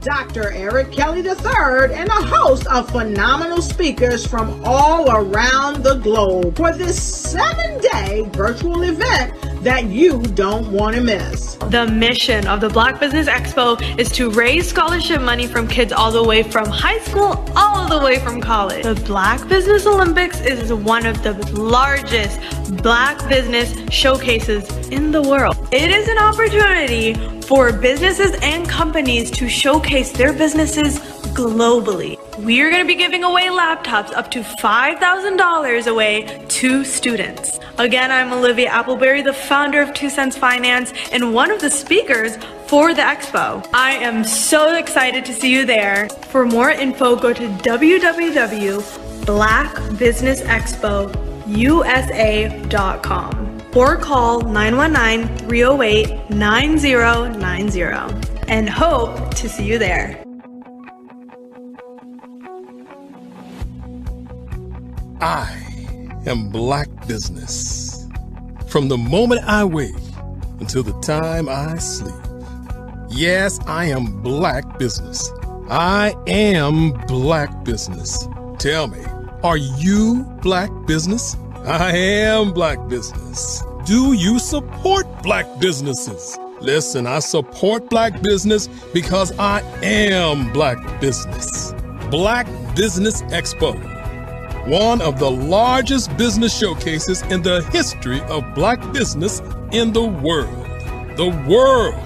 Dr. Eric Kelly III and a host of phenomenal speakers from all around the globe for this 7-day virtual event that you don't want to miss. The mission of the Black Business Expo is to raise scholarship money from kids all the way from high school all the way from college. The Black Business Olympics is one of the largest Black business showcases in the world. It is an opportunity for businesses and companies to showcase their businesses globally. We are going to be giving away laptops up to $5,000 away to students. Again, I'm Olivia Appleberry, the founder of 2 Cents Finance and one of the speakers for the expo. I am so excited to see you there. For more info, go to www.blackbusinessexpousa.com or call 919-308-9090 and hope to see you there. I am Black Business. From the moment I wake until the time I sleep. Yes, I am Black Business. I am Black Business. Tell me, are you Black Business? I am Black Business. Do you support Black businesses? Listen, I support Black business because I am Black Business. Black Business Expo, one of the largest business showcases in the history of Black business in the world. The world!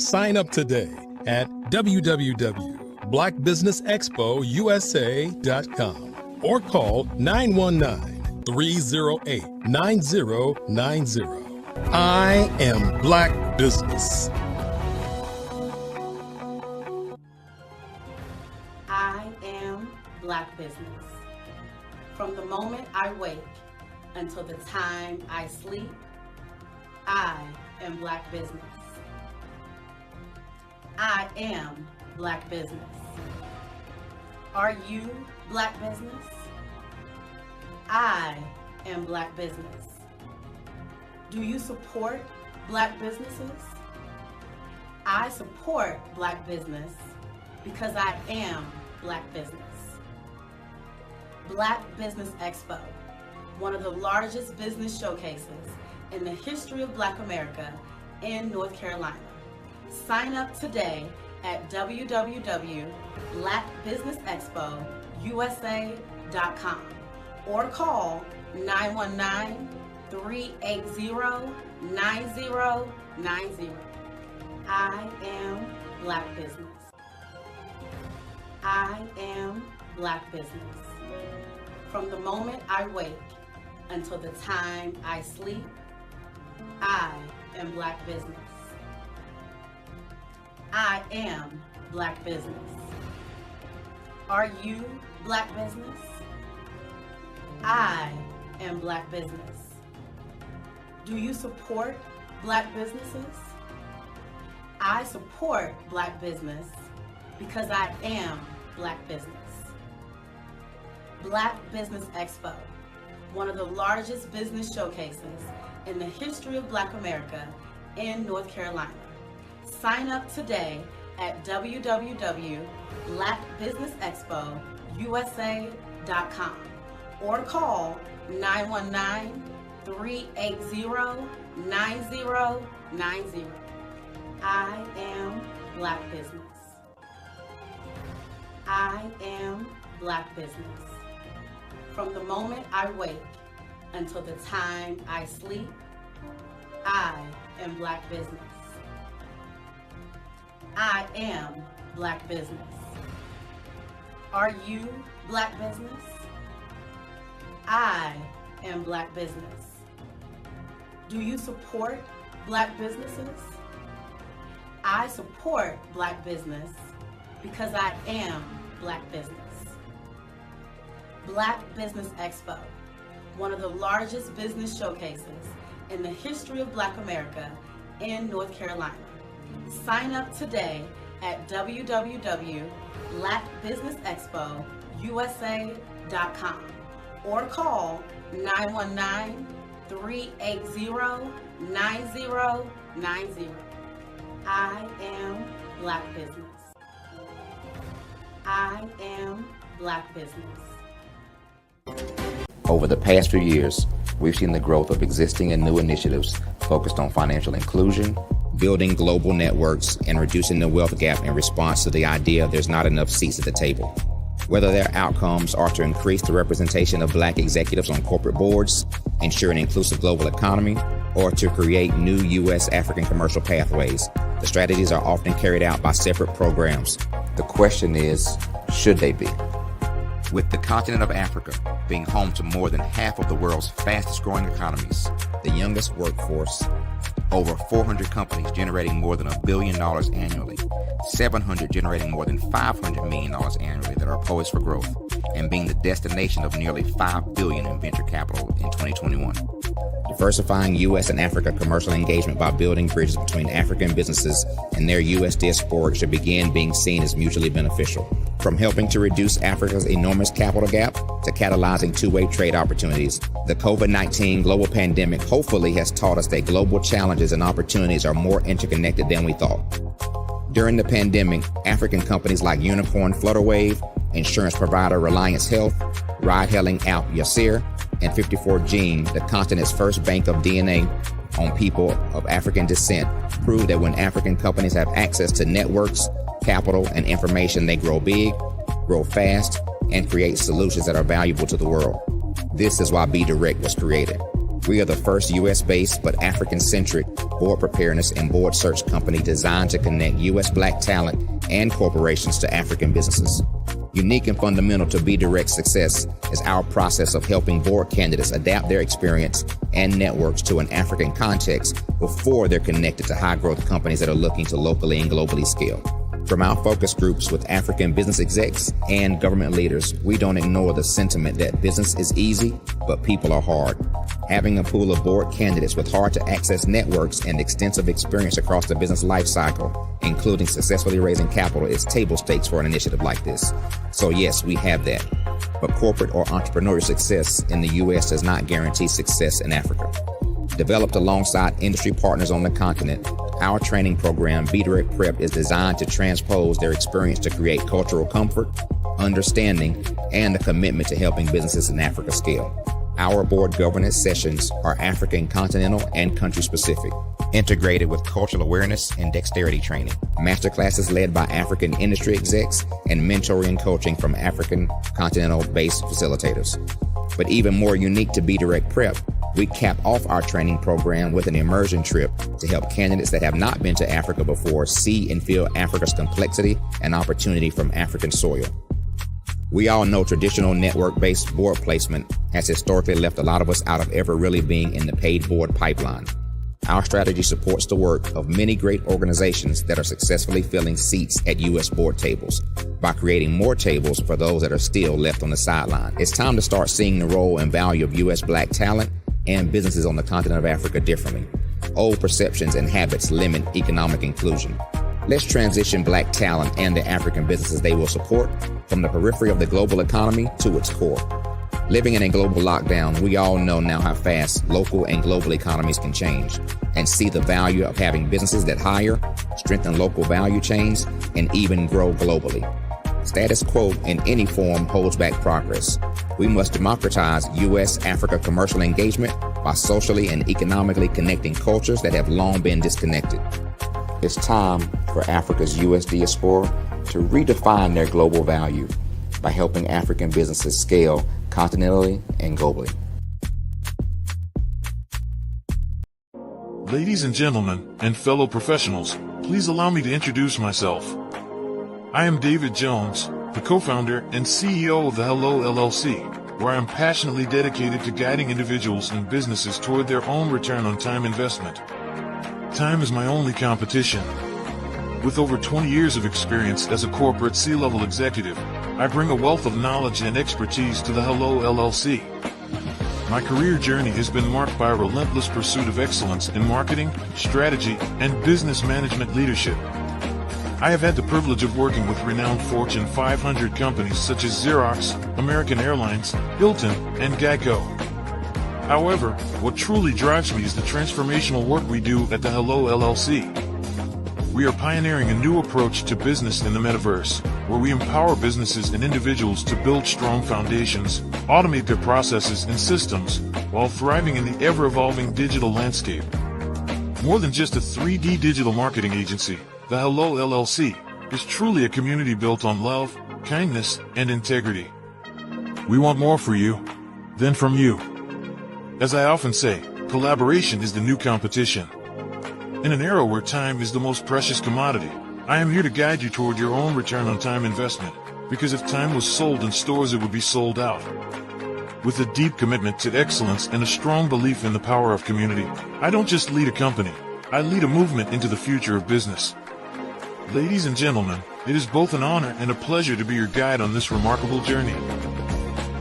Sign up today at www.blackbusinessexpousa.com or call 919-308-9090. I am Black Business. I am Black Business. From the moment I wake until the time I sleep, I am Black Business. I am Black Business. Are you Black Business? I am Black Business. Do you support Black businesses? I support Black business because I am Black Business. Black Business Expo, one of the largest business showcases in the history of Black America in North Carolina. Sign up today at www.blackbusinessexpousa.com or call 919-380-9090. I am Black Business. I am Black Business. From the moment I wake until the time I sleep, I am Black Business. I am Black Business. Are you Black Business? I am Black Business. Do you support Black businesses? I support Black business because I am Black Business. Black Business Expo, one of the largest business showcases in the history of Black America in North Carolina. Sign up today at www.blackbusinessexpousa.com or call 919-380-9090. I am Black Business. I am Black Business. From the moment I wake until the time I sleep, I am Black business. I am Black business. Are you Black business? I am Black business. Do you support Black businesses? I support Black business because I am Black business. Black Business Expo, one of the largest business showcases in the history of Black America in North Carolina. Sign up today at www.blackbusinessexpousa.com or call 919-380-9090. I am Black business. I am Black business. Over the past few years, we've seen the growth of existing and new initiatives focused on financial inclusion, building global networks, and reducing the wealth gap in response to the idea there's not enough seats at the table. Whether their outcomes are to increase the representation of Black executives on corporate boards, ensure an inclusive global economy, or to create new U.S. African commercial pathways, the strategies are often carried out by separate programs. The question is, should they be? With the continent of Africa being home to more than half of the world's fastest growing economies, the youngest workforce, over 400 companies generating more than $1 billion annually, 700 generating more than $500 million annually that are poised for growth, and being the destination of nearly $5 billion in venture capital in 2021. Diversifying U.S. and Africa commercial engagement by building bridges between African businesses and their U.S. diaspora should begin being seen as mutually beneficial. From helping to reduce Africa's enormous capital gap to catalyzing two-way trade opportunities, the COVID-19 global pandemic hopefully has taught us that global challenges and opportunities are more interconnected than we thought. During the pandemic, African companies like Unicorn Flutterwave, insurance provider Reliance Health, ride-hailing app Yasir, and 54Gene, the continent's first bank of DNA on people of African descent, proved that when African companies have access to networks, capital, and information, they grow big, grow fast, and create solutions that are valuable to the world. This is why BDirect was created. We are the first U.S.-based but African-centric board preparedness and board search company designed to connect U.S. Black talent and corporations to African businesses. Unique and fundamental to BDirect's success is our process of helping board candidates adapt their experience and networks to an African context before they're connected to high-growth companies that are looking to locally and globally scale. From our focus groups with African business execs and government leaders, we don't ignore the sentiment that business is easy, but people are hard. Having a pool of board candidates with hard-to-access networks and extensive experience across the business life cycle, including successfully raising capital, is table stakes for an initiative like this. So yes, we have that. But corporate or entrepreneurial success in the U.S. does not guarantee success in Africa. Developed alongside industry partners on the continent, our training program, BDirect Prep, is designed to transpose their experience to create cultural comfort, understanding, and a commitment to helping businesses in Africa scale. Our board governance sessions are African continental and country specific, integrated with cultural awareness and dexterity training, masterclasses led by African industry execs, and mentoring and coaching from African continental-based facilitators. But even more unique to BDirect Prep, we cap off our training program with an immersion trip to help candidates that have not been to Africa before see and feel Africa's complexity and opportunity from African soil. We all know traditional network-based board placement has historically left a lot of us out of ever really being in the paid board pipeline. Our strategy supports the work of many great organizations that are successfully filling seats at U.S. board tables by creating more tables for those that are still left on the sideline. It's time to start seeing the role and value of U.S. Black talent and businesses on the continent of Africa differently. Old perceptions and habits limit economic inclusion. Let's transition Black talent and the African businesses they will support from the periphery of the global economy to its core. Living in a global lockdown, we all know now how fast local and global economies can change, and see the value of having businesses that hire, strengthen local value chains, and even grow globally. Status quo in any form holds back progress. We must democratize U.S.-Africa commercial engagement by socially and economically connecting cultures that have long been disconnected. It's time for Africa's U.S. diaspora to redefine their global value by helping African businesses scale continentally and globally. Ladies and gentlemen, and fellow professionals, please allow me to introduce myself. I am David Jones, the co-founder and CEO of the Hello LLC, where I am passionately dedicated to guiding individuals and businesses toward their own return on time investment. Time is my only competition. With over 20 years of experience as a corporate C-level executive, I bring a wealth of knowledge and expertise to the Hello LLC. My career journey has been marked by a relentless pursuit of excellence in marketing, strategy, and business management leadership. I have had the privilege of working with renowned Fortune 500 companies such as Xerox, American Airlines, Hilton, and Geico. However, what truly drives me is the transformational work we do at the Hello LLC. We are pioneering a new approach to business in the metaverse, where we empower businesses and individuals to build strong foundations, automate their processes and systems, while thriving in the ever-evolving digital landscape. More than just a 3D digital marketing agency, the Hello LLC is truly a community built on love, kindness, and integrity. We want more for you than from you. As I often say, collaboration is the new competition. In an era where time is the most precious commodity, I am here to guide you toward your own return on time investment, because if time was sold in stores, it would be sold out. With a deep commitment to excellence and a strong belief in the power of community, I don't just lead a company, I lead a movement into the future of business. Ladies and gentlemen, it is both an honor and a pleasure to be your guide on this remarkable journey.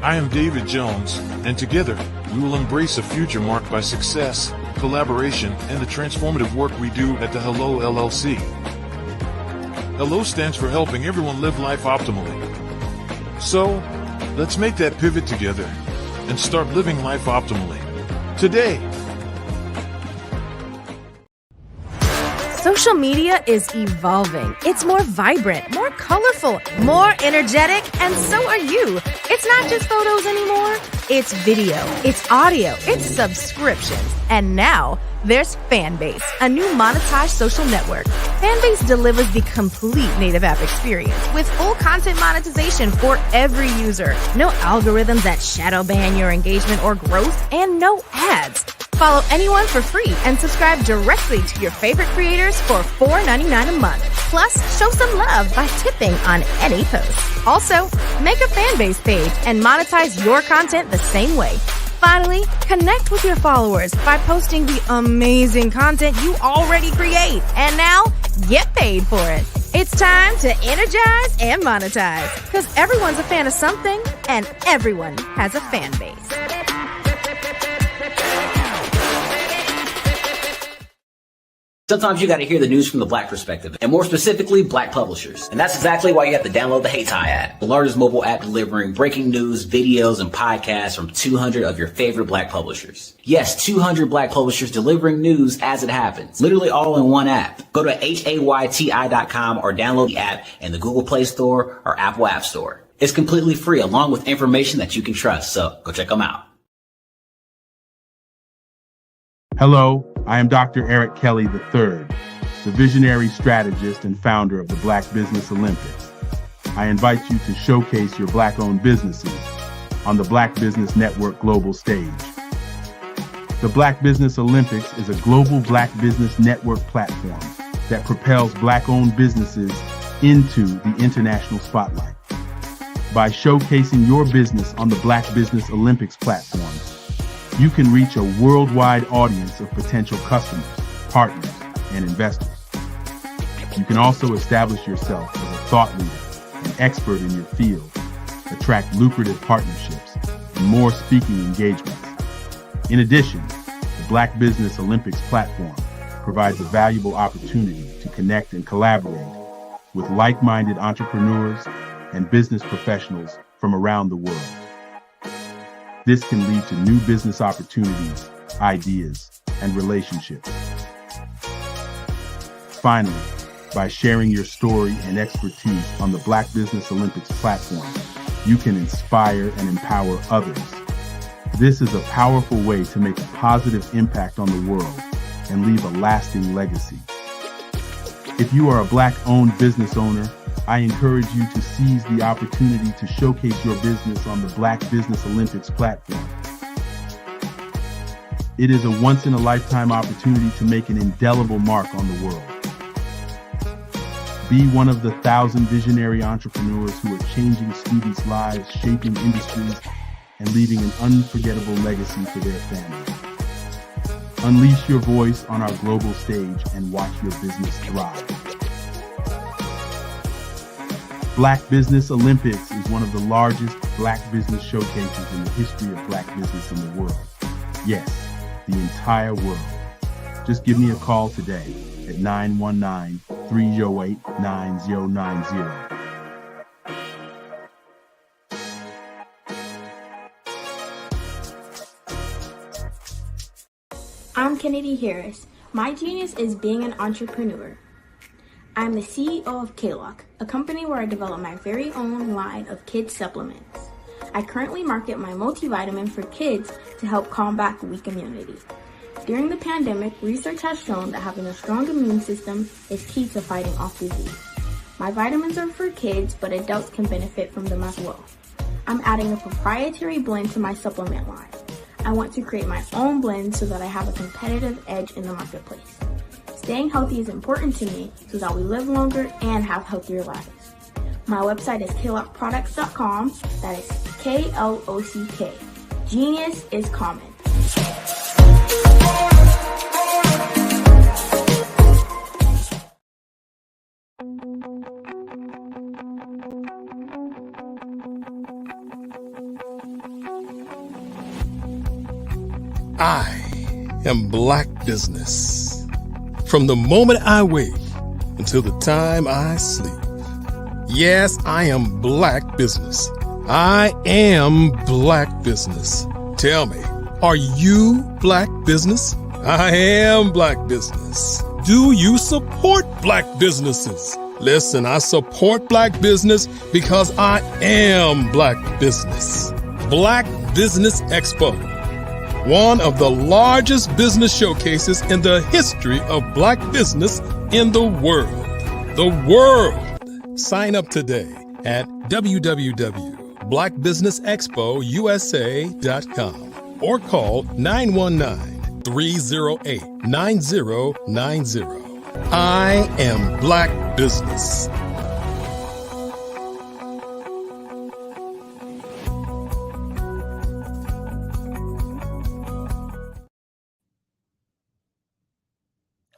I am David Jones, and together, we will embrace a future marked by success, collaboration, and the transformative work we do at the Hello LLC. Hello stands for helping everyone live life optimally. So, let's make that pivot together and start living life optimally today. Social media is evolving. It's more vibrant, more colorful, more energetic, and so are you. It's not just photos anymore. It's video, it's audio, it's subscriptions. And now there's Fanbase, a new monetized social network. Fanbase delivers the complete native app experience with full content monetization for every user. No algorithms that shadow ban your engagement or growth, and no ads. Follow anyone for free and subscribe directly to your favorite creators for $4.99 a month. Plus, show some love by tipping on any post. Also, make a Fanbase page and monetize your content the same way. Finally, connect with your followers by posting the amazing content you already create. And now, get paid for it. It's time to energize and monetize, because everyone's a fan of something and everyone has a fan base. Sometimes you got to hear the news from the Black perspective, and more specifically, Black publishers. And that's exactly why you have to download the Hey Ty app, the largest mobile app delivering breaking news, videos, and podcasts from 200 of your favorite Black publishers. Yes, 200 Black publishers delivering news as it happens, literally all in one app. Go to HAYTI.com or download the app in the Google Play Store or Apple App Store. It's completely free, along with information that you can trust, so go check them out. Hello, I am Dr. Eric Kelly III, the visionary strategist and founder of the Black Business Olympics. I invite you to showcase your Black-owned businesses on the Black Business Network global stage. The Black Business Olympics is a global Black Business Network platform that propels Black-owned businesses into the international spotlight. By showcasing your business on the Black Business Olympics platform, you can reach a worldwide audience of potential customers, partners, and investors. You can also establish yourself as a thought leader, an expert in your field, attract lucrative partnerships, and more speaking engagements. In addition, the Black Business Olympics platform provides a valuable opportunity to connect and collaborate with like-minded entrepreneurs and business professionals from around the world. This can lead to new business opportunities, ideas, and relationships. Finally, by sharing your story and expertise on the Black Business Olympics platform, you can inspire and empower others. This is a powerful way to make a positive impact on the world and leave a lasting legacy. If you are a Black-owned business owner, I encourage you to seize the opportunity to showcase your business on the Black Business Olympics platform. It is a once-in-a-lifetime opportunity to make an indelible mark on the world. Be one of the 1,000 visionary entrepreneurs who are changing students' lives, shaping industries, and leaving an unforgettable legacy for their families. Unleash your voice on our global stage and watch your business thrive. Black Business Olympics is one of the largest Black business showcases in the history of Black business in the world. Yes, the entire world. Just give me a call today at 919-308-9090. I'm Kennedy Harris. My genius is being an entrepreneur. I'm the CEO of K-Lock, a company where I develop my very own line of kids supplements. I currently market my multivitamin for kids to help combat weak immunity. During the pandemic, research has shown that having a strong immune system is key to fighting off disease. My vitamins are for kids, but adults can benefit from them as well. I'm adding a proprietary blend to my supplement line. I want to create my own blend so that I have a competitive edge in the marketplace. Staying healthy is important to me so that we live longer and have healthier lives. My website is klockproducts.com. That is Klock. Genius is common. I am Black Business. From the moment I wake until the time I sleep. Yes, I am Black Business. I am Black Business. Tell me, are you Black Business? I am Black Business. Do you support Black businesses? Listen, I support Black business because I am Black Business. Black Business Expo, one of the largest business showcases in the history of Black business in the world. The world! Sign up today at www.blackbusinessexpousa.com or call 919-308-9090. I am Black Business.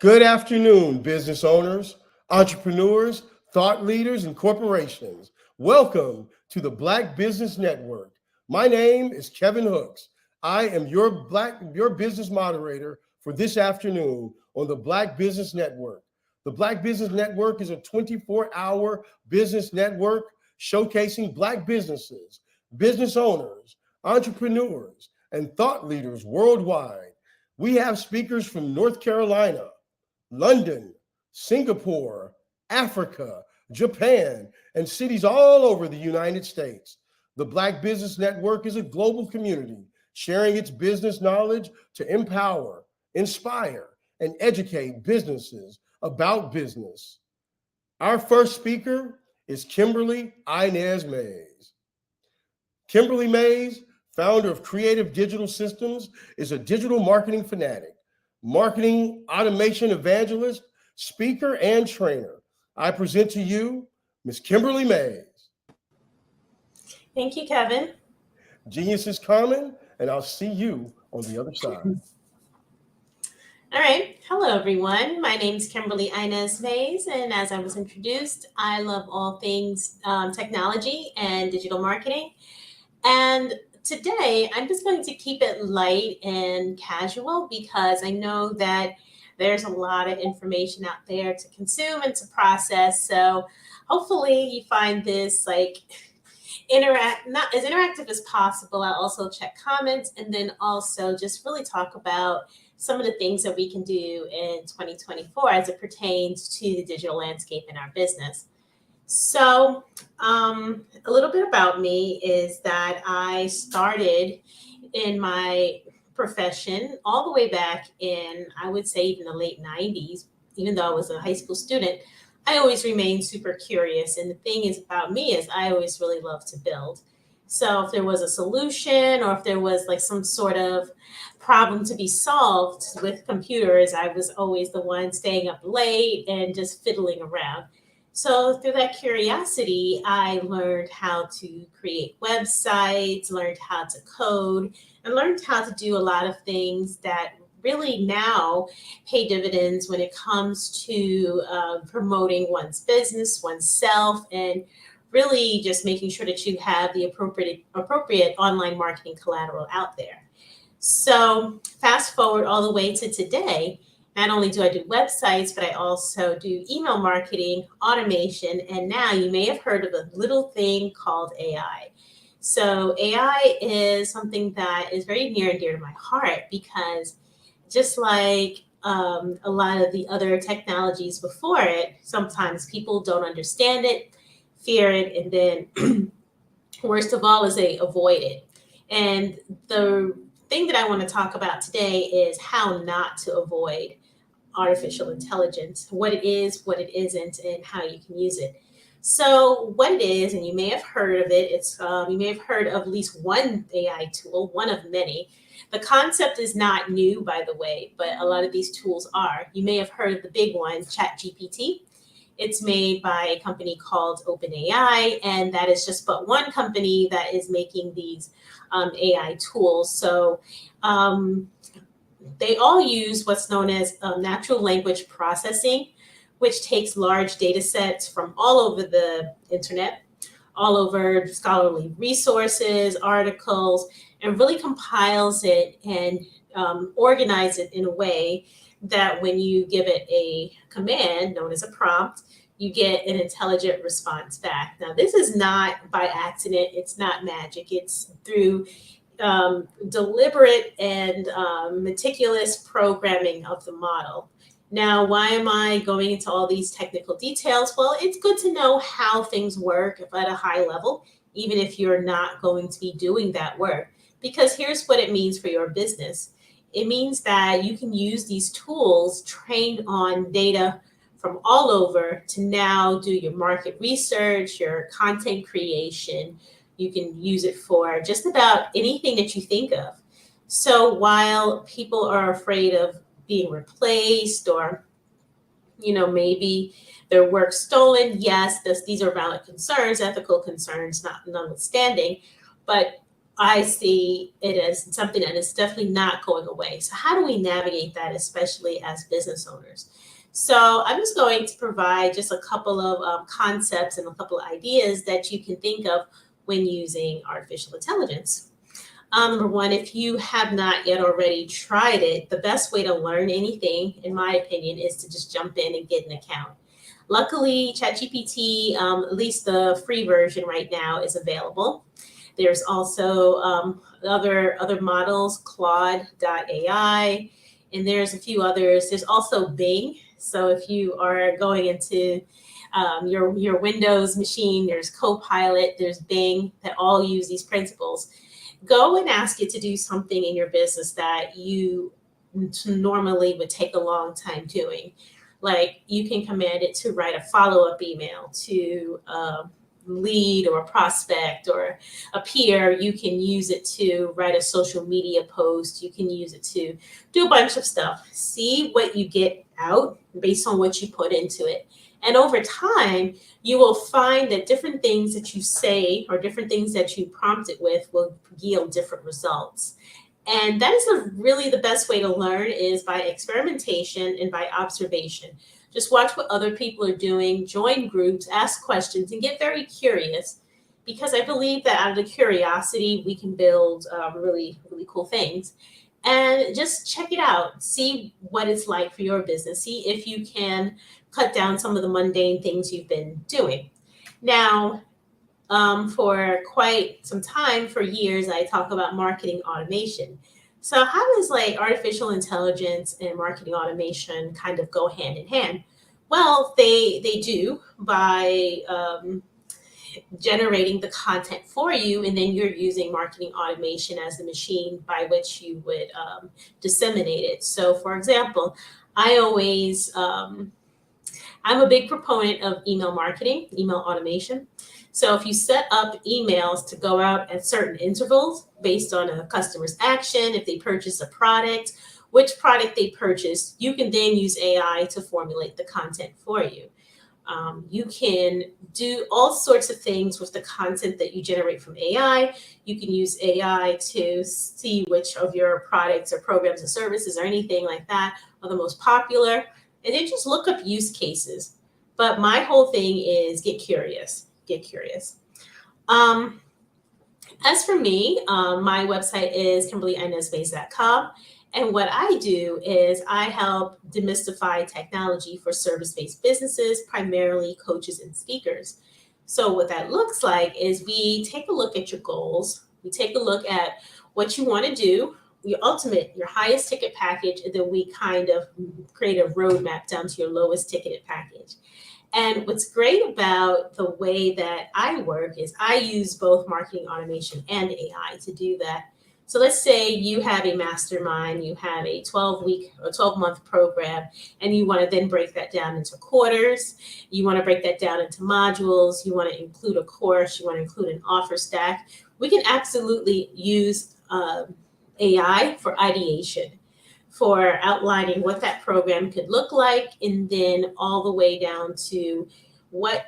Good afternoon, business owners, entrepreneurs, thought leaders, and corporations. Welcome to the Black Business Network. My name is Kevin Hooks. I am your business moderator for this afternoon on the Black Business Network. The Black Business Network is a 24-hour business network showcasing Black businesses, business owners, entrepreneurs, and thought leaders worldwide. We have speakers from North Carolina, London, Singapore, Africa, Japan, and cities all over the United States. The Black Business Network is a global community sharing its business knowledge to empower, inspire, and educate businesses about business. Our first speaker is Kimberly Inez Mays. Kimberly Mays, founder of Creative Digital Systems, is a digital marketing fanatic, marketing automation evangelist, speaker, and trainer. I present to you Ms. Kimberly Mays. Thank you, Kevin. Genius is common, and I'll see you on the other side. All right. Hello, everyone. My name is Kimberly Inez Mays, and as I was introduced, I love all things technology and digital marketing. And today, I'm just going to keep it light and casual because I know that there's a lot of information out there to consume and to process. So hopefully you find this not as interactive as possible. I'll also check comments and then also just really talk about some of the things that we can do in 2024 as it pertains to the digital landscape in our business. So a little bit about me is that I started in my profession all the way back in, I would say, even the late 90s. Even though I was a high school student, I always remained super curious. And the thing is about me is I always really love to build. So if there was a solution or if there was like some sort of problem to be solved with computers, I was always the one staying up late and just fiddling around. So through that curiosity, I learned how to create websites, learned how to code, and learned how to do a lot of things that really now pay dividends when it comes to promoting one's business, oneself, and really just making sure that you have the appropriate online marketing collateral out there. So fast forward all the way to today, not only do I do websites, but I also do email marketing, automation, and now you may have heard of a little thing called AI. So AI is something that is very near and dear to my heart because just like a lot of the other technologies before it, sometimes people don't understand it, fear it, and then worst of all is they avoid it. And the thing that I want to talk about today is how not to avoid artificial intelligence, what it is, what it isn't, and how you can use it. So what it is, and you may have heard of it, you may have heard of at least one AI tool, one of many. The concept is not new, by the way, but a lot of these tools are. You may have heard of the big one, ChatGPT. It's made by a company called OpenAI, and that is just but one company that is making these AI tools. So they all use what's known as natural language processing, which takes large data sets from all over the internet, all over scholarly resources, articles, and really compiles it and organize it in a way that when you give it a command known as a prompt, you get an intelligent response back. Now, this is not by accident. It's not magic. It's through deliberate and meticulous programming of the model. Now, why am I going into all these technical details? Well, it's good to know how things work at a high level, even if you're not going to be doing that work. Because here's what it means for your business. It means that you can use these tools trained on data from all over to now do your market research, your content creation. You can use it for just about anything that you think of. So while people are afraid of being replaced or, maybe their work stolen, yes, these are valid concerns, ethical concerns, notwithstanding, but I see it as something that is definitely not going away. So how do we navigate that, especially as business owners? So I'm just going to provide just a couple of concepts and a couple of ideas that you can think of when using artificial intelligence. Number one, if you have not yet already tried it, the best way to learn anything, in my opinion, is to just jump in and get an account. Luckily, ChatGPT, at least the free version right now, is available. There's also other models, Claude.ai, and there's a few others. There's also Bing. So if you are going into your Windows machine, there's Copilot, there's Bing, that all use these principles. Go and ask it to do something in your business that you normally would take a long time doing. Like you can command it to write a follow-up email to lead or a prospect or a peer. You can use it to write a social media post. You can use it to do a bunch of stuff. See what you get out based on what you put into it. And over time, you will find that different things that you say or different things that you prompt it with will yield different results. And that is really the best way to learn, is by experimentation and by observation. Just watch what other people are doing, join groups, ask questions, and get very curious, because I believe that out of the curiosity, we can build really, really cool things. And just check it out. See what it's like for your business. See if you can cut down some of the mundane things you've been doing. Now, for quite some time, for years, I talk about marketing automation. So how does artificial intelligence and marketing automation kind of go hand in hand? Well, they do by generating the content for you, and then you're using marketing automation as the machine by which you would disseminate it. So for example, I'm a big proponent of email marketing, email automation. So if you set up emails to go out at certain intervals based on a customer's action, if they purchase a product, which product they purchased, you can then use AI to formulate the content for you. You can do all sorts of things with the content that you generate from AI. You can use AI to see which of your products or programs or services or anything like that are the most popular, and then just look up use cases. But my whole thing is get curious. Get curious. As for me, my website is KimberlyInezBase.com. And what I do is I help demystify technology for service-based businesses, primarily coaches and speakers. So what that looks like is we take a look at your goals. We take a look at what you want to do, your highest ticket package, and then we kind of create a roadmap down to your lowest ticketed package. And what's great about the way that I work is I use both marketing automation and AI to do that. So let's say you have a mastermind, you have a 12-week or 12-month program, and you want to then break that down into quarters. You want to break that down into modules. You want to include a course. You want to include an offer stack. We can absolutely use AI for ideation, for outlining what that program could look like, and then all the way down to what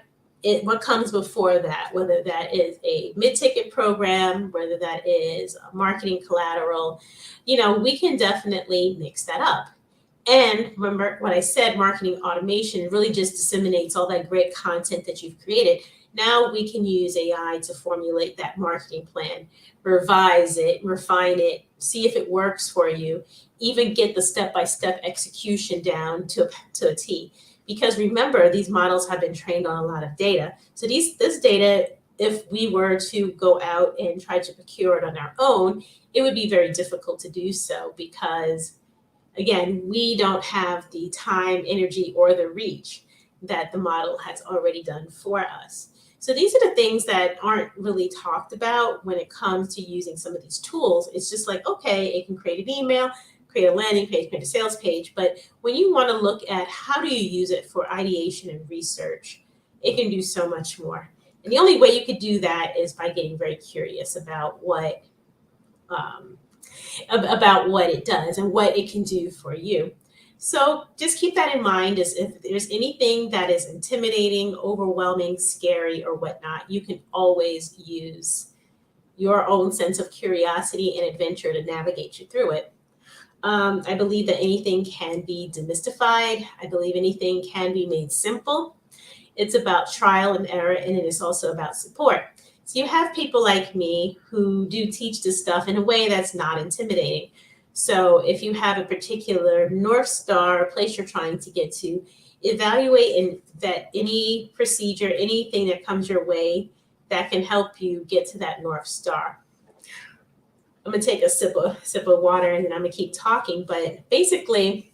comes before that, whether that is a mid-ticket program, whether that is marketing collateral. We can definitely mix that up. And remember what I said, marketing automation really just disseminates all that great content that you've created. Now we can use AI to formulate that marketing plan, revise it, refine it, see if it works for you, even get the step-by-step execution down to a T. Because remember, these models have been trained on a lot of data. So this data, if we were to go out and try to procure it on our own, it would be very difficult to do so because, again, we don't have the time, energy, or the reach that the model has already done for us. So these are the things that aren't really talked about when it comes to using some of these tools. It's just like, okay, it can create an email, create a landing page, create a sales page. But when you want to look at how do you use it for ideation and research, it can do so much more. And the only way you could do that is by getting very curious about what it does and what it can do for you. So just keep that in mind, as if there's anything that is intimidating, overwhelming, scary, or whatnot, you can always use your own sense of curiosity and adventure to navigate you through it. I believe that anything can be demystified. I believe anything can be made simple. It's about trial and error, and it is also about support. So you have people like me who do teach this stuff in a way that's not intimidating. So if you have a particular North Star place you're trying to get to, evaluate and vet any procedure, anything that comes your way that can help you get to that North Star. I'm gonna take a sip of water and then I'm gonna keep talking. But basically,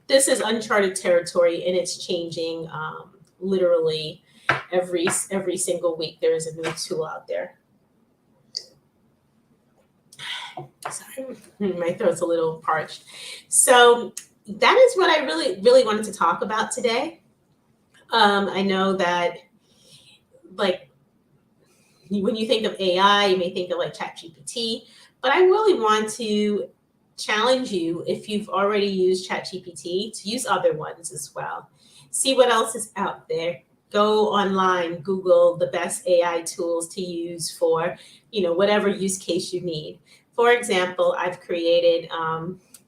this is uncharted territory, and it's changing literally every single week. There is a new tool out there. Sorry, my throat's a little parched. So that is what I really wanted to talk about today. I know that, like, when you think of AI, you may think of like ChatGPT, but I really want to challenge you, if you've already used ChatGPT, to use other ones as well. See what else is out there. Go online, Google the best AI tools to use for, whatever use case you need. For example, I've created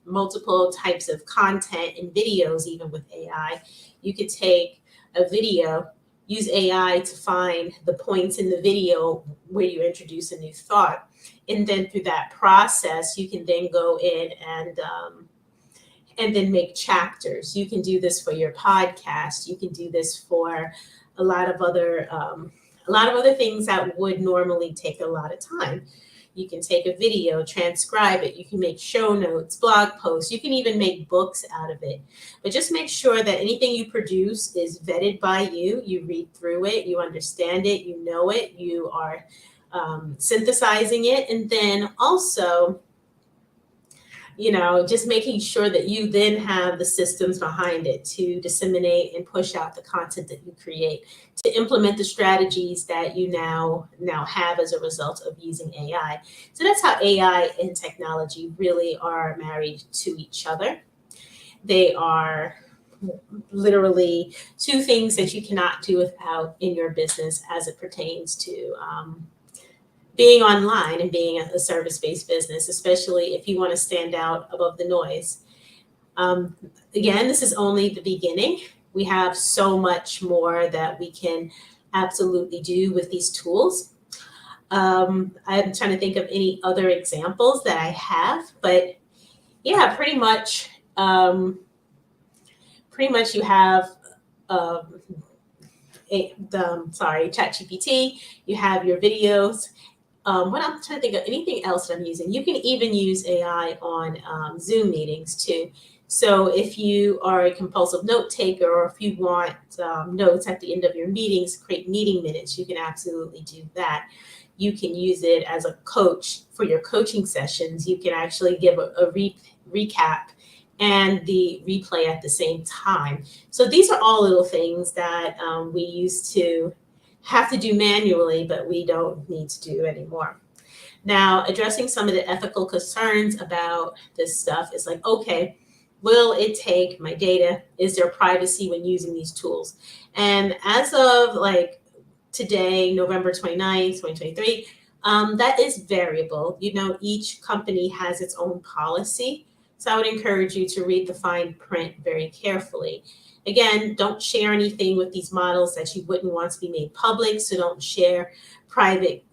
multiple types of content and videos, even with AI. You could take a video, use AI to find the points in the video where you introduce a new thought. And then through that process, you can then go in and then make chapters. You can do this for your podcast. You can do this for a lot of other things that would normally take a lot of time. You can take a video, transcribe it. You can make show notes, blog posts. You can even make books out of it. But just make sure that anything you produce is vetted by you. You read through it, you understand it, you know it, you are synthesizing it. And then also, just making sure that you then have the systems behind it to disseminate and push out the content that you create, to implement the strategies that you now have as a result of using AI. So that's how AI and technology really are married to each other. They are literally two things that you cannot do without in your business as it pertains to being online and being a service-based business, especially if you want to stand out above the noise. Again, this is only the beginning. We have so much more that we can absolutely do with these tools. I'm trying to think of any other examples that I have, but yeah, pretty much you have ChatGPT, you have your videos. What I'm trying to think of anything else that I'm using. You can even use AI on Zoom meetings too. So if you are a compulsive note taker, or if you want notes at the end of your meetings, create meeting minutes, you can absolutely do that. You can use it as a coach for your coaching sessions. You can actually give a recap and the replay at the same time. So these are all little things that we used to have to do manually, but we don't need to do anymore. Now, addressing some of the ethical concerns about this stuff is like, okay, will it take my data? Is there privacy when using these tools? And as of like today, November 29th, 2023, that is variable. Each company has its own policy. So I would encourage you to read the fine print very carefully. Again, don't share anything with these models that you wouldn't want to be made public. So don't share private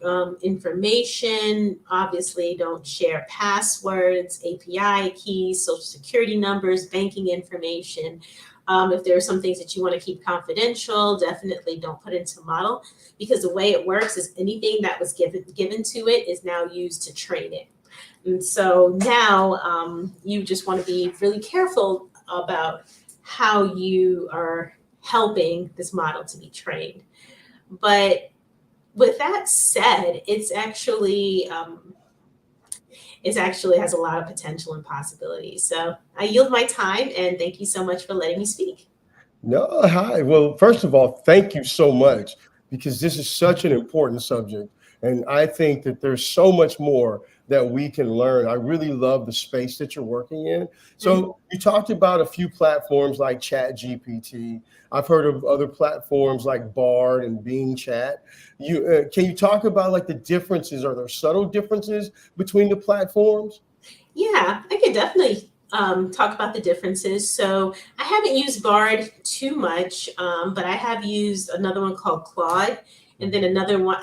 information. Obviously, don't share passwords, API keys, social security numbers, banking information. If there are some things that you want to keep confidential, definitely don't put into a model, because the way it works is anything that was given to it is now used to train it. And so now you just want to be really careful about how you are helping this model to be trained. But with that said, it's actually has a lot of potential and possibilities. So I yield my time, and thank you so much for letting me speak. No, hi. Well, first of all, thank you so much, because this is such an important subject. And I think that there's so much more that we can learn. I really love the space that you're working in. So you talked about a few platforms like ChatGPT. I've heard of other platforms like Bard and Bing Chat. Can you talk about like the differences? Are there subtle differences between the platforms? Yeah, I could definitely talk about the differences. So I haven't used Bard too much, but I have used another one called Claude, and then another one,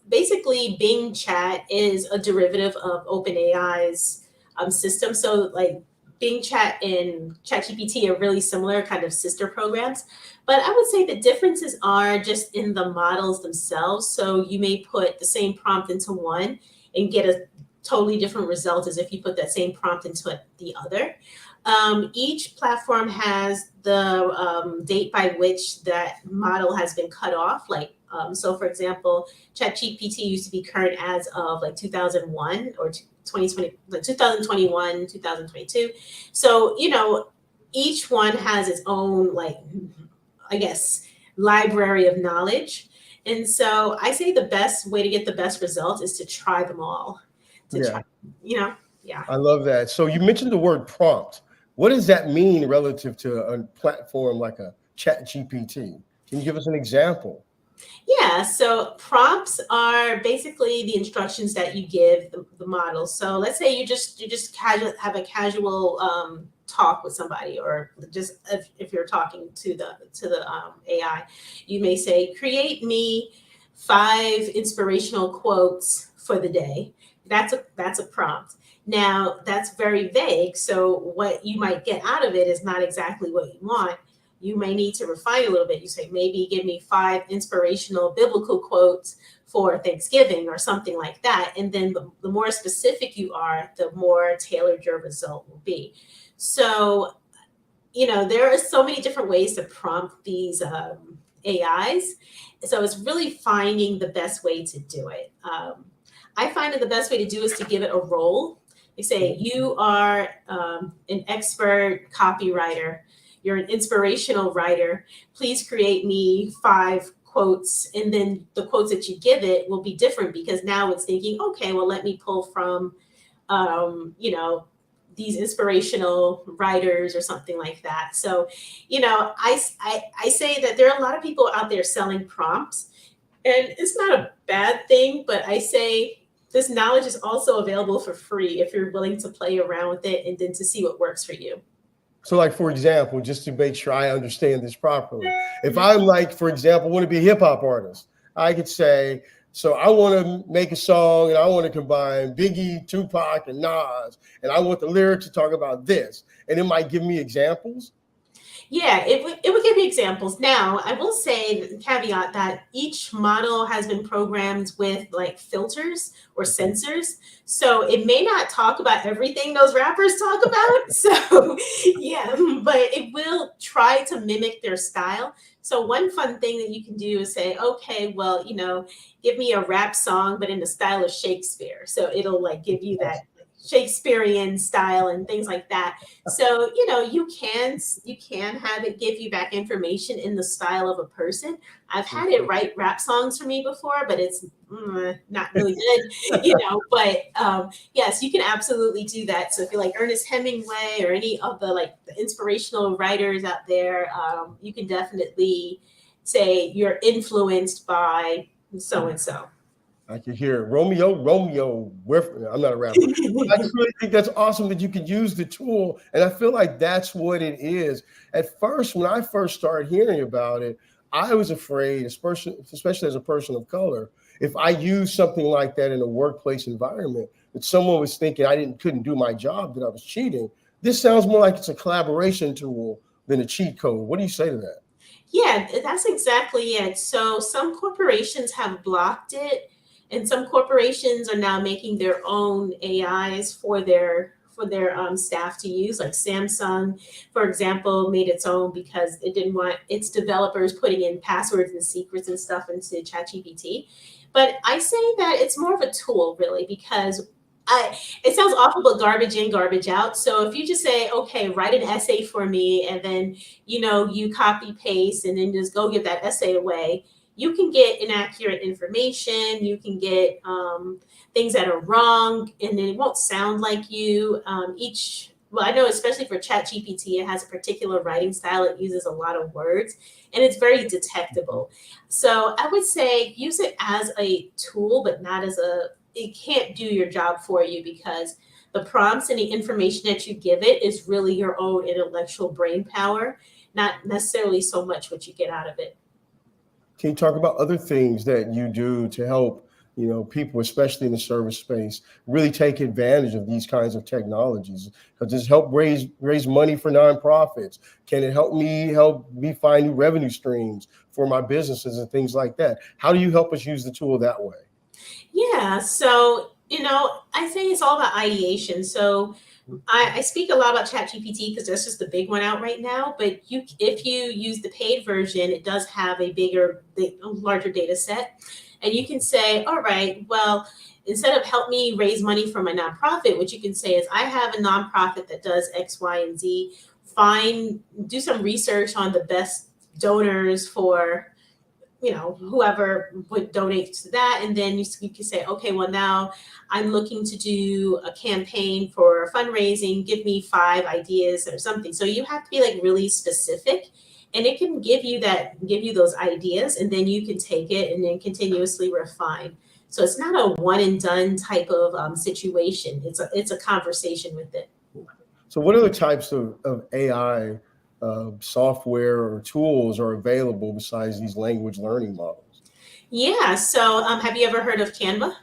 basically Bing Chat is a derivative of OpenAI's system. So like Bing Chat and ChatGPT are really similar, kind of sister programs. But I would say the differences are just in the models themselves. So you may put the same prompt into one and get a totally different result as if you put that same prompt into the other. Each platform has the date by which that model has been cut off. So for example, ChatGPT used to be current as of like 2001 or 2020, like 2021, 2022. So, each one has its own, library of knowledge. And so I say the best way to get the best result is to try them all. I love that. So you mentioned the word prompt. What does that mean relative to a platform like a ChatGPT? Can you give us an example? Yeah, so prompts are basically the instructions that you give the model. So let's say you just have a casual talk with somebody, or just if you're talking to the AI, you may say, create me 5 inspirational quotes for the day. That's a prompt. Now that's very vague. So what you might get out of it is not exactly what you want. You may need to refine a little bit. You say, maybe give me 5 inspirational biblical quotes for Thanksgiving or something like that. And then the more specific you are, the more tailored your result will be. So, there are so many different ways to prompt these AIs. So it's really finding the best way to do it. I find that the best way to do is to give it a role. They say, you are an expert copywriter. You're an inspirational writer. Please create me 5 quotes. And then the quotes that you give it will be different because now it's thinking, okay, well, let me pull from, these inspirational writers or something like that. So, I say that there are a lot of people out there selling prompts, and it's not a bad thing, but I say this knowledge is also available for free if you're willing to play around with it and then to see what works for you. So like, for example, just to make sure I understand this properly, if I'm like, for example, want to be a hip hop artist, I could say, so I want to make a song and I want to combine Biggie, Tupac, and Nas, and I want the lyrics to talk about this. And it might give me examples. Yeah, it would give you examples. Now, I will say the caveat that each model has been programmed with like filters or sensors. So it may not talk about everything those rappers talk about. So yeah, but it will try to mimic their style. So one fun thing that you can do is say, okay, well, give me a rap song, but in the style of Shakespeare. So it'll like give you that Shakespearean style and things like that. So, you can have it give you back information in the style of a person. I've had it write rap songs for me before, but it's not really good, but yes, you can absolutely do that. So if you like Ernest Hemingway or any of the inspirational writers out there, you can definitely say you're influenced by so-and-so. I can hear Romeo. I'm not a rapper. I just really think that's awesome that you can use the tool. And I feel like that's what it is. At first, when I first started hearing about it, I was afraid, especially as a person of color, if I used something like that in a workplace environment, that someone was thinking I couldn't do my job, that I was cheating. This sounds more like it's a collaboration tool than a cheat code. What do you say to that? Yeah, that's exactly it. So some corporations have blocked it. And some corporations are now making their own AIs for their staff to use. Like Samsung, for example, made its own because it didn't want its developers putting in passwords and secrets and stuff into ChatGPT. But I say that it's more of a tool, really, because it sounds awful, but garbage in, garbage out. So if you just say, okay, write an essay for me, and then you copy paste and then just go give that essay away, you can get inaccurate information. You can get things that are wrong, and then it won't sound like you. I know especially for ChatGPT, it has a particular writing style. It uses a lot of words, and it's very detectable. So I would say use it as a tool, but not as it can't do your job for you, because the prompts and the information that you give it is really your own intellectual brain power, not necessarily so much what you get out of it. Can you talk about other things that you do to help, people, especially in the service space, really take advantage of these kinds of technologies? Does this help raise money for nonprofits? Can it help me find new revenue streams for my businesses and things like that? How do you help us use the tool that way? Yeah, so I say it's all about ideation. So I speak a lot about ChatGPT because that's just the big one out right now. But if you use the paid version, it does have a larger data set. And you can say, all right, well, instead of help me raise money for my nonprofit, what you can say is I have a nonprofit that does X, Y, and Z. Do some research on the best donors for whoever would donate to that. And then you can say, okay, well, now I'm looking to do a campaign for fundraising. Give me 5 ideas or something. So you have to be really specific, and it can give you those ideas, and then you can take it and then continuously refine. So it's not a one and done type of situation. It's a conversation with it. So what other types of AI software or tools are available besides these language learning models? Yeah. So have you ever heard of Canva?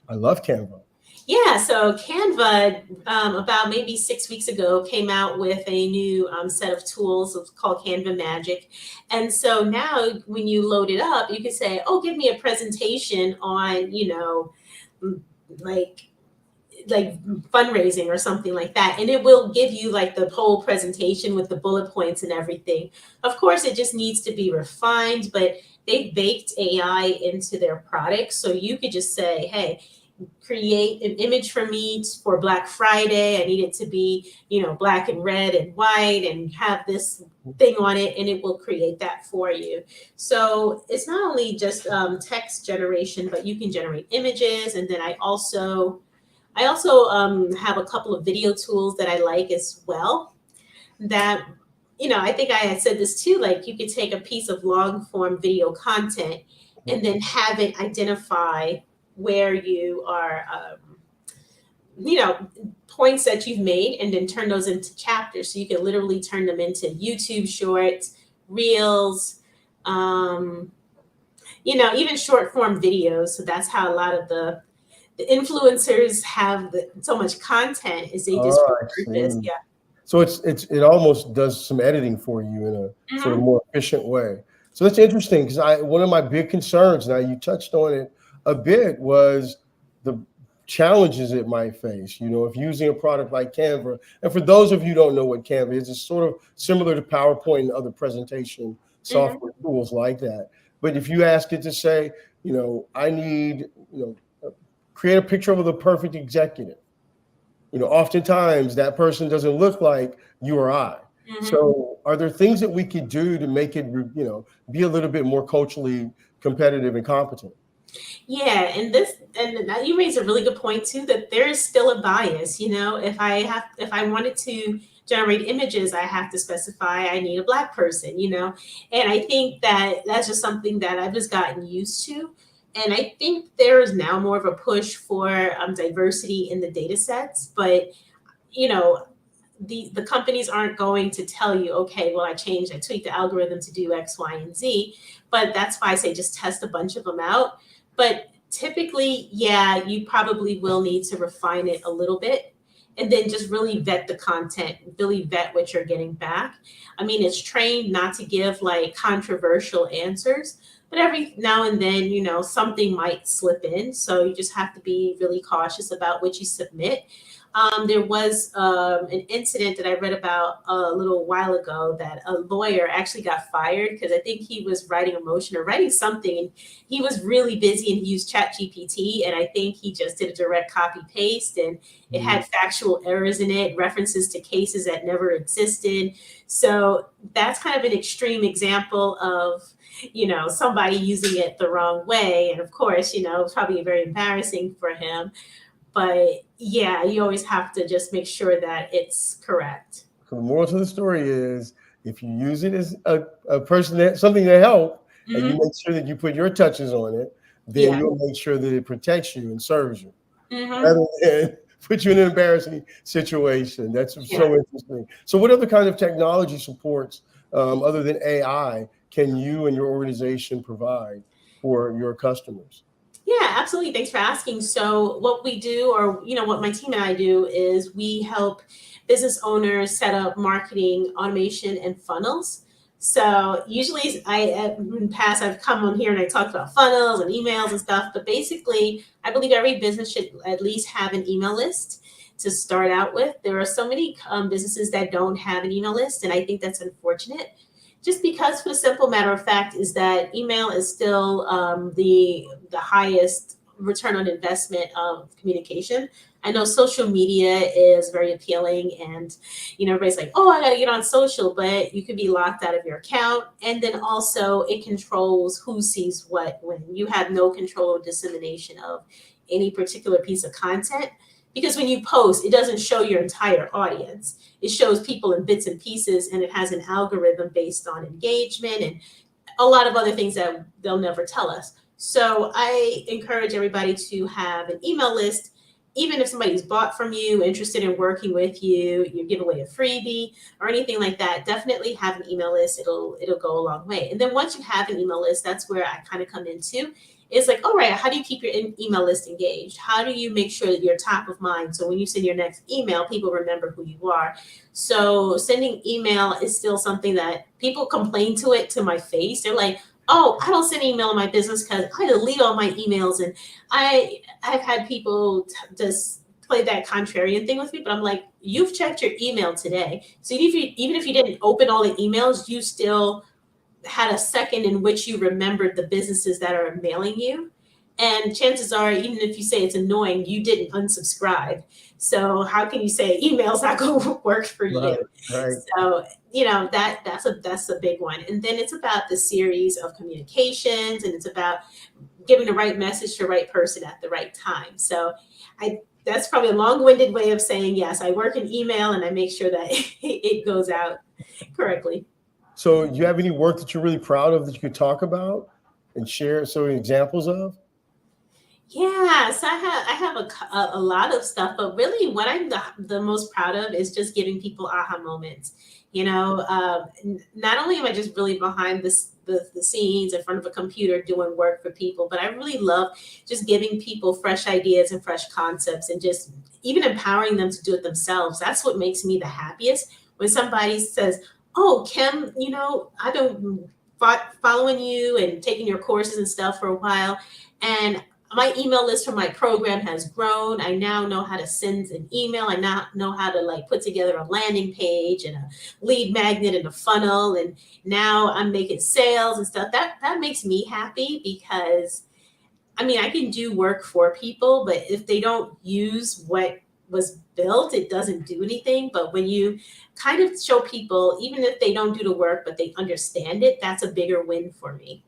I love Canva. Yeah. So Canva, about maybe 6 weeks ago, came out with a new set of tools called Canva Magic. And so now when you load it up, you can say, oh, give me a presentation on, like fundraising or something like that. And it will give you the whole presentation with the bullet points and everything. Of course, it just needs to be refined, but they baked AI into their product. So you could just say, hey, create an image for me for Black Friday. I need it to be, black and red and white and have this thing on it, and it will create that for you. So it's not only just text generation, but you can generate images. And then I also have a couple of video tools that I like as well that, I think I had said this too, like you could take a piece of long form video content and then have it identify where you are, points that you've made, and then turn those into chapters. So you can literally turn them into YouTube shorts, reels, even short form videos. So that's how a lot of the influencers have so much content, is they just repurpose. Yeah. So it almost does some editing for you in a sort of more efficient way. So that's interesting, because one of my big concerns, now you touched on it a bit, was the challenges it might face, if using a product like Canva. And for those of you who don't know what Canva is, it's sort of similar to PowerPoint and other presentation software tools like that. But if you ask it to say, I need, create a picture of the perfect executive, oftentimes that person doesn't look like you or I. So are there things that we could do to make it, be a little bit more culturally competitive and competent? Yeah, and you raise a really good point too, that there is still a bias. If I wanted to generate images, I have to specify I need a Black person, and I think that that's just something that I've just gotten used to. And I think there is now more of a push for diversity in the data sets, but the companies aren't going to tell you, okay, well, I tweaked the algorithm to do X, Y, and Z. But that's why I say just test a bunch of them out. But typically, yeah, you probably will need to refine it a little bit, and then just really vet the content, really vet what you're getting back. I mean, it's trained not to give like controversial answers, but every now and then, something might slip in. So you just have to be really cautious about what you submit. There was an incident that I read about a little while ago that a lawyer actually got fired because I think he was writing a motion or writing something, and he was really busy and he used ChatGPT, and I think he just did a direct copy paste, and it had factual errors in it, references to cases that never existed. So that's kind of an extreme example of somebody using it the wrong way, and of course, it's probably very embarrassing for him. But yeah, you always have to just make sure that it's correct. So the moral to the story is, if you use it as a person, something to help, and you make sure that you put your touches on it, then you'll make sure that it protects you and serves you, rather than put you in an embarrassing situation. That's so interesting. So what other kind of technology supports, other than AI, can you and your organization provide for your customers? Yeah, absolutely. Thanks for asking. So what we do, or what my team and I do, is we help business owners set up marketing, automation, and funnels. So usually in the past, I've come on here and I talked about funnels and emails and stuff, but basically I believe every business should at least have an email list to start out with. There are so many businesses that don't have an email list, and I think that's unfortunate. Just because, for the simple matter of fact, is that email is still the highest return on investment of communication. I know social media is very appealing, and everybody's like, oh, I gotta get on social, but you could be locked out of your account. And then also it controls who sees what when. You have no control or dissemination of any particular piece of content. Because when you post, it doesn't show your entire audience. It shows people in bits and pieces, and it has an algorithm based on engagement and a lot of other things that they'll never tell us. So I encourage everybody to have an email list. Even if somebody's bought from you, interested in working with you, you give away a freebie or anything like that, definitely have an email list. It'll go a long way. And then once you have an email list, that's where I kind of come into. It's like, all right, how do you keep your email list engaged? How do you make sure that you're top of mind? So when you send your next email, people remember who you are. So sending email is still something that people complain to my face. They're like, oh, I don't send email in my business because I delete all my emails. And I've had people just play that contrarian thing with me, but I'm like, you've checked your email today. So even if you didn't open all the emails, you still had a second in which you remembered the businesses that are mailing you. And chances are, even if you say it's annoying, you didn't unsubscribe. So how can you say email's not going to work for you? Right. So, that's a big one. And then it's about the series of communications, and it's about giving the right message to the right person at the right time. So that's probably a long-winded way of saying, yes, I work in email and I make sure that it goes out correctly. So do you have any work that you're really proud of that you could talk about and share some examples of? Yeah, so I have a lot of stuff, but really what I'm the most proud of is just giving people aha moments. Not only am I just really behind the scenes in front of a computer doing work for people, but I really love just giving people fresh ideas and fresh concepts and just even empowering them to do it themselves. That's what makes me the happiest when somebody says, "Oh, Kim, I've been following you and taking your courses and stuff for a while, and my email list for my program has grown. I now know how to send an email. I now know how to put together a landing page and a lead magnet and a funnel. And now I'm making sales and stuff." That makes me happy because, I can do work for people, but if they don't use what was built, it doesn't do anything. But when you kind of show people, even if they don't do the work, but they understand it, that's a bigger win for me.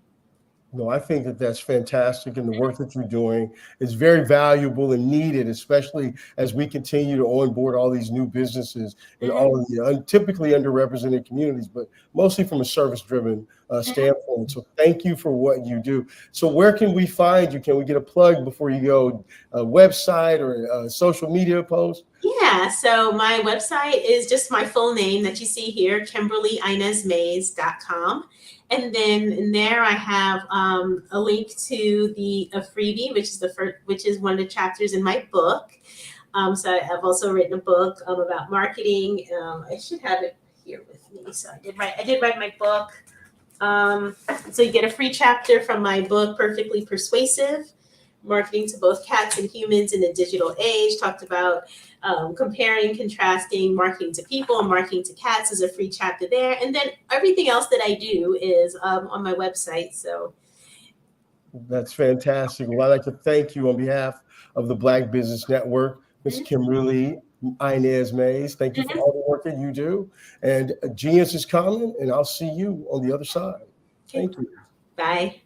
No, I think that that's fantastic, and the work that you're doing is very valuable and needed, especially as we continue to onboard all these new businesses in all of the typically underrepresented communities, but mostly from a service-driven standpoint. So thank you for what you do. So where can we find you? Can we get a plug before you go? A website or a social media post? Yeah, so my website is just my full name that you see here, KimberlyInezMays.com. And then in there, I have a link to a freebie, which is one of the chapters in my book. So I've also written a book about marketing. I should have it here with me. So I did write my book. So you get a free chapter from my book, Perfectly Persuasive: Marketing to Both Cats and Humans in the Digital Age. Talked about comparing, contrasting marketing to people and marketing to cats. Is a free chapter there. And then everything else that I do is on my website. So that's fantastic. Well, I'd like to thank you on behalf of the Black Business Network, Ms. Kimberly Inez Mays. Thank you for all the work that you do. And genius is coming, and I'll see you on the other side. Thank you. Bye.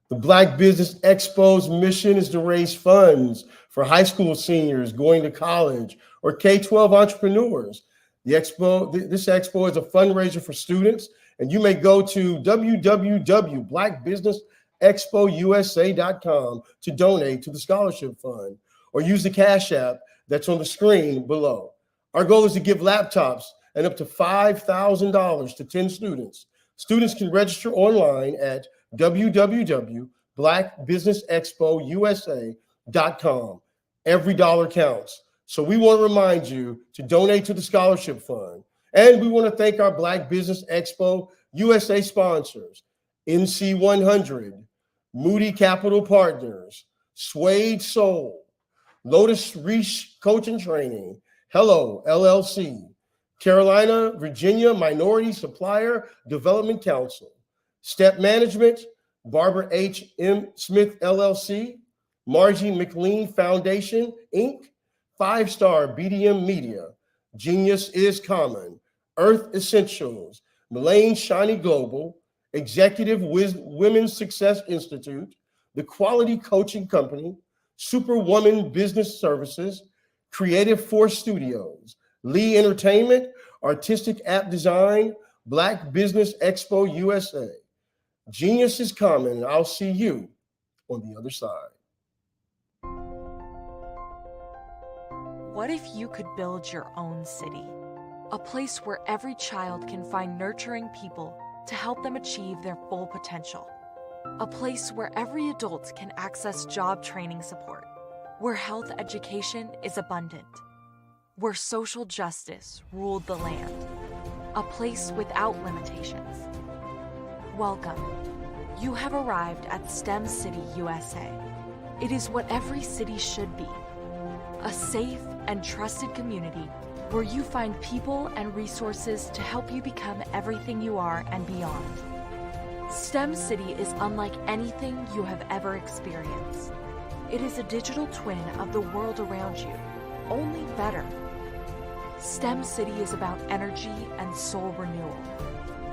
The Black Business Expo's mission is to raise funds for high school seniors going to college or K-12 entrepreneurs. This expo is a fundraiser for students, and you may go to www.blackbusinessexpousa.com to donate to the scholarship fund, or use the Cash App that's on the screen below. Our goal is to give laptops and up to $5,000 to 10 students. Students can register online at www.blackbusinessexpousa.com. Every dollar counts. So we want to remind you to donate to the scholarship fund. And we want to thank our Black Business Expo USA sponsors: NC100, Moody Capital Partners, Suede Soul, Lotus Reach Coaching Training, Hello LLC, Carolina, Virginia Minority Supplier Development Council, Step Management, Barbara H. M. Smith LLC, Margie McLean Foundation, Inc., 5-Star BDM Media, Genius is Common, Earth Essentials, Mullane Shiny Global, Executive Women's Success Institute, The Quality Coaching Company, Superwoman Business Services, Creative Force Studios, Lee Entertainment, Artistic App Design, Black Business Expo USA. Genius is coming, and I'll see you on the other side. What if you could build your own city? A place where every child can find nurturing people to help them achieve their full potential. A place where every adult can access job training support, where health education is abundant, where social justice ruled the land. A place without limitations. Welcome. You have arrived at STEM City USA. It is what every city should be. A safe and trusted community where you find people and resources to help you become everything you are and beyond. STEM City is unlike anything you have ever experienced. It is a digital twin of the world around you, only better. STEM City is about energy and soul renewal.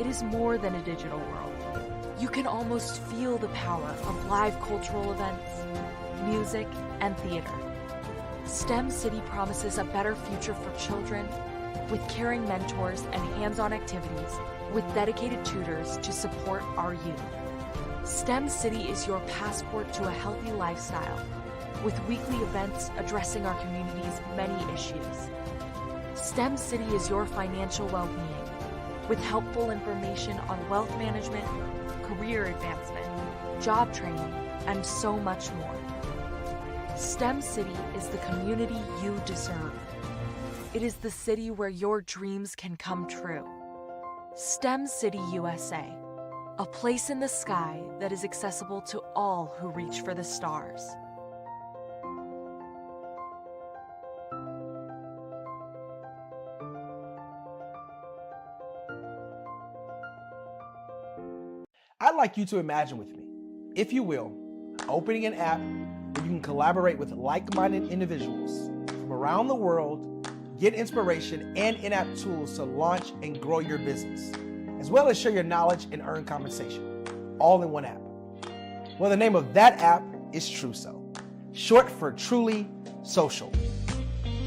It is more than a digital world. You can almost feel the power of live cultural events, music, and theater. STEM City promises a better future for children with caring mentors and hands-on activities with dedicated tutors to support our youth. STEM City is your passport to a healthy lifestyle with weekly events addressing our community's many issues. STEM City is your financial well-being with helpful information on wealth management, career advancement, job training, and so much more. STEM City is the community you deserve. It is the city where your dreams can come true. STEM City USA, a place in the sky that is accessible to all who reach for the stars. I'd like you to imagine with me, if you will, opening an app where you can collaborate with like-minded individuals from around the world, get inspiration and in-app tools to launch and grow your business, as well as share your knowledge and earn compensation, all in one app. Well, the name of that app is Truso, short for Truly Social.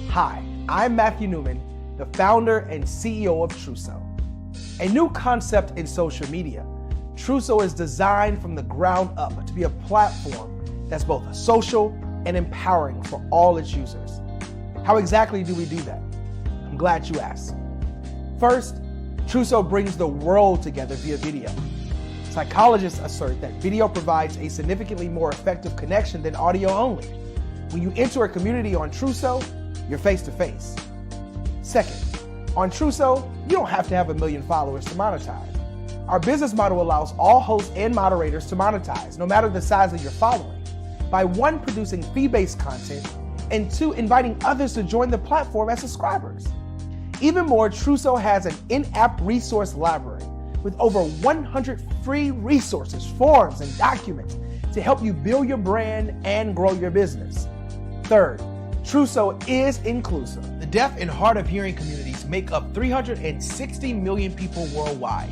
Hi, I'm Matthew Newman, the founder and CEO of Truso, a new concept in social media. Truso is designed from the ground up to be a platform that's both social and empowering for all its users. How exactly do we do that? I'm glad you asked. First, Truso brings the world together via video. Psychologists assert that video provides a significantly more effective connection than audio only. When you enter a community on Truso, you're face to face. Second, on Truso, you don't have to have 1 million followers to monetize. Our business model allows all hosts and moderators to monetize, no matter the size of your following, by 1, producing fee-based content, and 2, inviting others to join the platform as subscribers. Even more, Truso has an in-app resource library with over 100 free resources, forms, and documents to help you build your brand and grow your business. Third, Truso is inclusive. The deaf and hard of hearing communities make up 360 million people worldwide.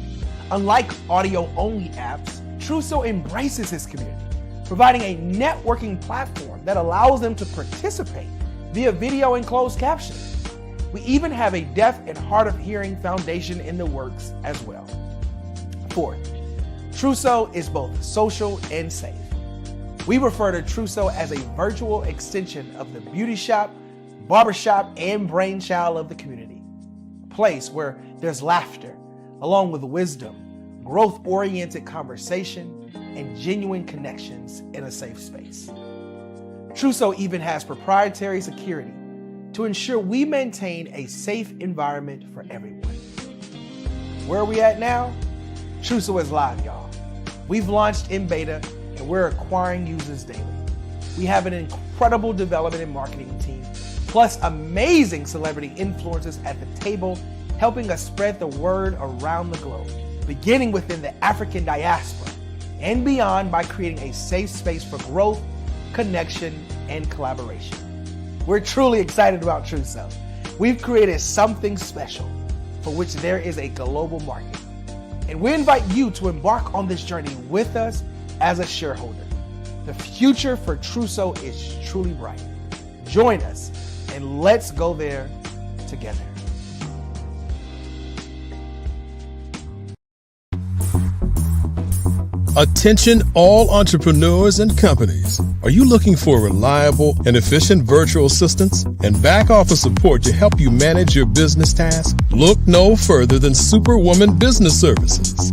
Unlike audio-only apps, Truso embraces its community, providing a networking platform that allows them to participate via video and closed captioning. We even have a deaf and hard of hearing foundation in the works as well. Fourth, Truso is both social and safe. We refer to Truso as a virtual extension of the beauty shop, barbershop, and brainchild of the community. A place where there's laughter, along with wisdom, growth-oriented conversation, and genuine connections in a safe space. Truso even has proprietary security to ensure we maintain a safe environment for everyone. Where are we at now? Truso is live, y'all. We've launched in beta and we're acquiring users daily. We have an incredible development and marketing team, plus amazing celebrity influencers at the table, helping us spread the word around the globe, beginning within the African diaspora and beyond by creating a safe space for growth, connection, and collaboration. We're truly excited about Truso. We've created something special for which there is a global market. And we invite you to embark on this journey with us as a shareholder. The future for Truso is truly bright. Join us and let's go there together. Attention all entrepreneurs and companies. Are you looking for reliable and efficient virtual assistants and back office support to help you manage your business tasks? Look no further than Superwoman Business Services.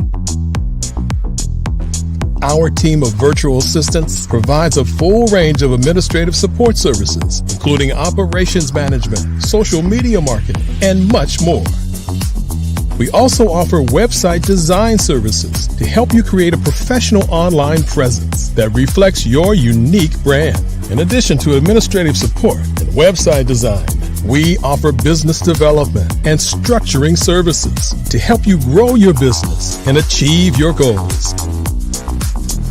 Our team of virtual assistants provides a full range of administrative support services, including operations management, social media marketing, and much more. We also offer website design services to help you create a professional online presence that reflects your unique brand. In addition to administrative support and website design, we offer business development and structuring services to help you grow your business and achieve your goals.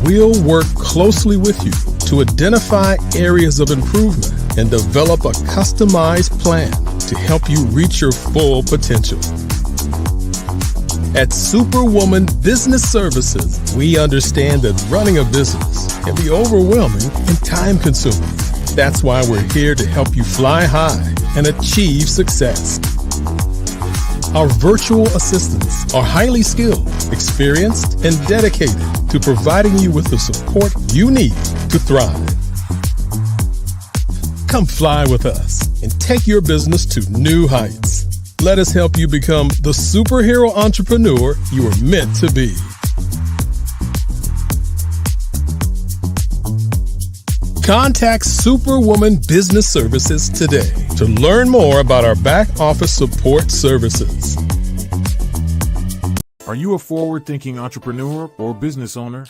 we'll work closely with you to identify areas of improvement and develop a customized plan to help you reach your full potential. At Superwoman Business Services, we understand that running a business can be overwhelming and time-consuming. That's why we're here to help you fly high and achieve success. Our virtual assistants are highly skilled, experienced, and dedicated to providing you with the support you need to thrive. Come fly with us and take your business to new heights. Let us help you become the superhero entrepreneur you are meant to be. Contact Superwoman Business Services today to learn more about our back office support services. Are you a forward-thinking entrepreneur or business owner?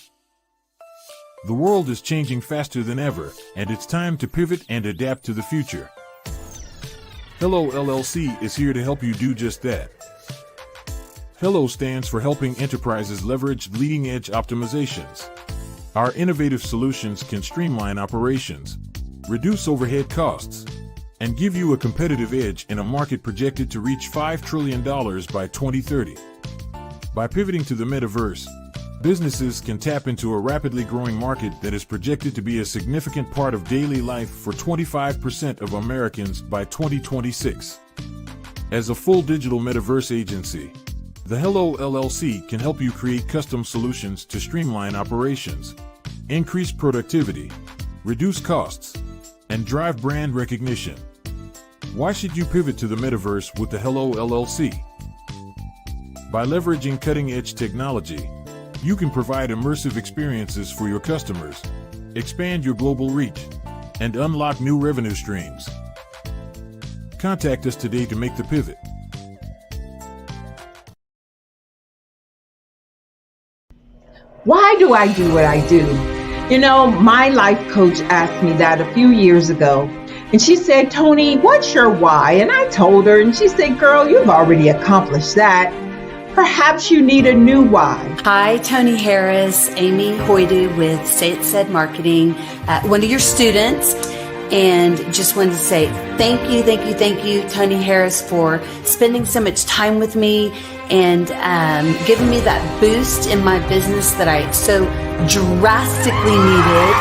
The world is changing faster than ever, and it's time to pivot and adapt to the future. Hello LLC is here to help you do just that. Hello stands for helping enterprises leverage leading-edge optimizations. Our innovative solutions can streamline operations, reduce overhead costs, and give you a competitive edge in a market projected to reach $5 trillion by 2030. By pivoting to the metaverse, businesses can tap into a rapidly growing market that is projected to be a significant part of daily life for 25% of Americans by 2026. As a full digital metaverse agency, the Hello LLC can help you create custom solutions to streamline operations, increase productivity, reduce costs, and drive brand recognition. Why should you pivot to the metaverse with the Hello LLC? By leveraging cutting-edge technology, you can provide immersive experiences for your customers, expand your global reach, and unlock new revenue streams. Contact us today to make the pivot. Why do I do what I do? You know, my life coach asked me that a few years ago. And she said, Tony, what's your why? And I told her, and she said, girl, you've already accomplished that. Perhaps you need a new why. Hi, Tony Harris, Amy Hoydu with Say It Said Marketing, one of your students. And just wanted to say thank you, Tony Harris, for spending so much time with me and giving me that boost in my business that I so drastically needed.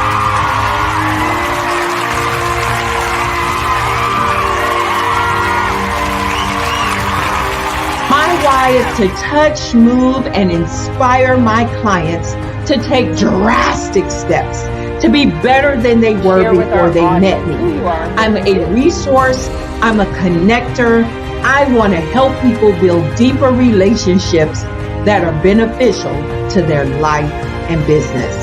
My why is to touch, move, and inspire my clients to take drastic steps to be better than they were before they met me. I'm a resource. I'm a connector. I want to help people build deeper relationships that are beneficial to their life and business.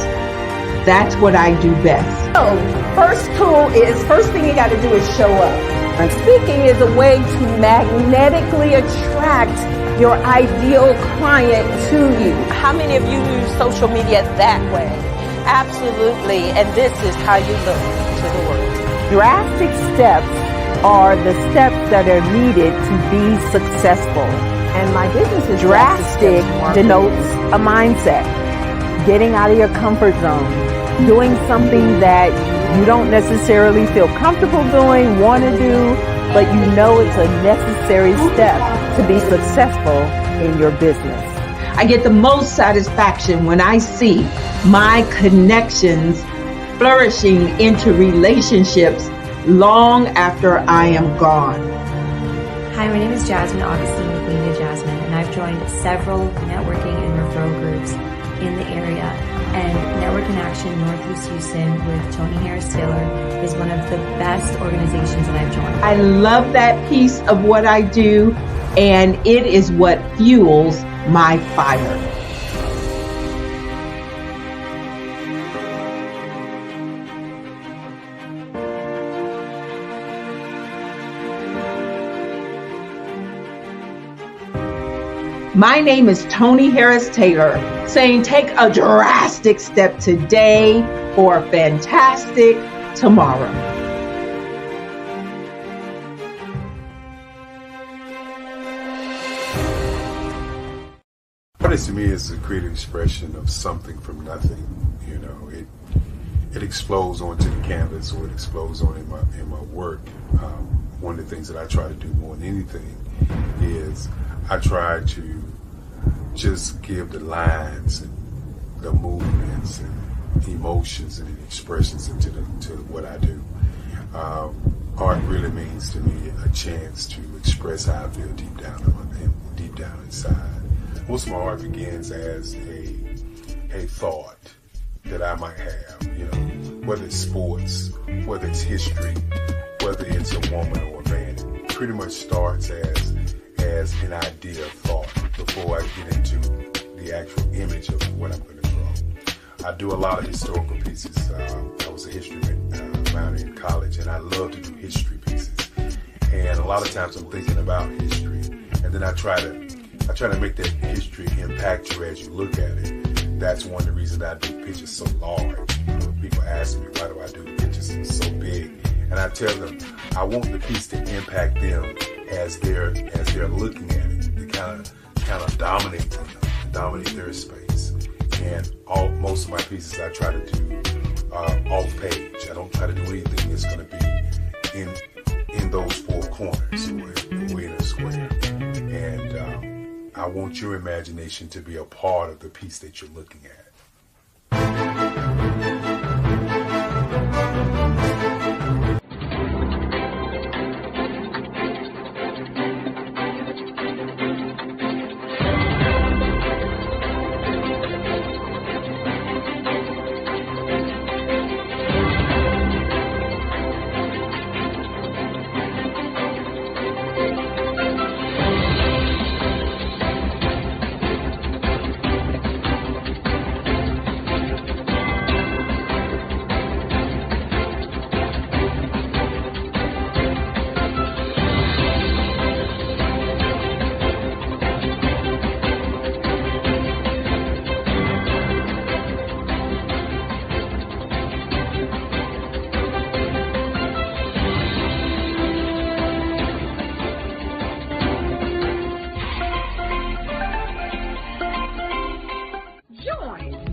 That's what I do best. So, first thing you got to do is show up. And speaking is a way to magnetically attract your ideal client to you. How many of you use social media that way? Absolutely, and this is how you look to the world. Drastic steps are the steps that are needed to be successful. And my business is drastic denotes a mindset. Getting out of your comfort zone, doing something that you don't necessarily feel comfortable doing, want to do, but you know it's a necessary step to be successful in your business. I get the most satisfaction when I see my connections flourishing into relationships long after I am gone. Hi, my name is Jasmine Augustine with Media Jasmine, and I've joined several networking and referral groups in the area. And Network in Action Northeast Houston with Tony Harris Taylor is one of the best organizations that I've joined. I love that piece of what I do, and it is what fuels my fire. My name is Tony Harris Taylor, saying take a drastic step today for a fantastic tomorrow. What guess to me it's a creative expression of something from nothing. You know, it explodes onto the canvas, or it explodes on in my work. One of the things that I try to do more than anything is I try to just give the lines and the movements and emotions and expressions into to what I do. Art really means to me a chance to express how I feel deep down inside. Most of my art begins as a thought that I might have, you know, whether it's sports, whether it's history, whether it's a woman or a man. It pretty much starts as an idea of thought before I get into the actual image of what I'm going to draw. I do a lot of historical pieces. I was a history minor in college, and I love to do history pieces. And a lot of times I'm thinking about history, and then I try to make that history impact you as you look at it. That's one of the reasons I do pictures so large. People ask me, why do I do the pictures so big? And I tell them, I want the piece to impact them as they're looking at it. To kind of dominate their space. And most of my pieces I try to do off page. I don't try to do anything that's going to be in those four corners or in a square. And I want your imagination to be a part of the piece that you're looking at.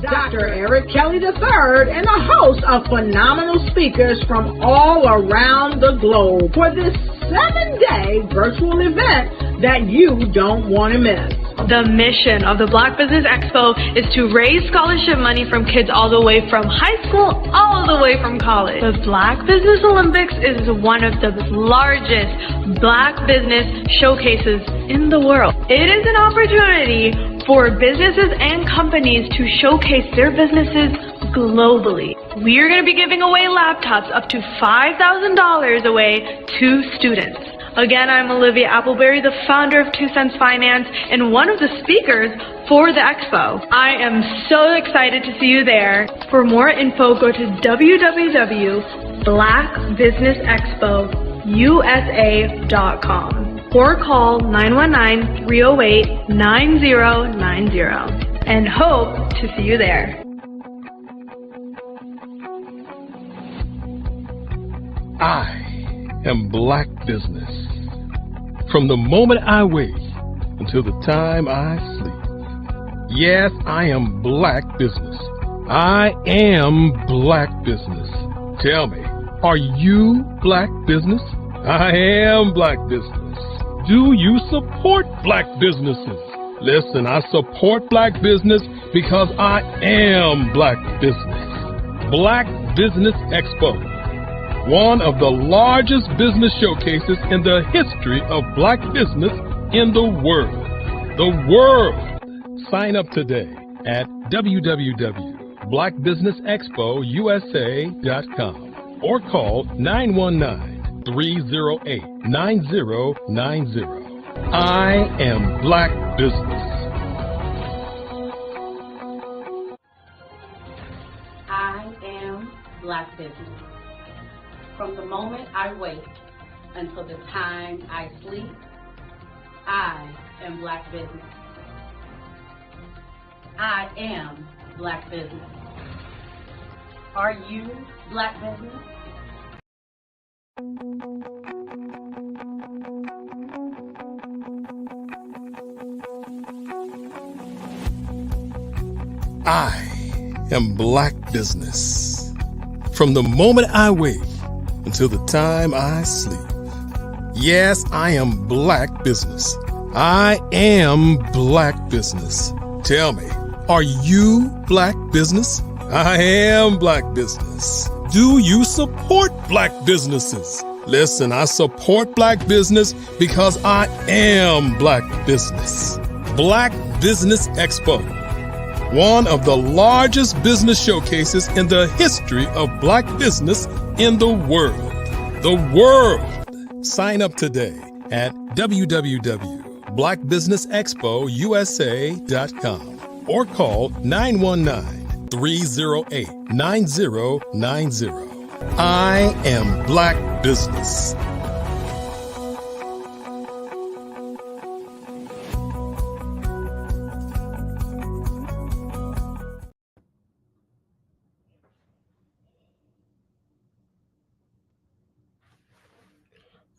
Dr. Eric Kelly III and a host of phenomenal speakers from all around the globe for this 7-day virtual event that you don't want to miss. The mission of the Black Business Expo is to raise scholarship money from kids all the way from high school, all the way from college. The Black Business Olympics is one of the largest Black business showcases in the world. It is an opportunity for businesses and companies to showcase their businesses globally. We are going to be giving away laptops up to $5,000 away to students. Again, I'm Olivia Appleberry, the founder of 2 Cents Finance and one of the speakers for the expo. I am so excited to see you there. For more info, go to www.blackbusinessexpousa.com or call 919-308-9090 and hope to see you there. I am Black Business. From the moment I wake until the time I sleep. Yes, I am Black Business. I am Black Business. Tell me, are you Black Business? I am Black Business. Do you support Black businesses? Listen, I support Black business because I am Black Business. Black Business Expo, one of the largest business showcases in the history of Black business in the world. The world! Sign up today at www.blackbusinessexpousa.com or call 919-308-9090. I am Black Business. I am Black Business. From the moment I wake until the time I sleep, I am Black Business. I am Black Business. Are you Black Business? I am Black business. From the moment I wake until the time I sleep. Yes, I am Black business. I am Black business. Tell me, are you Black business? I am Black business. Do you support Black businesses? Listen, I support Black business because I am Black business. Black Business Expo, one of the largest business showcases in the history of Black business in the world. The world! Sign up today at www.blackbusinessexpousa.com or call 919-308-9090. I am Black business.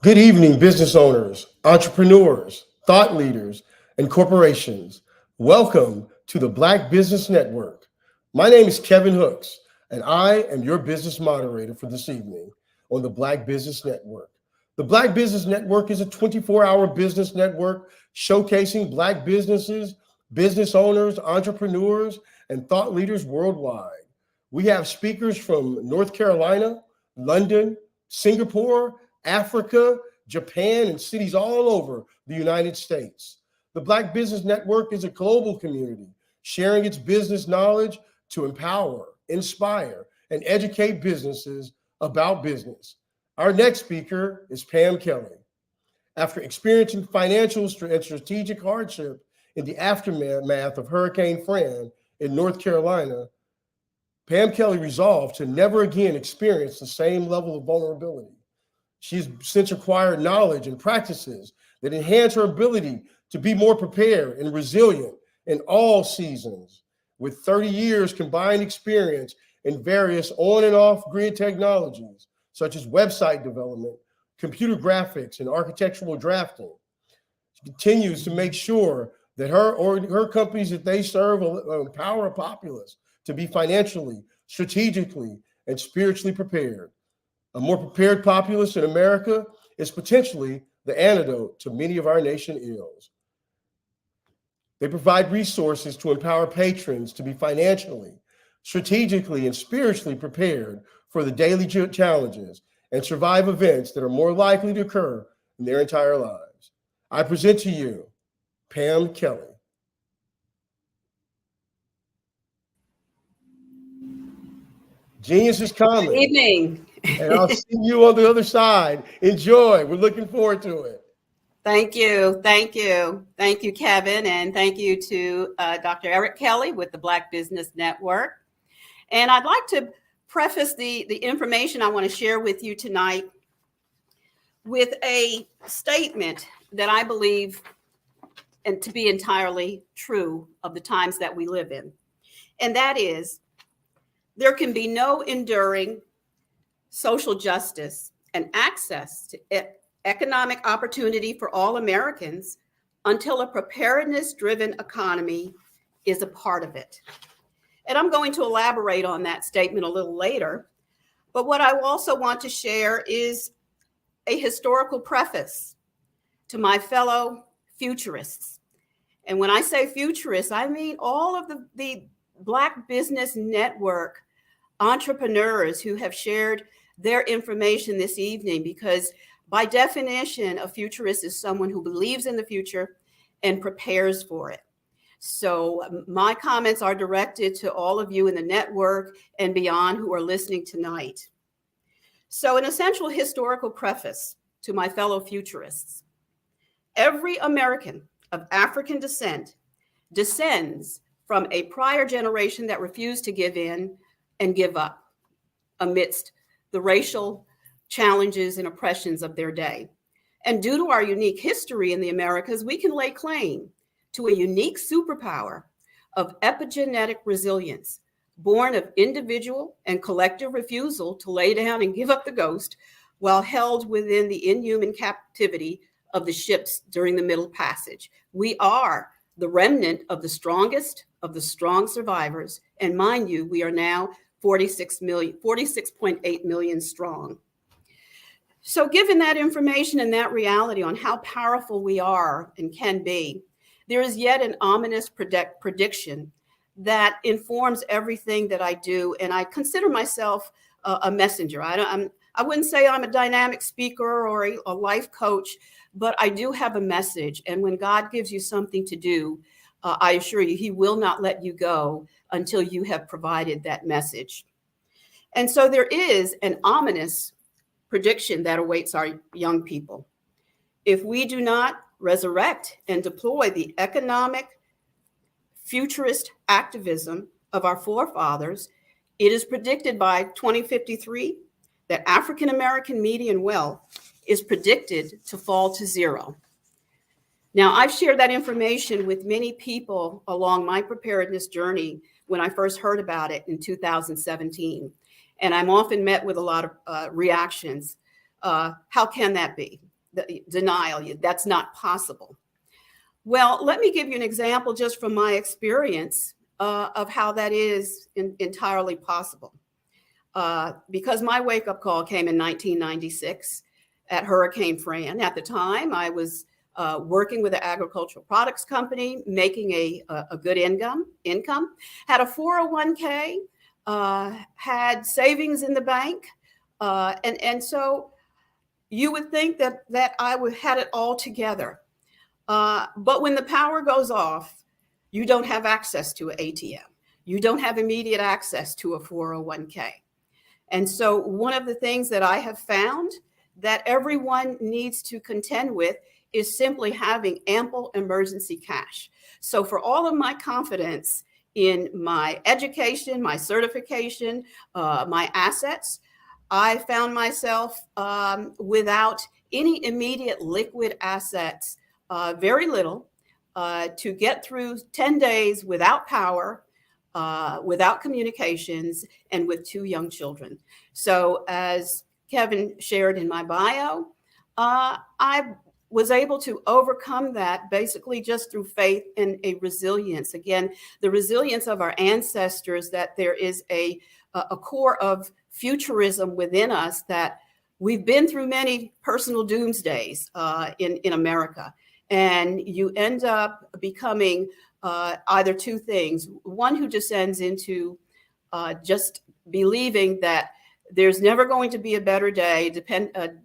Good evening, business owners, entrepreneurs, thought leaders, and corporations. Welcome to the Black Business Network. My name is Kevin Hooks, and I am your business moderator for this evening on the Black Business Network. The Black Business Network is a 24-hour business network showcasing Black businesses, business owners, entrepreneurs, and thought leaders worldwide. We have speakers from North Carolina, London, Singapore, Africa, Japan, and cities all over the United States. The Black Business Network is a global community sharing its business knowledge to empower, inspire, and educate businesses about business. Our next speaker is Pam Kelly. After experiencing financial and strategic hardship in the aftermath of Hurricane Fran in North Carolina, Pam Kelly resolved to never again experience the same level of vulnerability. She's since acquired knowledge and practices that enhance her ability to be more prepared and resilient in all seasons. With 30 years combined experience in various on and off grid technologies, such as website development, computer graphics, and architectural drafting, she continues to make sure that her companies that they serve empower a populace to be financially, strategically, and spiritually prepared. A more prepared populace in America is potentially the antidote to many of our nation's ills. They provide resources to empower patrons to be financially, strategically, and spiritually prepared for the daily challenges and survive events that are more likely to occur in their entire lives. I present to you Pam Kelly. Genius is coming. Good evening. And I'll see you on the other side. Enjoy. We're looking forward to it. Thank you. Thank you. Thank you, Kevin. And thank you to Dr. Eric Kelly with the Black Business Network. And I'd like to preface the information I want to share with you tonight with a statement that I believe and to be entirely true of the times that we live in. And that is, there can be no enduring social justice and access to economic opportunity for all Americans until a preparedness-driven economy is a part of it. And I'm going to elaborate on that statement a little later. But what I also want to share is a historical preface to my fellow futurists. And when I say futurists, I mean all of the Black Business Network entrepreneurs who have shared their information this evening, because by definition, a futurist is someone who believes in the future and prepares for it. So my comments are directed to all of you in the network and beyond who are listening tonight. So an essential historical preface to my fellow futurists. Every American of African descent descends from a prior generation that refused to give in and give up amidst the racial challenges and oppressions of their day. And due to our unique history in the Americas, we can lay claim to a unique superpower of epigenetic resilience, born of individual and collective refusal to lay down and give up the ghost while held within the inhuman captivity of the ships during the Middle Passage. We are the remnant of the strongest, of the strong survivors. And mind you, we are now 46.8 million strong. So given that information and that reality on how powerful we are and can be, there is yet an ominous prediction that informs everything that I do. And I consider myself a messenger. I wouldn't say I'm a dynamic speaker or a life coach, but I do have a message. And when God gives you something to do, I assure you, he will not let you go until you have provided that message. And so there is an ominous prediction that awaits our young people. If we do not resurrect and deploy the economic futurist activism of our forefathers, it is predicted by 2053 that African American median wealth is predicted to fall to zero. Now, I've shared that information with many people along my preparedness journey when I first heard about it in 2017. And I'm often met with a lot of reactions. How can that be? Denial, that's not possible. Well, let me give you an example just from my experience of how that is entirely possible. Because my wake-up call came in 1996 at Hurricane Fran. At the time, I was working with an agricultural products company, making a good income, had a 401k, had savings in the bank. And so you would think that I would had it all together. But when the power goes off, you don't have access to an ATM. You don't have immediate access to a 401k. And so one of the things that I have found that everyone needs to contend with is simply having ample emergency cash. So for all of my confidence in my education, my certification, my assets, I found myself without any immediate liquid assets, very little, to get through 10 days without power, without communications, and with 2 young children. So as Kevin shared in my bio, I was able to overcome that basically just through faith and a resilience. Again, the resilience of our ancestors, that there is a core of futurism within us, that we've been through many personal doomsdays in America. And you end up becoming either 2 things. One who descends into just believing that there's never going to be a better day,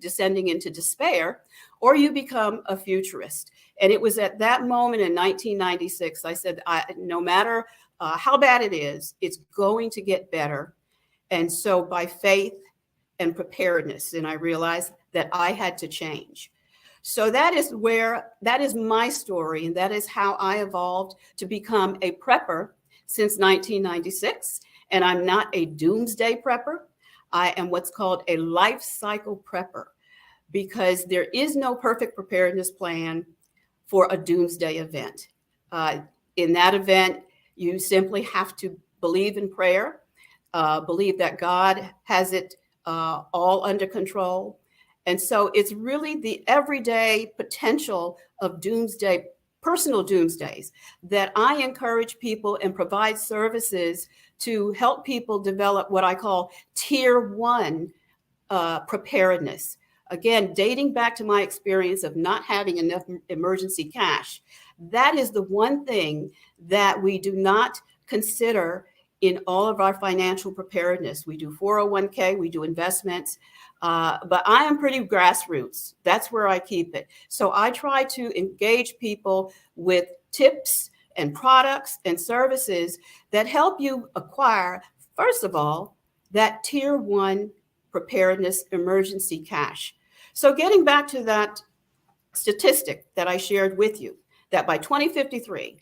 descending into despair, or you become a futurist. And it was at that moment in 1996, I said, no matter how bad it is, it's going to get better. And so by faith and preparedness, and I realized that I had to change. So that is my story, and that is how I evolved to become a prepper since 1996. And I'm not a doomsday prepper. I am what's called a life cycle prepper, because there is no perfect preparedness plan for a doomsday event. In that event, you simply have to believe in prayer, believe that God has it all under control. And so it's really the everyday potential of doomsday, personal doomsdays, that I encourage people and provide services to help people develop what I call tier 1 preparedness. Again, dating back to my experience of not having enough emergency cash, that is the one thing that we do not consider in all of our financial preparedness. We do 401k, we do investments, but I am pretty grassroots. That's where I keep it. So I try to engage people with tips and products and services that help you acquire, first of all, that tier 1 preparedness emergency cash. So getting back to that statistic that I shared with you, that by 2053,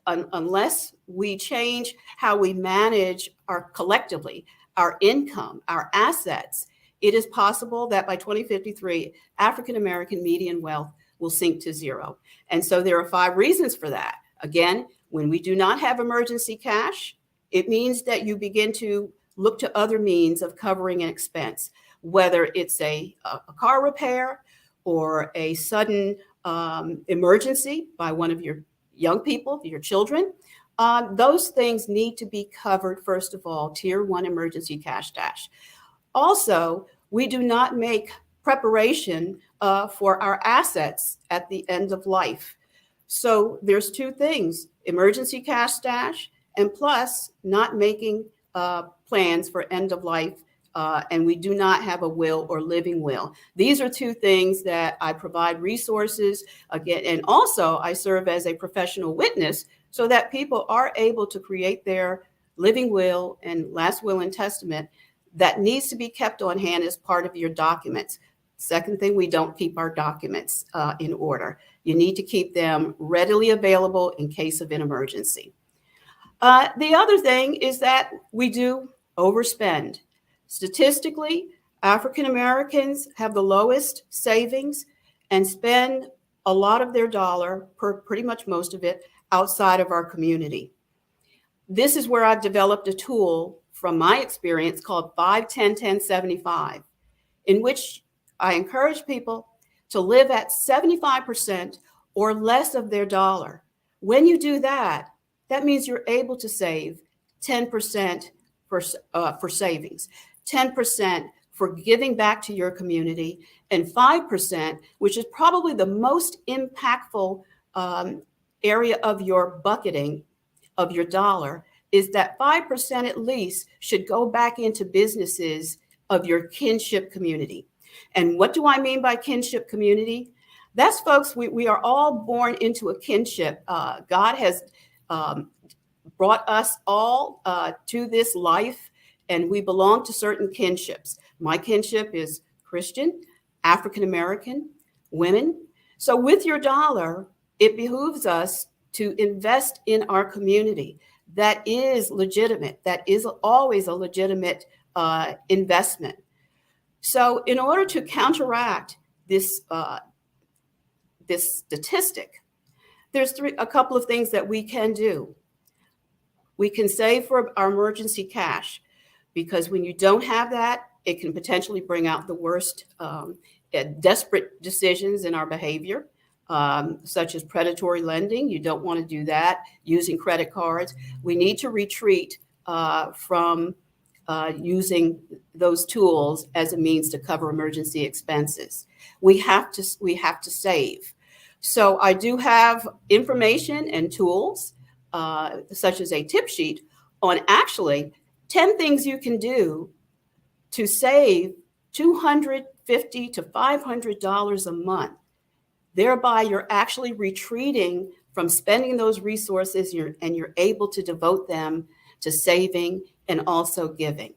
unless we change how we manage collectively our income, our assets, it is possible that by 2053, African American median wealth will sink to zero. And so there are 5 reasons for that. Again, when we do not have emergency cash, it means that you begin to look to other means of covering an expense, whether it's a car repair or a sudden emergency by one of your young people, your children, those things need to be covered, first of all, Tier 1 emergency cash stash. Also, we do not make preparation for our assets at the end of life. So there's two things, emergency cash stash and plus not making plans for end of life. And we do not have a will or living will. These are two things that I provide resources again. And also I serve as a professional witness so that people are able to create their living will and last will and testament that needs to be kept on hand as part of your documents. Second thing, we don't keep our documents in order. You need to keep them readily available in case of an emergency. The other thing is that we do overspend. Statistically, African Americans have the lowest savings and spend a lot of their dollar, pretty much most of it, outside of our community. This is where I've developed a tool from my experience called 5-10-10-75, in which I encourage people to live at 75% or less of their dollar. When you do that, that means you're able to save 10% for savings, 10% for giving back to your community, and 5%, which is probably the most impactful area of your bucketing of your dollar, is that 5% at least should go back into businesses of your kinship community. And what do I mean by kinship community? That's folks, we are all born into a kinship. God has brought us all to this life, and we belong to certain kinships. My kinship is Christian, African American, women. So with your dollar, it behooves us to invest in our community. That is legitimate. That is always a legitimate investment. So in order to counteract this statistic, there's a couple of things that we can do. We can save for our emergency cash, because when you don't have that, it can potentially bring out the worst desperate decisions in our behavior, such as predatory lending. You don't want to do that. Using credit cards. We need to retreat from using those tools as a means to cover emergency expenses. We have to save. So I do have information and tools, such as a tip sheet on actually 10 things you can do to save $250 to $500 a month. Thereby, you're actually retreating from spending those resources, and you're able to devote them to saving and also giving.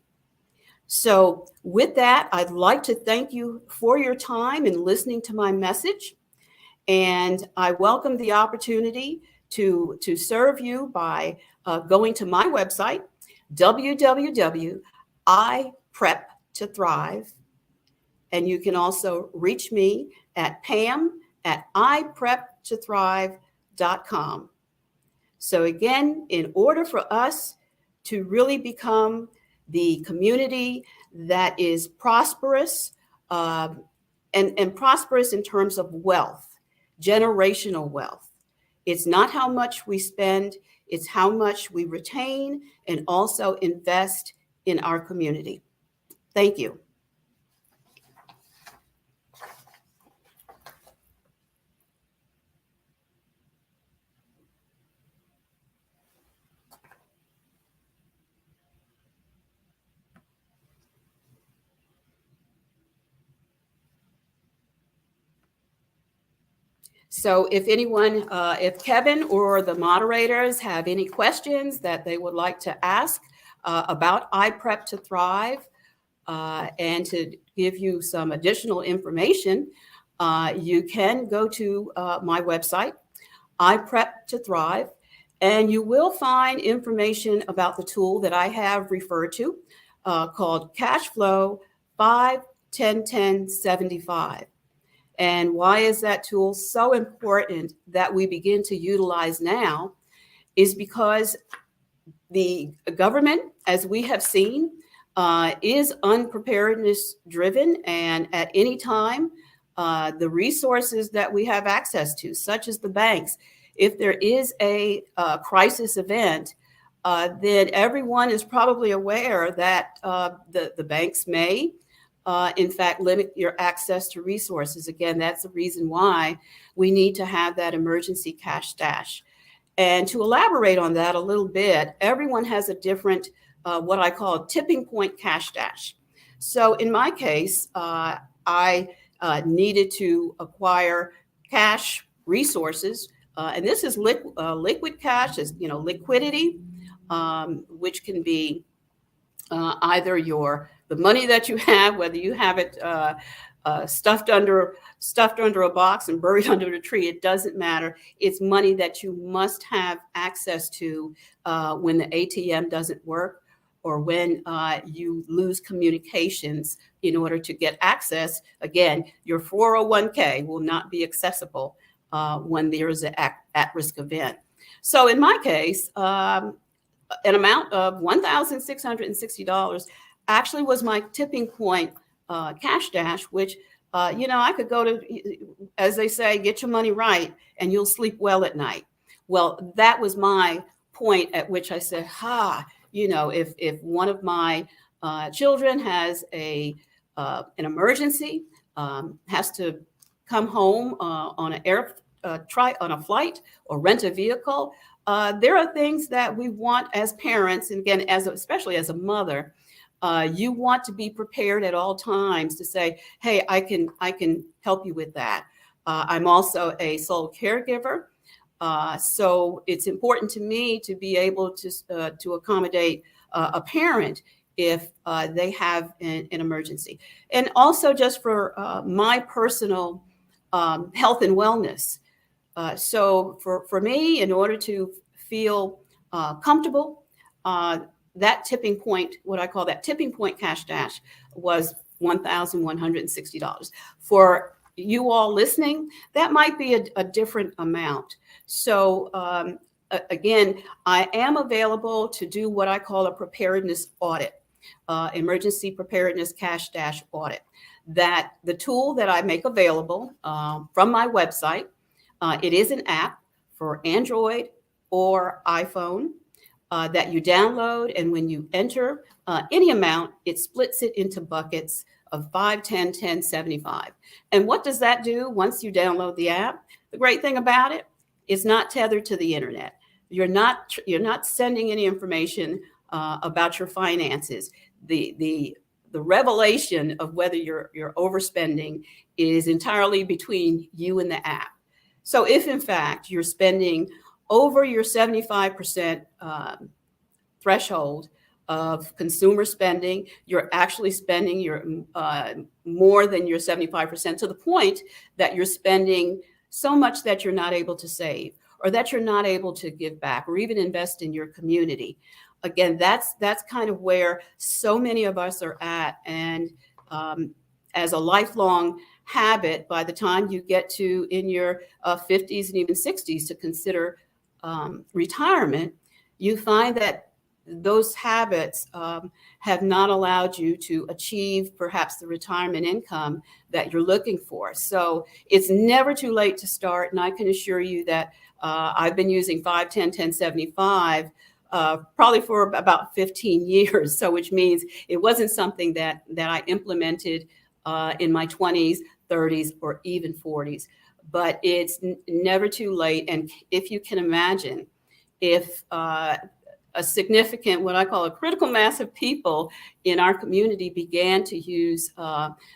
So with that, I'd like to thank you for your time in listening to my message. And I welcome the opportunity to serve you by going to my website, www.iprep2thrive. And you can also reach me at pam@iprep2thrive.com. So again, in order for us to really become the community that is prosperous, and prosperous in terms of wealth, generational wealth, it's not how much we spend, it's how much we retain and also invest in our community. Thank you. So if anyone, if Kevin or the moderators have any questions that they would like to ask about iPrep to Thrive, and to give you some additional information, you can go to my website, iPrep to Thrive, and you will find information about the tool that I have referred to called Cash Flow 5-10-10-75. And why is that tool so important that we begin to utilize now is because the government, as we have seen, is unpreparedness driven. And at any time, the resources that we have access to, such as the banks, if there is a crisis event, then everyone is probably aware that the banks may, in fact, limit your access to resources. Again, that's the reason why we need to have that emergency cash stash. And to elaborate on that a little bit, everyone has a different, what I call a tipping point cash stash. So in my case, I needed to acquire cash resources, and this is liquid cash, is liquidity, which can be either the money that you have, whether you have it stuffed under a box and buried under a tree, it doesn't matter. It's money that you must have access to when the ATM doesn't work, or when you lose communications in order to get access. Again, your 401k will not be accessible when there is an at-risk event. So in my case, an amount of $1,660 actually was my tipping point cash dash, which, I could go to, as they say, get your money right and you'll sleep well at night. Well, that was my point at which I said, if one of my children has an emergency, has to come home on a flight or rent a vehicle, there are things that we want as parents, and again, especially as a mother, you want to be prepared at all times to say, hey, I can help you with that. I'm also a sole caregiver. So it's important to me to be able to accommodate a parent if they have an emergency. And also just for my personal health and wellness. So for me, in order to feel comfortable, that tipping point, what I call that tipping point cash dash, was $1,160. For you all listening, that might be a different amount. So again, I am available to do what I call a preparedness audit, emergency preparedness cash dash audit. That the tool that I make available from my website, it is an app for Android or iPhone that you download, and when you enter any amount, it splits it into buckets of 5, 10, 10, 75. And what does that do once you download the app? The great thing about it, it's not tethered to the internet. You're not sending any information about your finances. The revelation of whether you're overspending is entirely between you and the app. So if in fact you're spending over your 75% threshold of consumer spending, you're actually spending your more than your 75%, to the point that you're spending so much that you're not able to save, or that you're not able to give back, or even invest in your community. Again, that's kind of where so many of us are at. And as a lifelong habit, by the time you get to in your 50s and even 60s to consider retirement, you find that those habits have not allowed you to achieve perhaps the retirement income that you're looking for. So it's never too late to start. And I can assure you that I've been using 5, 10, 10, 75 probably for about 15 years. So which means it wasn't something that I implemented in my 20s, 30s, or even 40s. But it's never too late. And if you can imagine, if a significant, what I call a critical mass of people in our community began to use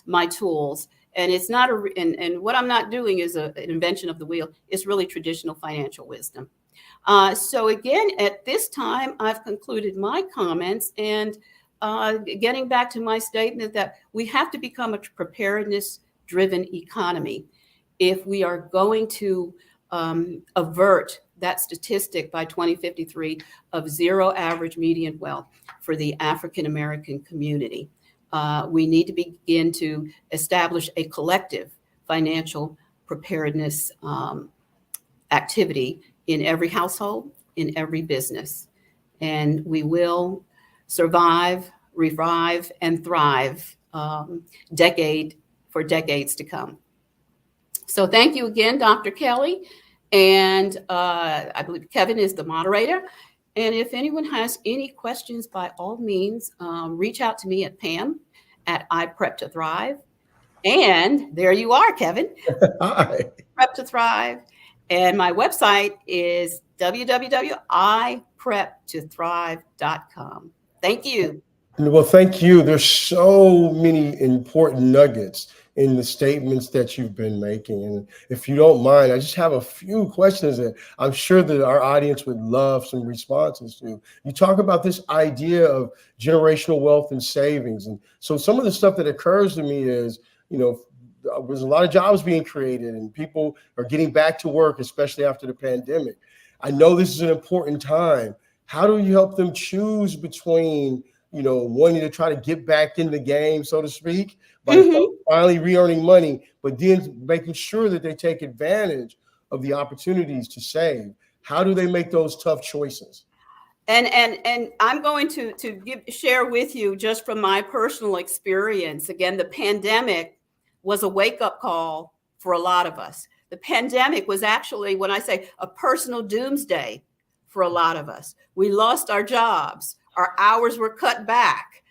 my tools, and it's not and what I'm not doing is an invention of the wheel. It's really traditional financial wisdom. So again, at this time, I've concluded my comments, and getting back to my statement that we have to become a preparedness-driven economy if we are going to avert that statistic by 2053 of zero average median wealth for the African American community. We need to begin to establish a collective financial preparedness activity in every household, in every business. And we will survive, revive, and thrive for decades to come. So thank you again, Dr. Kelly. And I believe Kevin is the moderator. And if anyone has any questions, by all means, reach out to me at Pam at iPrep2Thrive. And there you are, Kevin. Hi. Prep to Thrive. And my website is www.iprep2thrive.com. Thank you. Well, thank you. There's so many important nuggets in the statements that you've been making. And if you don't mind, I just have a few questions that I'm sure that our audience would love some responses to. You talk about this idea of generational wealth and savings. And so some of the stuff that occurs to me is, there's a lot of jobs being created and people are getting back to work, especially after the pandemic. I know this is an important time. How do you help them choose between wanting to try to get back in the game, so to speak, by finally re-earning money, but then making sure that they take advantage of the opportunities to save? How do they make those tough choices? And I'm going to share with you just from my personal experience. Again, the pandemic was a wake-up call for a lot of us. The pandemic was actually, when I say, a personal doomsday for a lot of us. We lost our jobs. Our hours were cut back.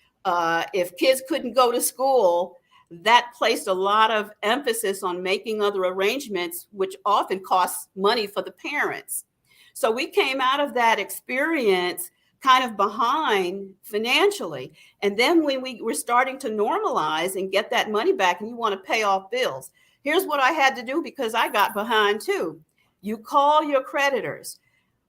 If kids couldn't go to school, that placed a lot of emphasis on making other arrangements, which often costs money for the parents. So we came out of that experience kind of behind financially. And then when we were starting to normalize and get that money back and you want to pay off bills, here's what I had to do because I got behind too. You call your creditors.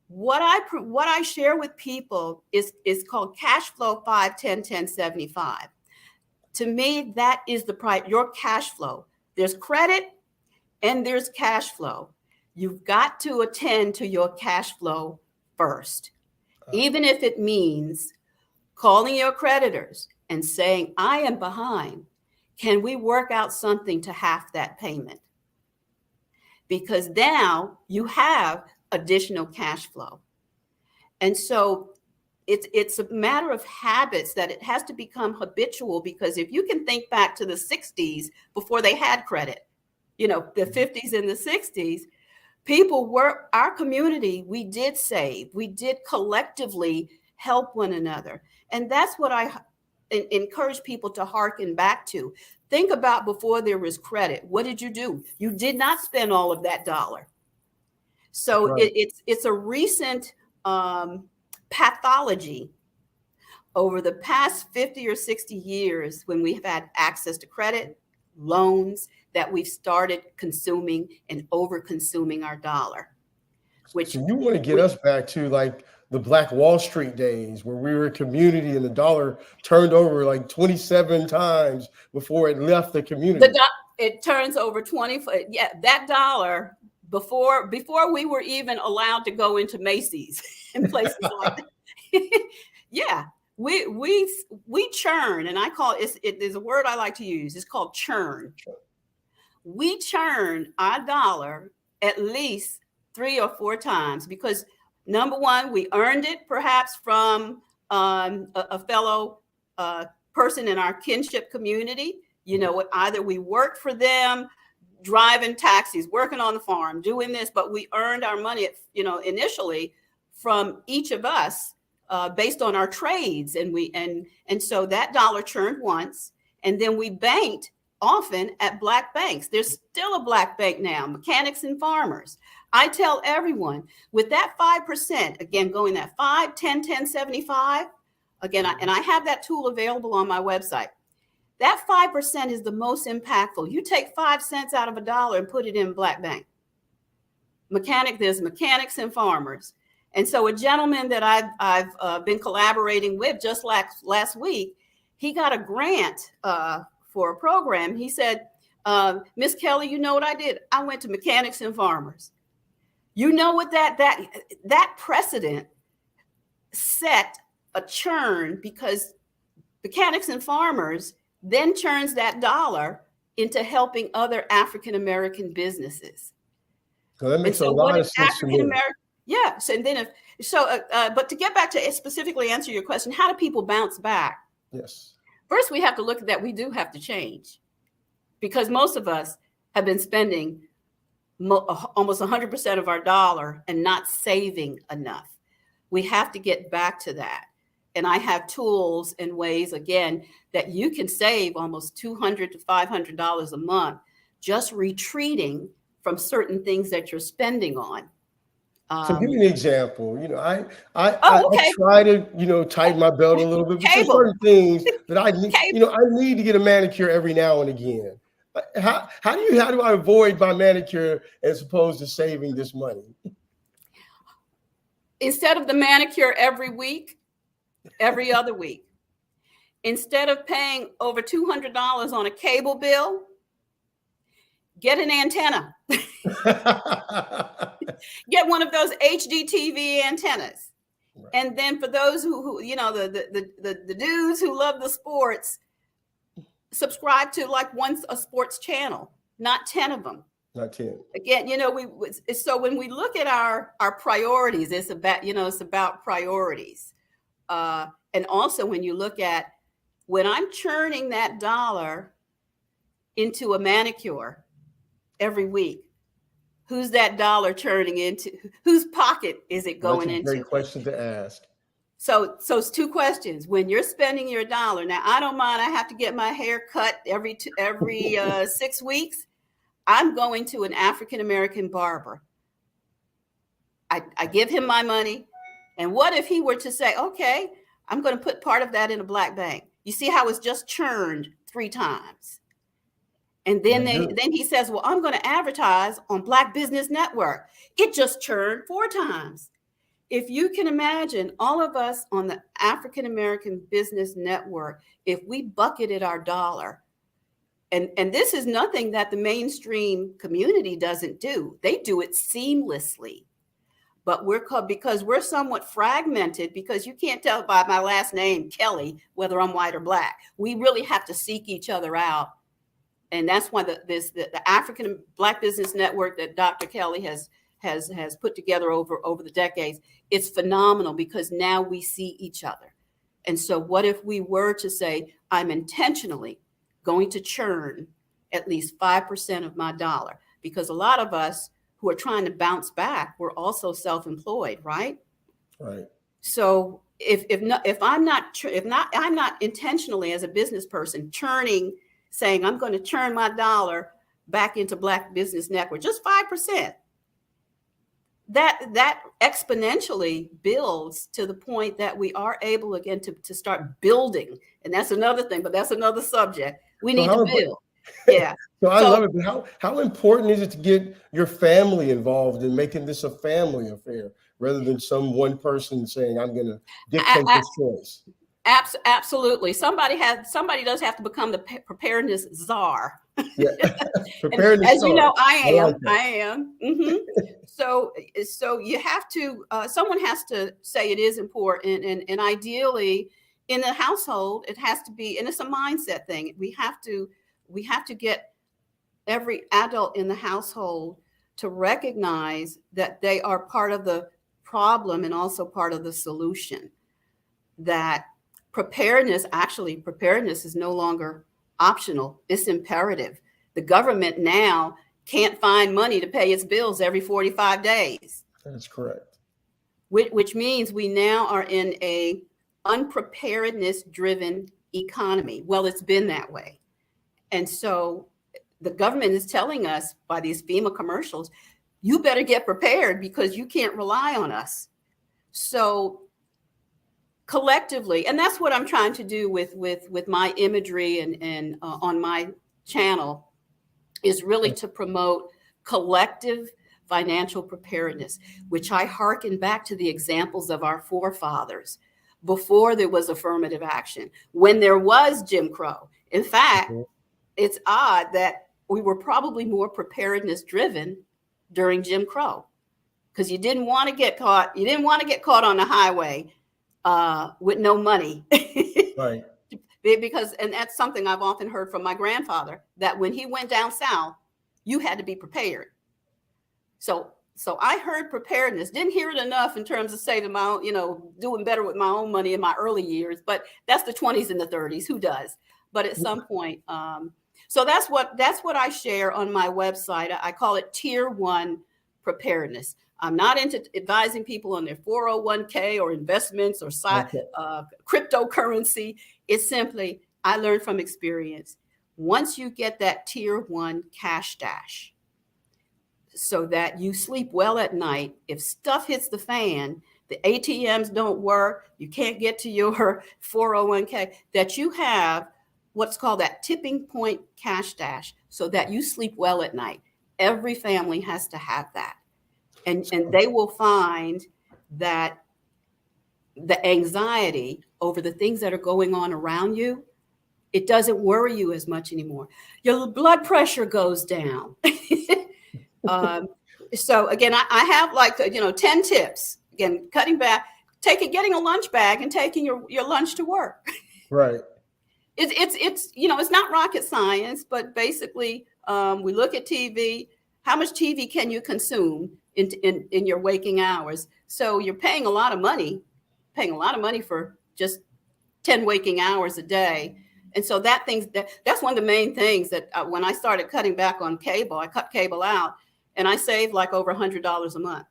What I share with people is called cash flow 5, 10, 10, 75. To me, that is your cash flow. There's credit and there's cash flow. You've got to attend to your cash flow first, even if it means calling your creditors and saying, I am behind. Can we work out something to half that payment? Because now you have additional cash flow. And so it's a matter of habits that it has to become habitual, because if you can think back to the 60s before they had credit, the 50s and the 60s, our community, we did save, we did collectively help one another. And that's what I encourage people to hearken back to. Think about before there was credit. What did you do? You did not spend all of that dollar. So right. It's a recent pathology over the past 50 or 60 years when we've had access to credit, loans, that we've started consuming and over consuming our dollar. So you want to get us back to like the Black Wall Street days where we were a community and the dollar turned over like 27 times before it left the community. It turns over 20. Yeah, that dollar before we were even allowed to go into Macy's and places like that. Yeah, we churn, and I call it. There's a word I like to use. It's called churn. We churn our dollar at least 3 or 4 times because, number one, we earned it perhaps from a fellow person in our kinship community. Either we worked for them, driving taxis, working on the farm, doing this, but we earned our money, initially from each of us based on our trades. And so that dollar churned once, and then we banked often at Black banks. There's still a Black bank now, Mechanics and Farmers. I tell everyone with that 5%, again, going that 5, 10, 10, 75, again, and I have that tool available on my website. That 5% is the most impactful. You take 5 cents out of a dollar and put it in Black bank. There's Mechanics and Farmers. And so a gentleman that I've been collaborating with just last week, he got a grant for a program. He said, Miss Kelly, you know what I did? I went to Mechanics and Farmers. You know what that precedent set a churn, because Mechanics and Farmers then churns that dollar into helping other African-American businesses. So that makes a lot of sense to me. Yes. And then but to get back to specifically answer your question, how do people bounce back? Yes. First, we have to look at that. We do have to change, because most of us have been spending almost 100% of our dollar and not saving enough. We have to get back to that. And I have tools and ways, again, that you can save almost $200 to $500 a month just retreating from certain things that you're spending on. So give me an example. You know, I okay. try to, you know, tighten my belt a little bit, but there's certain things that I need, you know, I need to get a manicure every now and again. How do I avoid my manicure as opposed to saving this money? Instead of the manicure every week, every other week, instead of paying over $200 on a cable bill, get an antenna. Get one of those HD TV antennas. Right. And then for those who you know, the dudes who love the sports, subscribe to like a sports channel, not 10 of them. Not 10. Again, you know, so when we look at our priorities, it's about priorities. And also when you look at, when I'm churning that dollar into a manicure every week, who's that dollar churning into? Whose pocket is it going into? That's a great question to ask. So it's two questions. When you're spending your dollar, now I don't mind. I have to get my hair cut every 6 weeks. I'm going to an African-American barber. I give him my money. And what if he were to say, okay, I'm going to put part of that in a black bank. You see how it's just churned 3 times. And then then he says, well, I'm going to advertise on Black Business Network. It just churned 4 times. If you can imagine all of us on the African American Business Network, if we bucketed our dollar, and this is nothing that the mainstream community doesn't do. They do it seamlessly. But because we're somewhat fragmented, because you can't tell by my last name, Kelly, whether I'm white or black. We really have to seek each other out. And that's why the African Black Business Network that Dr. Kelly has put together over the decades, it's phenomenal because now we see each other. And so what if we were to say, I'm intentionally going to churn at least 5% of my dollar? Because a lot of us who are trying to bounce back, we're also self-employed, right? Right. So if I'm not intentionally as a business person churning, saying I'm going to churn my dollar back into Black Business Network, just 5%. That exponentially builds to the point that we are able again to start building. And that's another thing, but that's another subject. We need to build. Yeah. So I love it. But how important is it to get your family involved in making this a family affair rather than some one person saying, I'm going to dictate this choice? Absolutely. Somebody does have to become the preparedness czar. Yeah. Preparedness as you know, I am. Mm-hmm. So you have to, someone has to say it is important, and ideally in the household, it has to be, and it's a mindset thing. We have to get every adult in the household to recognize that they are part of the problem and also part of the solution. That preparedness is no longer optional. It's imperative. The government now can't find money to pay its bills every 45 days. That's correct. Which means we now are in a unpreparedness-driven economy. Well, it's been that way. And so the government is telling us by these FEMA commercials, you better get prepared because you can't rely on us. So collectively, and that's what I'm trying to do with my imagery and on my channel, is really to promote collective financial preparedness, which I hearken back to the examples of our forefathers before there was affirmative action, when there was Jim Crow. In fact, it's odd that we were probably more preparedness driven during Jim Crow, because you didn't want to get caught. You didn't want to get caught on the highway with no money. Right. Because, and that's something I've often heard from my grandfather, that when he went down south, you had to be prepared. So I heard preparedness, didn't hear it enough in terms of saving my own, doing better with my own money in my early years, but that's the 20s and the 30s, who does? But at some point, So that's what I share on my website. I call it Tier 1 preparedness. I'm not into advising people on their 401k or investments or cryptocurrency. It's simply, I learned from experience. Once you get that Tier 1 cash stash, so that you sleep well at night, if stuff hits the fan, the ATMs don't work, you can't get to your 401k, that you have what's called that tipping point cash stash so that you sleep well at night. Every family has to have that. And they will find that the anxiety over the things that are going on around you, it doesn't worry you as much anymore. Your blood pressure goes down. So again, I have like, 10 tips. Again, cutting back, getting a lunch bag and taking your lunch to work. Right. It's not rocket science, but basically we look at TV. How much TV can you consume in your waking hours? So you're paying a lot of money for just 10 waking hours a day. And so that's one of the main things that when I started cutting back on cable, I cut cable out and I saved like over $100 a month.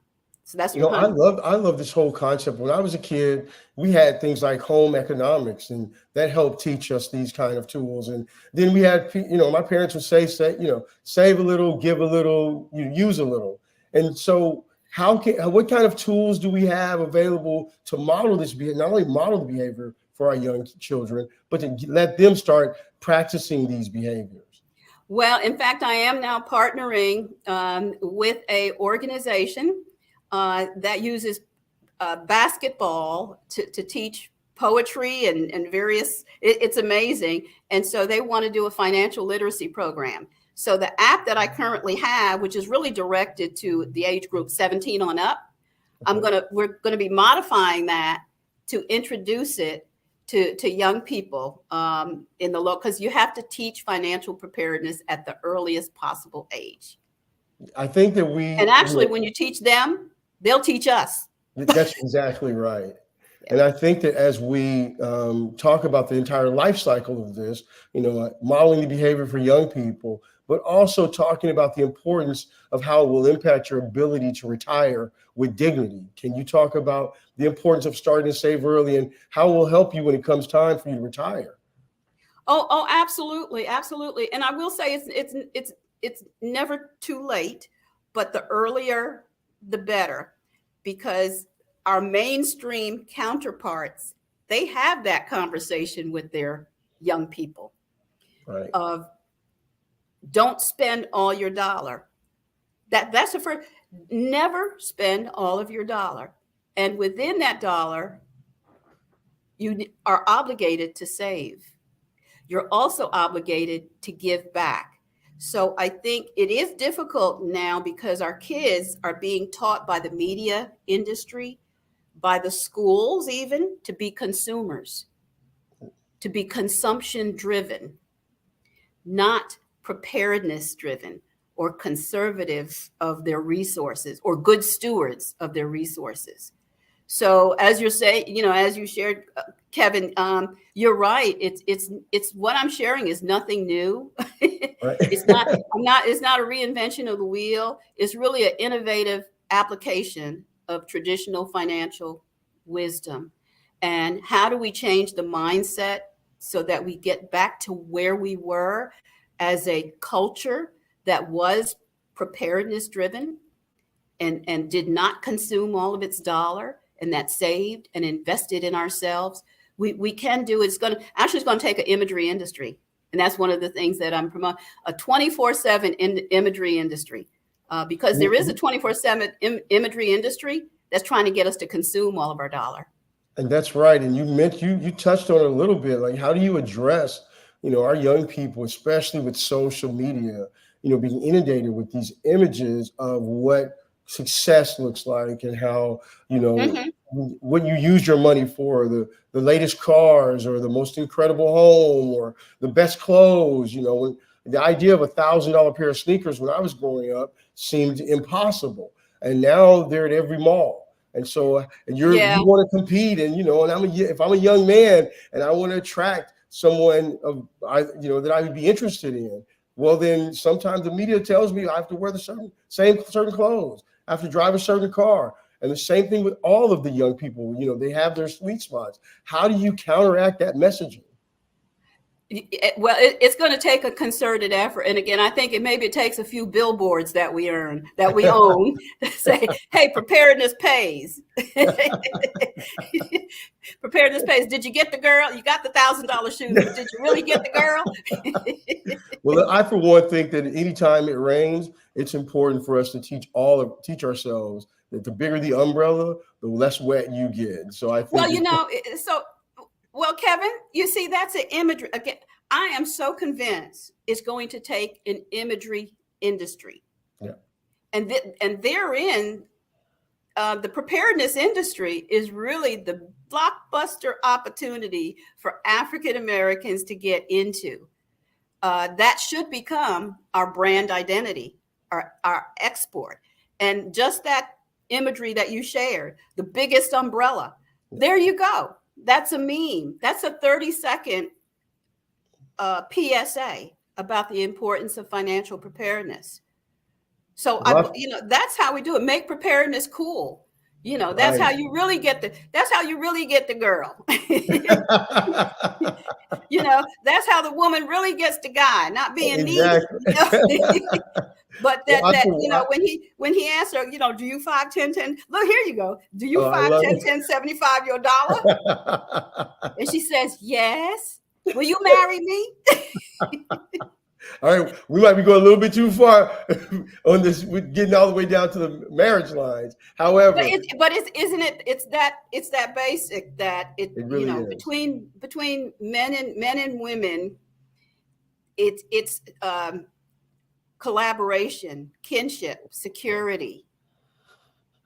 So that's, I love this whole concept. When I was a kid, we had things like home economics, and that helped teach us these kind of tools. And then we had, my parents would say, save a little, give a little, use a little. And so what kind of tools do we have available to model this behavior, not only model the behavior for our young children, but to let them start practicing these behaviors? Well, in fact, I am now partnering with a organization that uses basketball to teach poetry and various, it's amazing. And so they want to do a financial literacy program. So the app that I currently have, which is really directed to the age group 17 on up, we're going to be modifying that to introduce it to young people in the because you have to teach financial preparedness at the earliest possible age. I think that and actually when you teach them, they'll teach us. That's exactly right. And I think that as we talk about the entire life cycle of this, modeling the behavior for young people, but also talking about the importance of how it will impact your ability to retire with dignity. Can you talk about the importance of starting to save early and how it will help you when it comes time for you to retire? Oh, absolutely. Absolutely. And I will say it's never too late, but the earlier, the better, because our mainstream counterparts, they have that conversation with their young people of don't spend all your dollar. That's the first. Never spend all of your dollar. And within that dollar, you are obligated to save. You're also obligated to give back. So I think it is difficult now because our kids are being taught by the media industry, by the schools even, to be consumers, to be consumption driven, not preparedness driven or conservative of their resources or good stewards of their resources. So as you're saying, as you shared, Kevin, you're right. It's what I'm sharing is nothing new. Right. It's not a reinvention of the wheel. It's really an innovative application of traditional financial wisdom. And how do we change the mindset so that we get back to where we were as a culture that was preparedness driven and did not consume all of its dollar, and that saved and invested in ourselves? We can do it. It's going to take an imagery industry. And that's one of the things that I'm promoting, a 24/7 imagery industry, because there is a 24/7 imagery industry that's trying to get us to consume all of our dollar. And that's right. And you touched on it a little bit, like how do you address, our young people, especially with social media, being inundated with these images of what success looks like and how, what you use your money for, the latest cars or the most incredible home or the best clothes. When the idea of $1,000 pair of sneakers when I was growing up seemed impossible. And now they're at every mall. And so you want to compete and, if I'm a young man and I want to attract someone that I would be interested in. Well, then sometimes the media tells me I have to wear the certain clothes. I have to drive a certain car. And the same thing with all of the young people. They have their sweet spots. How do you counteract that messaging? Well, it's going to take a concerted effort. And again, I think it takes a few billboards that we own to say, hey, preparedness pays. Preparedness pays. Did you get the girl? You got the $1,000 shoes, but did you really get the girl? Well, I, for one, think that anytime it rains, it's important for us to teach ourselves that the bigger the umbrella, the less wet you get. So I think Well, Kevin, you see, that's an imagery. Again, I am so convinced it's going to take an imagery industry. Yeah. And therein, the preparedness industry is really the blockbuster opportunity for African Americans to get into. That should become our brand identity, our export. And just that imagery that you shared, the biggest umbrella, there you go. That's a meme. That's a 30-second PSA about the importance of financial preparedness. So that's how we do it. Make preparedness cool. That's how you really get the girl. That's how the woman really gets the guy, not being needy. But when he asked her, do you 5, 10, 10? Look, here you go. Do you 5, 10, 10, 75 your dollar? And she says, yes. Will you marry me? All right, we might be going a little bit too far on this. We're getting all the way down to the marriage lines. However, it's that basic that it really is. between men and women, it's collaboration, kinship, security,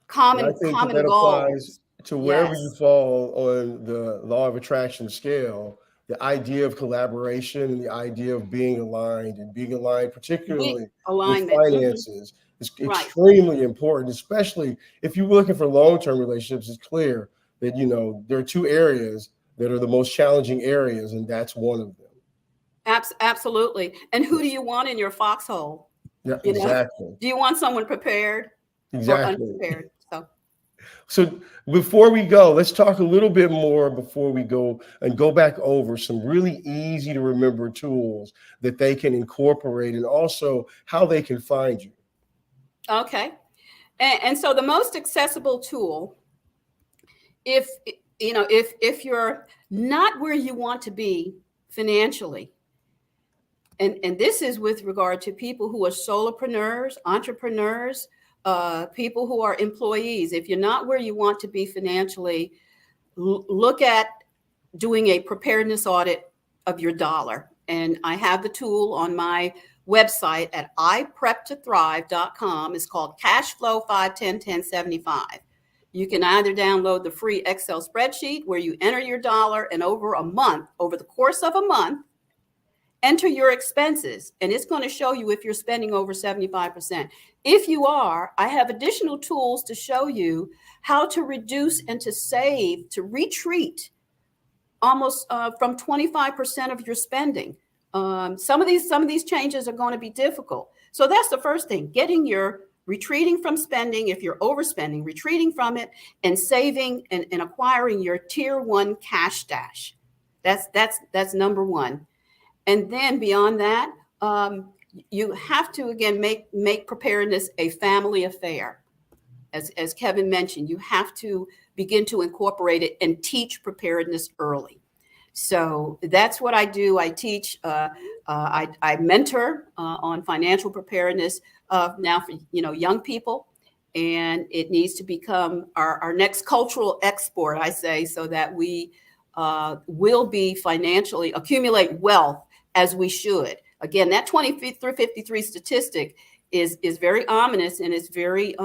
common that goals. Applies to wherever you fall on the law of attraction scale. The idea of collaboration and the idea of being aligned, particularly with finances, is extremely important, especially if you're looking for long-term relationships. It's clear that, there are two areas that are the most challenging areas, and that's one of them. Absolutely. And who do you want in your foxhole? Yeah, exactly. Do you want someone prepared or unprepared? So before we go, let's talk a little bit more before we go back over some really easy to remember tools that they can incorporate, and also how they can find you. Okay. And so the most accessible tool, if you're not where you want to be financially, and this is with regard to people who are solopreneurs, entrepreneurs, people who are employees. If you're not where you want to be financially, look at doing a preparedness audit of your dollar. And I have the tool on my website at ipreptothrive.com. It's called Cash Flow 5, 10, 10, 75. You can either download the free Excel spreadsheet where you enter your dollar, and over the course of a month, enter your expenses, and it's going to show you if you're spending over 75%. If you are, I have additional tools to show you how to reduce and to save, to retreat almost from 25% of your spending. Some of these changes are going to be difficult. So that's the first thing, retreating from spending. If you're overspending, retreating from it, and saving and acquiring your tier 1 cash stash. That's number one. And then beyond that, you have to, again, make preparedness a family affair. As Kevin mentioned, you have to begin to incorporate it and teach preparedness early. So that's what I do. I teach, I mentor on financial preparedness now for young people. And it needs to become our next cultural export, I say, so that we will be financially accumulate wealth as we should. Again, that 2353 statistic is very ominous, and it's very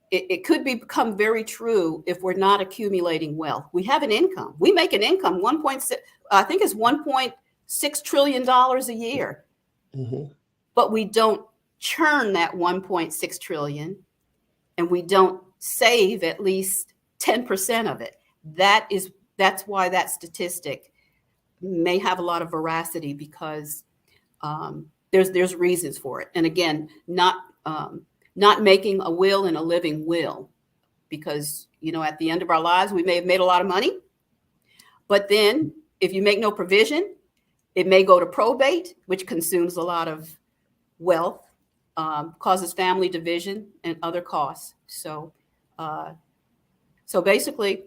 it could become very true if we're not accumulating wealth. We have an income. We make an income, $1.6 trillion a year. Mm-hmm. But we don't churn that 1.6 trillion, and we don't save at least 10% of it. That's why that statistic may have a lot of veracity because there's reasons for it. And again, not making a will and a living will, because, you know, at the end of our lives, we may have made a lot of money, but then if you make no provision, it may go to probate, which consumes a lot of wealth, causes family division and other costs. So basically,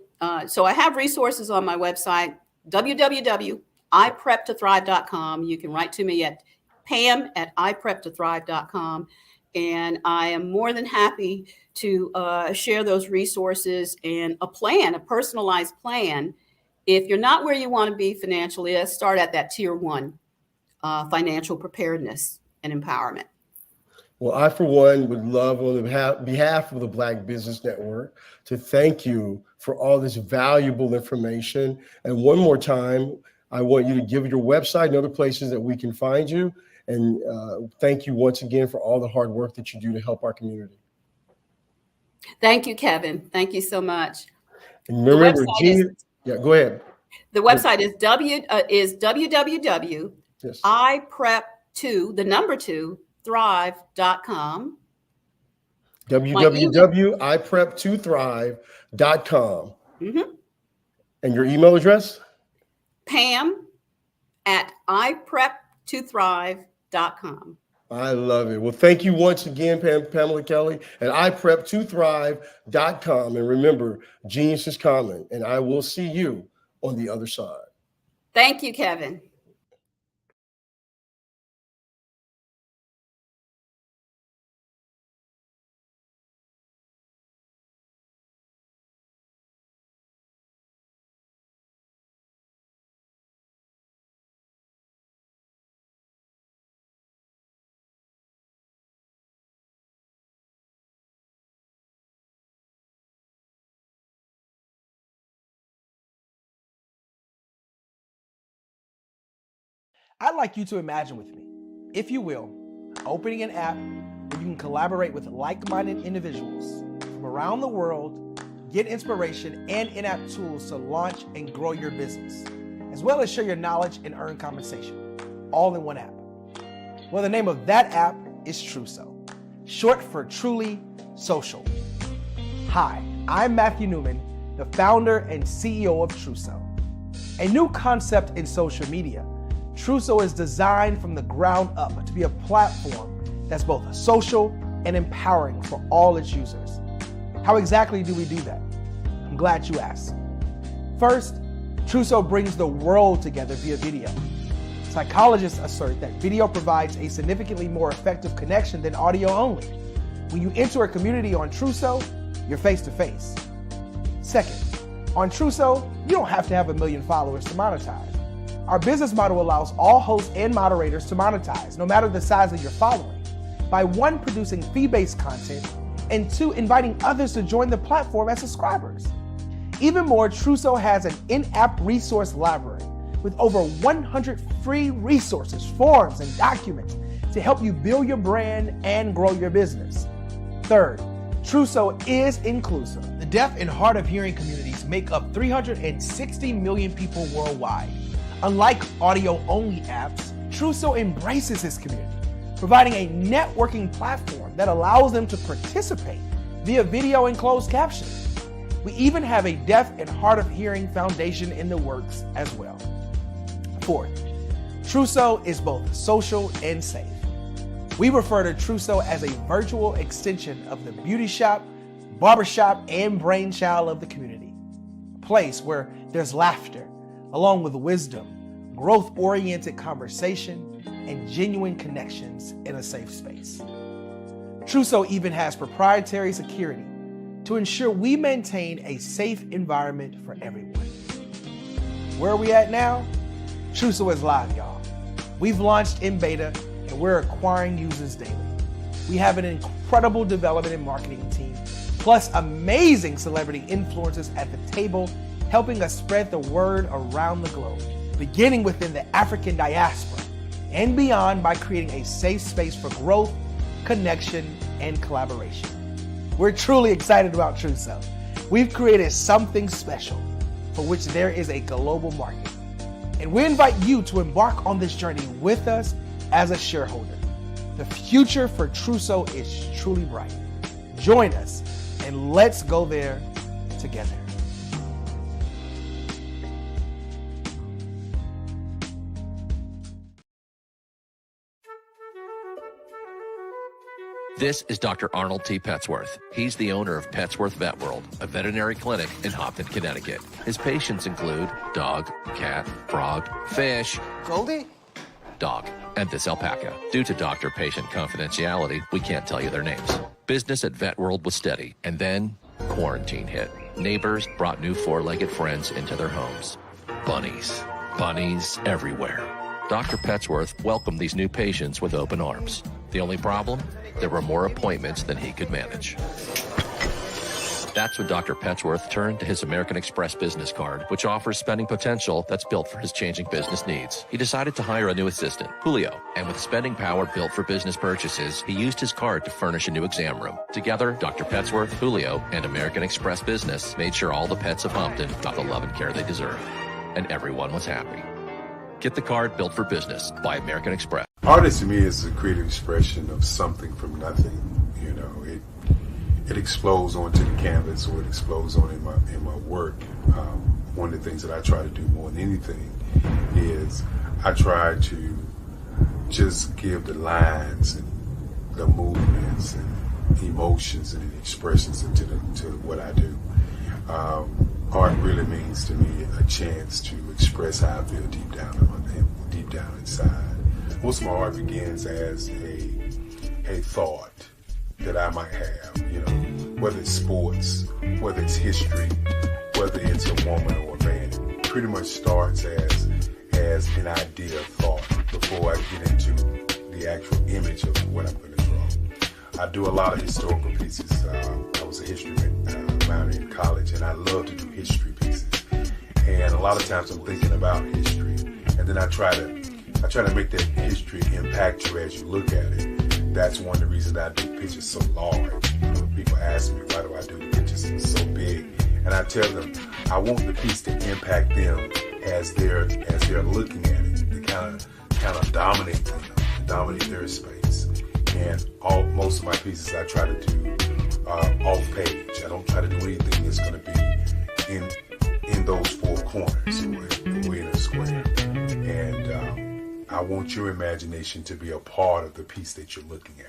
so I have resources on my website, www.ipreptothrive.com. You can write to me at pam@ipreptothrive.com. And I am more than happy to share those resources and a personalized plan. If you're not where you want to be financially, let's start at that tier 1, financial preparedness and empowerment. Well, I, for one, would love on behalf of the Black Business Network to thank you for all this valuable information. And one more time, I want you to give your website and other places that we can find you. And thank you once again for all the hard work that you do to help our community. Thank you, Kevin. Thank you so much. And remember, yeah, go ahead. The website is www.iprep2thrive.com. www.iprep2thrive.com. And your email address? pam@iprep2thrive.com. I love it. Well, thank you once again, Pamela Kelly at iprep2thrive.com. And remember, genius is common, and I will see you on the other side. Thank you, Kevin. I'd like you to imagine with me, if you will, opening an app where you can collaborate with like-minded individuals from around the world, get inspiration and in-app tools to launch and grow your business, as well as share your knowledge and earn compensation, all in one app. Well, the name of that app is Truso, short for Truly Social. Hi, I'm Matthew Newman, the founder and CEO of Truso, a new concept in social media. Truso is designed from the ground up to be a platform that's both social and empowering for all its users. How exactly do we do that? I'm glad you asked. First, Truso brings the world together via video. Psychologists assert that video provides a significantly more effective connection than audio only. When you enter a community on Truso, you're face to face. Second, on Truso, you don't have to have 1 million followers to monetize. Our business model allows all hosts and moderators to monetize, no matter the size of your following, by 1, producing fee-based content, and 2, inviting others to join the platform as subscribers. Even more, Truso has an in-app resource library with over 100 free resources, forms, and documents to help you build your brand and grow your business. Third, Truso is inclusive. The deaf and hard of hearing communities make up 360 million people worldwide. Unlike audio-only apps, Truso embraces its community, providing a networking platform that allows them to participate via video and closed captioning. We even have a deaf and hard of hearing foundation in the works as well. Fourth, Truso is both social and safe. We refer to Truso as a virtual extension of the beauty shop, barbershop, and brainchild of the community. A place where there's laughter, along with wisdom, growth-oriented conversation, and genuine connections in a safe space. Truso even has proprietary security to ensure we maintain a safe environment for everyone. Where are we at now? Truso is live, y'all. We've launched in beta, and we're acquiring users daily. We have an incredible development and marketing team, plus amazing celebrity influencers at the table, helping us spread the word around the globe, beginning within the African diaspora and beyond by creating a safe space for growth, connection, and collaboration. We're truly excited about Truso. We've created something special for which there is a global market. And we invite you to embark on this journey with us as a shareholder. The future for Trousseau is truly bright. Join us and let's go there together. This is Dr. Arnold T. Petsworth. He's the owner of Petsworth Vet World, a veterinary clinic in Hopton, Connecticut. His patients include dog, cat, frog, fish, Goldie, dog, and this alpaca. Due to doctor-patient confidentiality, we can't tell you their names. Business at Vet World was steady, and then quarantine hit. Neighbors brought new four-legged friends into their homes. Bunnies. Bunnies everywhere. Dr. Petsworth welcomed these new patients with open arms. The only problem? There were more appointments than he could manage. That's when Dr. Petsworth turned to his American Express business card, which offers spending potential that's built for his changing business needs. He decided to hire a new assistant, Julio, and with spending power built for business purchases, he used his card to furnish a new exam room. Together, Dr. Petsworth, Julio, and American Express Business made sure all the pets of Hopton got the love and care they deserve. And everyone was happy. Get the card built for business by American Express. Artist to me is a creative expression of something from nothing. You know, it explodes onto the canvas, or it explodes on in my work. One of the things that I try to do more than anything is I try to just give the lines and the movements and emotions and expressions into what I do. Art really means to me a chance to express how I feel deep down inside. Most of my art begins as a thought that I might have, you know, whether it's sports, whether it's history, whether it's a woman or a man. It pretty much starts as an idea of thought before I get into the actual image of what I'm going to draw. I do a lot of historical pieces. I was a history minor in college, and I love to do history pieces. And a lot of times I'm thinking about history, and then I try to make that history impact you as you look at it. That's one of the reasons I do pictures so large. You know, people ask me, why do I do the pictures so big? And I tell them, I want the piece to impact them as they're looking at it, to kind of dominate them, dominate their space. And most of my pieces I try to do off page. I don't try to do anything that's going to be in those four corners, or in a square. And I want your imagination to be a part of the piece that you're looking at.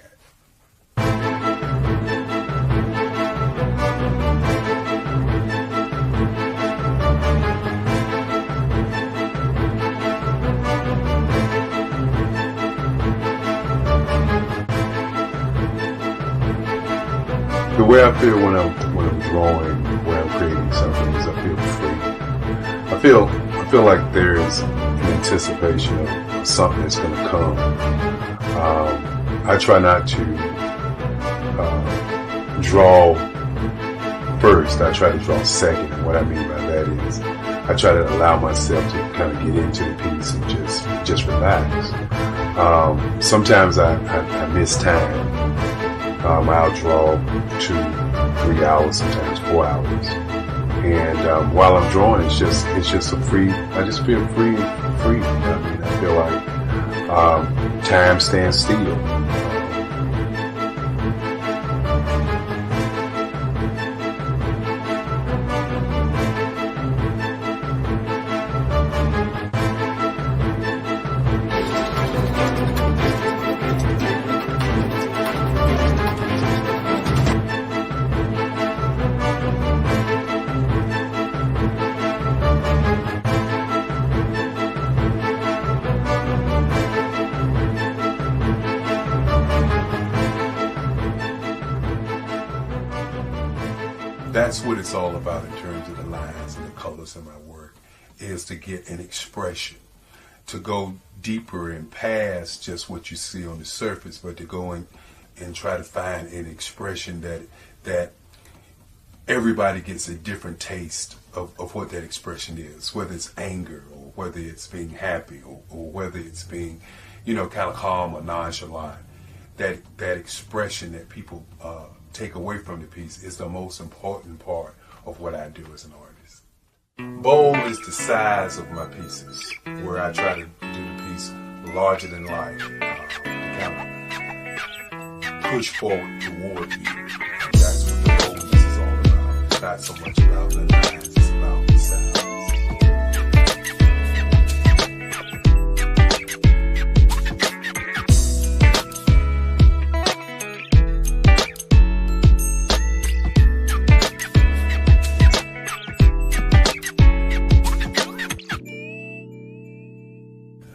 The way I feel when I'm drawing, when I'm creating something, is I feel free. I feel like there's an anticipation of something that's going to come. I try not to draw first. I try to draw second. And what I mean by that is I try to allow myself to kind of get into the piece and just relax. Sometimes I miss time. I'll draw 2-3 hours, sometimes 4 hours. And while I'm drawing, it's just a free. I just feel free. I mean, I feel like time stands still. That's what it's all about in terms of the lines and the colors in my work, is to get an expression, to go deeper and past just what you see on the surface, but to go in and try to find an expression that everybody gets a different taste of what that expression is, whether it's anger or whether it's being happy or whether it's being, kind of calm or nonchalant. That expression that people take away from the piece is the most important part of what I do as an artist. Bold is the size of my pieces, where I try to do the piece larger than life, to kind of push forward toward you. That's what the boldness is all about. It's not so much about the lines, it's about the size.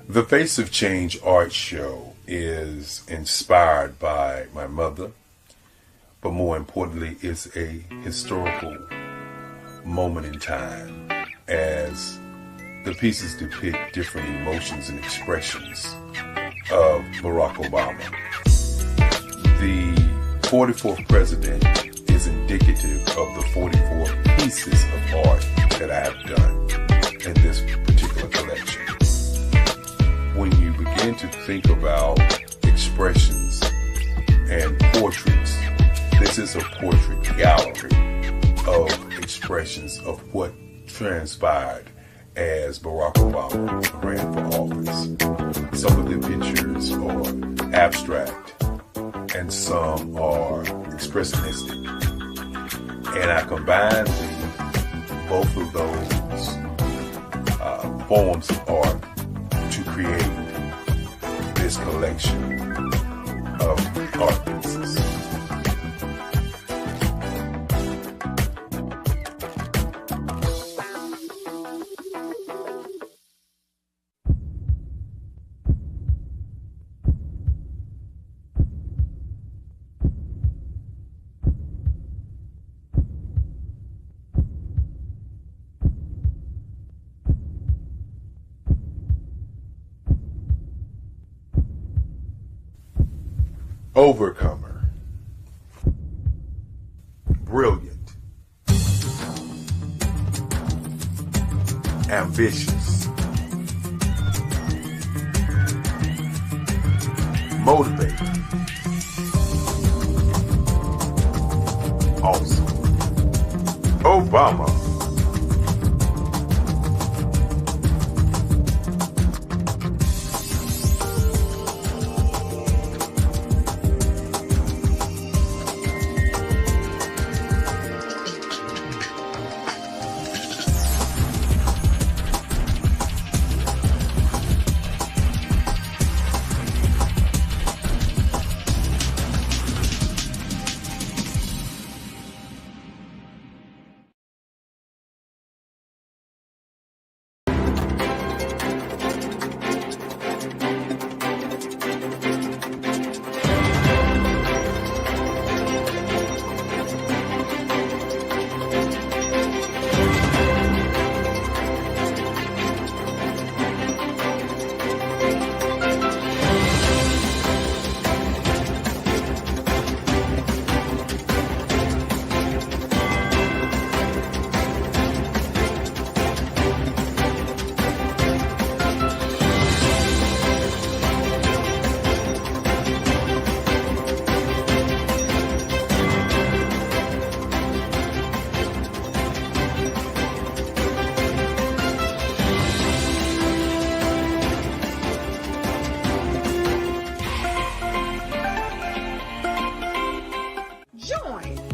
The Face of Change art show is inspired by my mother, but more importantly, it's a historical moment in time as the pieces depict different emotions and expressions of Barack Obama. The 44th president is indicative of the 44 pieces of art that I have done in this particular collection. When you begin to think about expressions and portraits, this is a portrait gallery of expressions of what transpired as Barack Obama ran for office. Some of the pictures are abstract and some are expressionistic. And I combined both of those forms of art to create this collection of art pieces. Overcomer, brilliant, ambitious, motivated, awesome. Obama.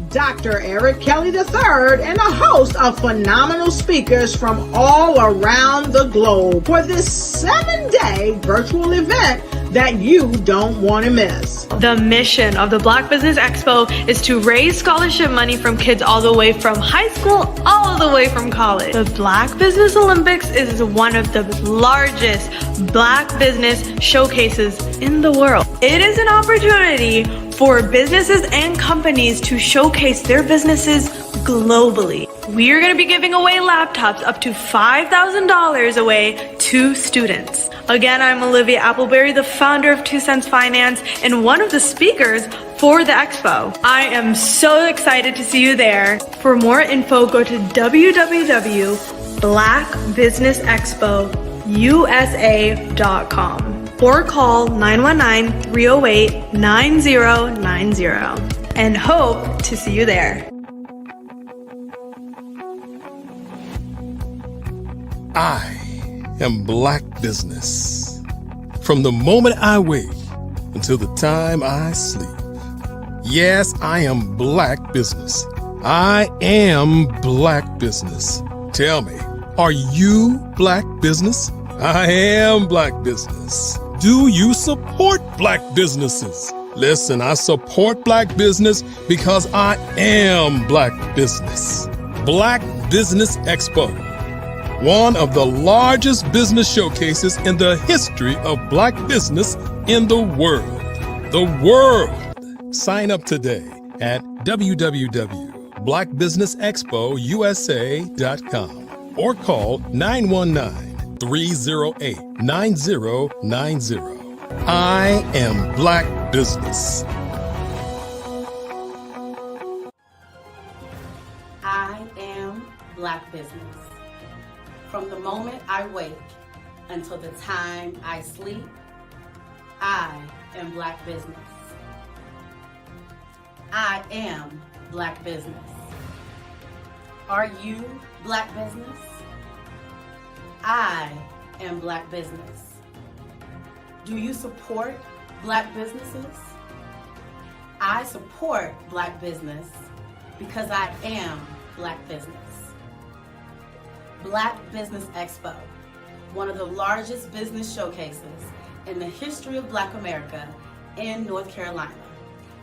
Dr. Eric Kelly III and a host of phenomenal speakers from all around the globe for this 7-day virtual event that you don't want to miss. The mission of the Black Business Expo is to raise scholarship money from kids all the way from high school, all the way from college. The Black Business Olympics is one of the largest Black business showcases in the world. It is an opportunity for businesses and companies to showcase their businesses globally. We are going to be giving away laptops up to $5,000 away to students. Again, I'm Olivia Appleberry, the founder of 2 Cents Finance and one of the speakers for the expo. I am so excited to see you there. For more info, go to www.blackbusinessexpousa.com or call 919-308-9090 and hope to see you there. I am Black business. From the moment I wake until the time I sleep. Yes, I am Black business. I am Black business. Tell me, are you Black business? I am Black business. Do you support Black businesses? Listen, I support Black business because I am Black business. Black Business Expo, one of the largest business showcases in the history of Black business in the world. The world! Sign up today at www.blackbusinessexpousa.com or call 919-308-9090. I am Black business. I am Black business. From the moment I wake until the time I sleep, I am Black business. I am Black business. Are you Black business? I am Black business. Do you support Black businesses? I support Black business because I am Black business. Black Business Expo, one of the largest business showcases in the history of Black America in North Carolina.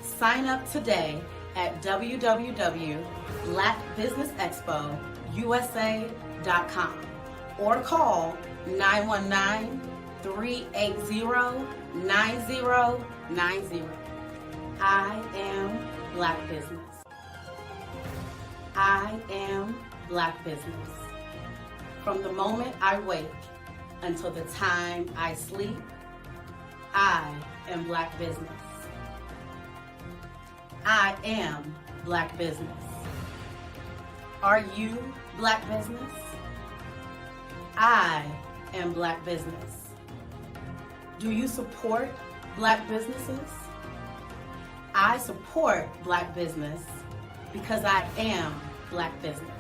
Sign up today at www.blackbusinessexpousa.com or call 919-380-9090. I am Black business. I am Black business. From the moment I wake until the time I sleep, I am Black business. I am Black business. Are you Black business? I am Black business. Do you support Black businesses? I support Black business because I am Black business.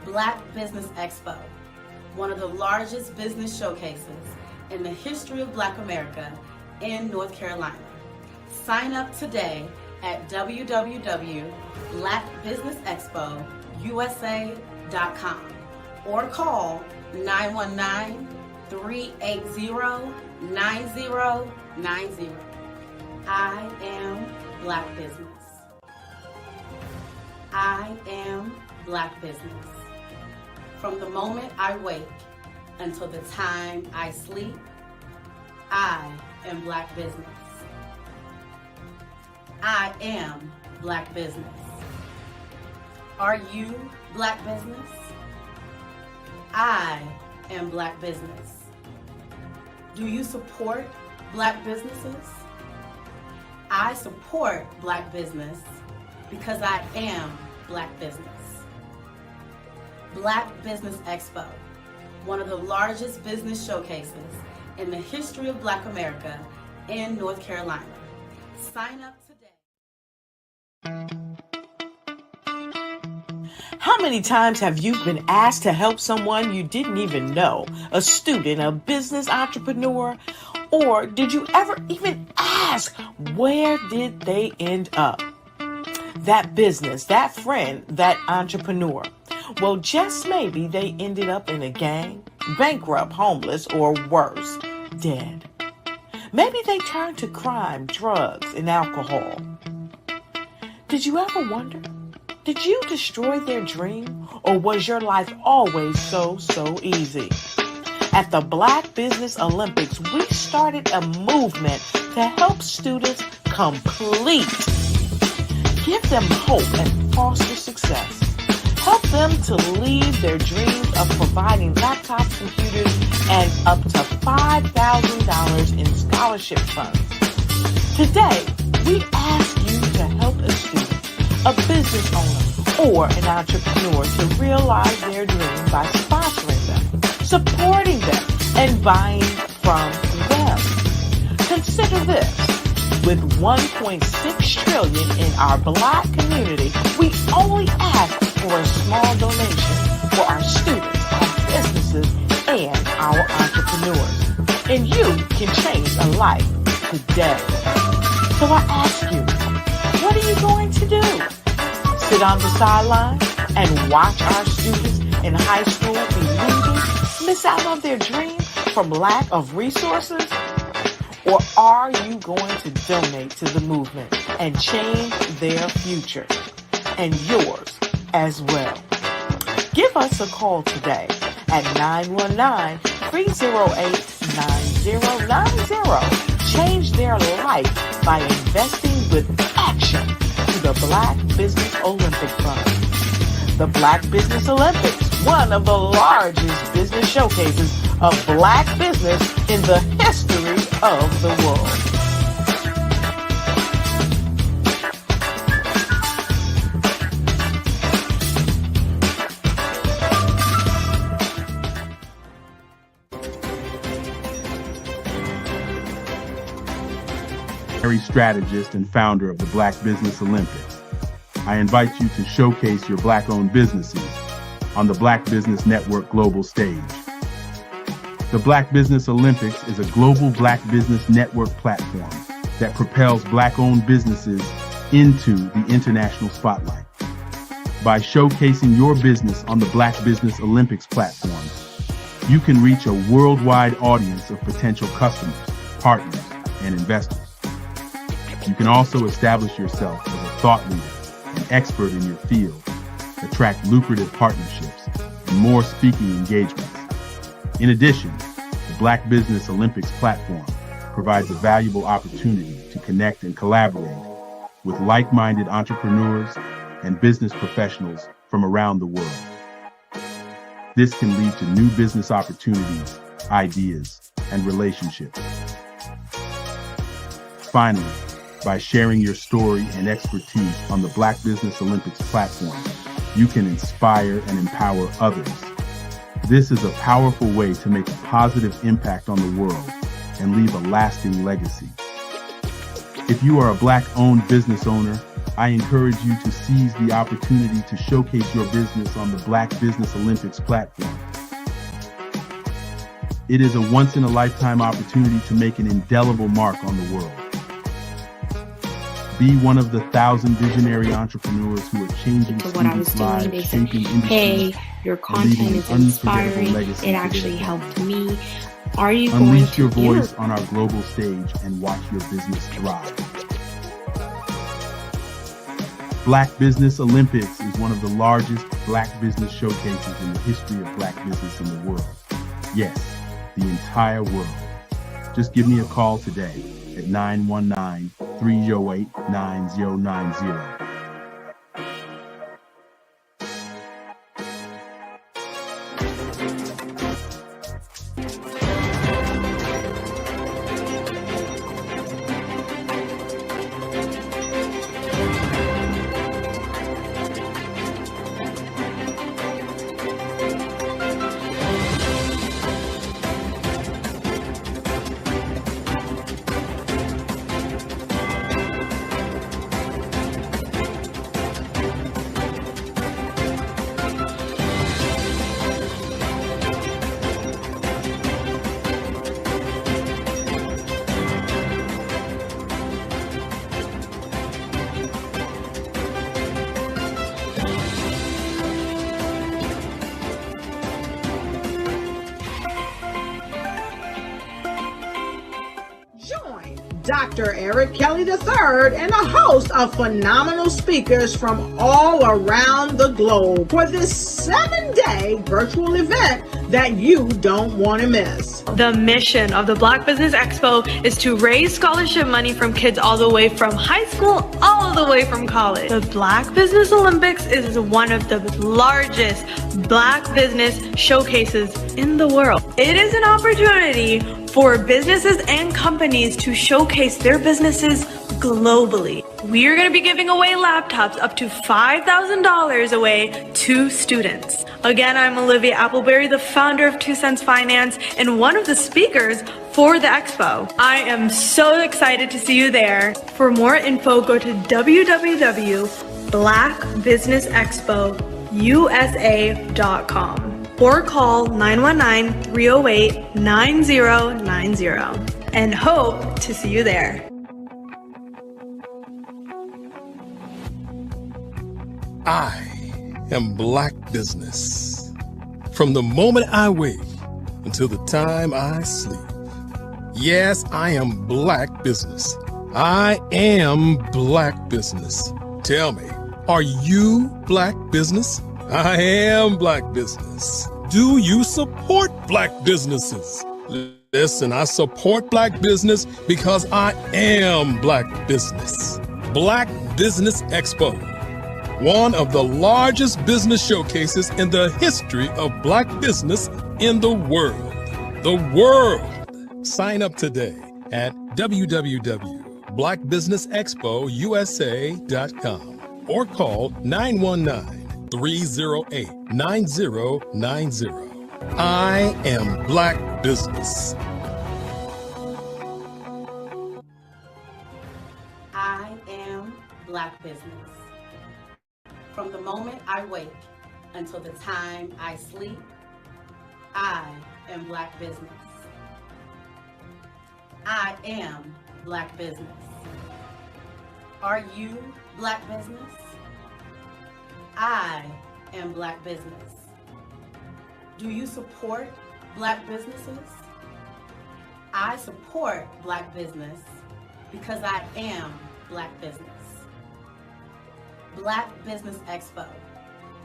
Black Business Expo, one of the largest business showcases in the history of Black America in North Carolina. Sign up today at www.blackbusinessexpousa.com or call 919-380-9090. I am Black business. I am Black business. From the moment I wake until the time I sleep, I am Black business. I am Black business. Are you Black business? I am Black business. Do you support Black businesses? I support Black business because I am Black business. Black Business Expo, one of the largest business showcases in the history of Black America in North Carolina. Sign up today. How many times have you been asked to help someone you didn't even know, a student, a business entrepreneur, or did you ever even ask, where did they end up? That business, that friend, that entrepreneur. Well, just maybe they ended up in a gang, bankrupt, homeless, or worse, dead. Maybe they turned to crime, drugs, and alcohol. Did you ever wonder? Did you destroy their dream, or was your life always so easy? At the Black Business Olympics, we started a movement to help students complete. Give them hope and foster success. Help them to leave their dreams of providing laptops, computers, and up to $5,000 in scholarship funds. Today, we ask you to help a student, a business owner, or an entrepreneur to realize their dream by sponsoring them, supporting them, and buying from them. Consider this. With $1.6 trillion in our Black community, we only ask for a small donation for our students, our businesses and our entrepreneurs. And you can change a life today. So I ask you, what are you going to do? Sit on the sideline and watch our students in high school be losers, miss out on their dreams from lack of resources? Or are you going to donate to the movement and change their future and yours as well? Give us a call today at 919-308-9090. Change their life by investing with action to the Black Business Olympic Fund. The Black Business Olympics, one of the largest business showcases of Black business in the history of the world. Strategist and founder of the Black Business Olympics. I invite you to showcase your Black-owned businesses on the Black Business Network global stage. The Black Business Olympics is a global Black Business Network platform that propels Black-owned businesses into the international spotlight. By showcasing your business on the Black Business Olympics platform, you can reach a worldwide audience of potential customers, partners, and investors. You can also establish yourself as a thought leader and expert in your field, attract lucrative partnerships, and more speaking engagements. In addition, the Black Business Olympics platform provides a valuable opportunity to connect and collaborate with like-minded entrepreneurs and business professionals from around the world. This can lead to new business opportunities, ideas, and relationships. Finally, by sharing your story and expertise on the Black Business Olympics platform, you can inspire and empower others. This is a powerful way to make a positive impact on the world and leave a lasting legacy. If you are a Black-owned business owner, I encourage you to seize the opportunity to showcase your business on the Black Business Olympics platform. It is a once-in-a-lifetime opportunity to make an indelible mark on the world. Be one of the 1,000 visionary entrepreneurs who are changing students' lives, shaping industries, hey, your content is inspiring, it actually helped me. Are you going to unleash your voice on our global stage and watch your business thrive? Black Business Olympics is one of the largest Black business showcases in the history of Black business in the world. Yes, the entire world. Just give me a call today at 919-308-9090. Dr. Eric Kelly III and a host of phenomenal speakers from all around the globe for this 7-day virtual event that you don't want to miss. The mission of the Black Business Expo is to raise scholarship money from kids all the way from high school, all the way from college. The Black Business Olympics is one of the largest Black business showcases in the world. It is an opportunity for businesses and companies to showcase their businesses globally. We are going to be giving away laptops up to $5,000 away to students. Again, I'm Olivia Appleberry, the founder of 2 Cents Finance and one of the speakers for the expo. I am so excited to see you there. For more info, go to www.blackbusinessexpousa.com. or call 919-308-9090 and hope to see you there. I am Black Business. From the moment I wake until the time I sleep. Yes, I am Black Business. I am Black Business. Tell me, are you Black Business? I am Black Business. Do you support Black businesses? Listen, I support Black business because I am Black Business. Black Business Expo, one of the largest business showcases in the history of Black business in the world. The world! Sign up today at www.blackbusinessexpousa.com or call 919-308-9090. I am Black Business. I am Black Business. From the moment I wake until the time I sleep, I am Black Business. I am Black Business. Are you Black Business? I am Black Business. Do you support Black businesses? I support Black business because I am Black business. Black Business Expo,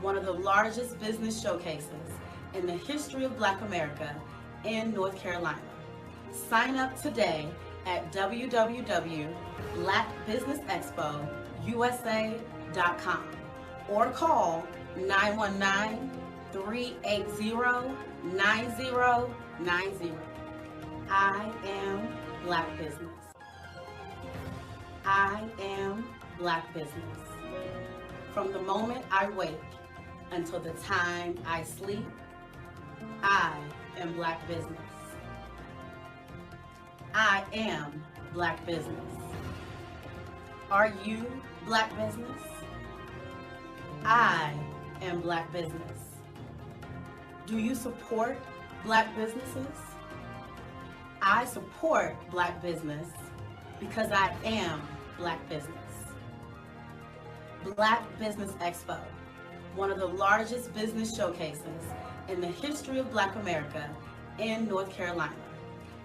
one of the largest business showcases in the history of Black America in North Carolina. Sign up today at www.blackbusinessexpousa.com or call 919-380-9090. I am Black Business. I am Black Business. From the moment I wake until the time I sleep, I am Black Business. I am Black Business. Are you Black Business? I am Black Business. Do you support Black businesses? I support Black business because I am Black business. Black Business Expo, one of the largest business showcases in the history of Black America in North Carolina.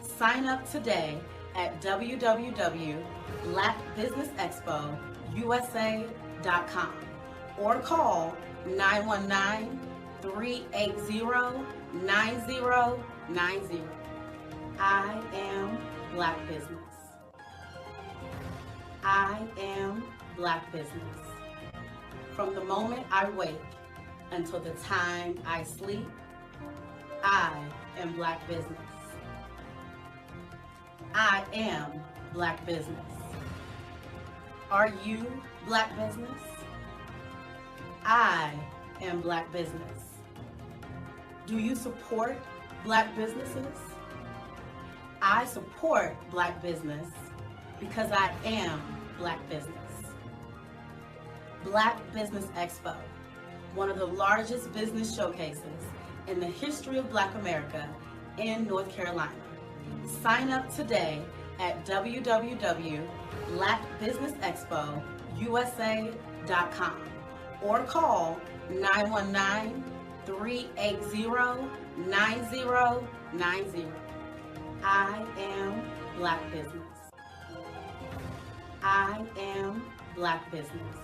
Sign up today at www.blackbusinessexpousa.com or call 919-380-9090. I am Black Business. I am Black Business. From the moment I wake until the time I sleep, I am Black Business. I am Black Business. Are you Black Business? I am Black Business. Do you support Black businesses? I support Black business because I am Black business. Black Business Expo, one of the largest business showcases in the history of Black America in North Carolina. Sign up today at www.blackbusinessexpousa.com or call 919-380-9090. I am Black Business. I am Black Business.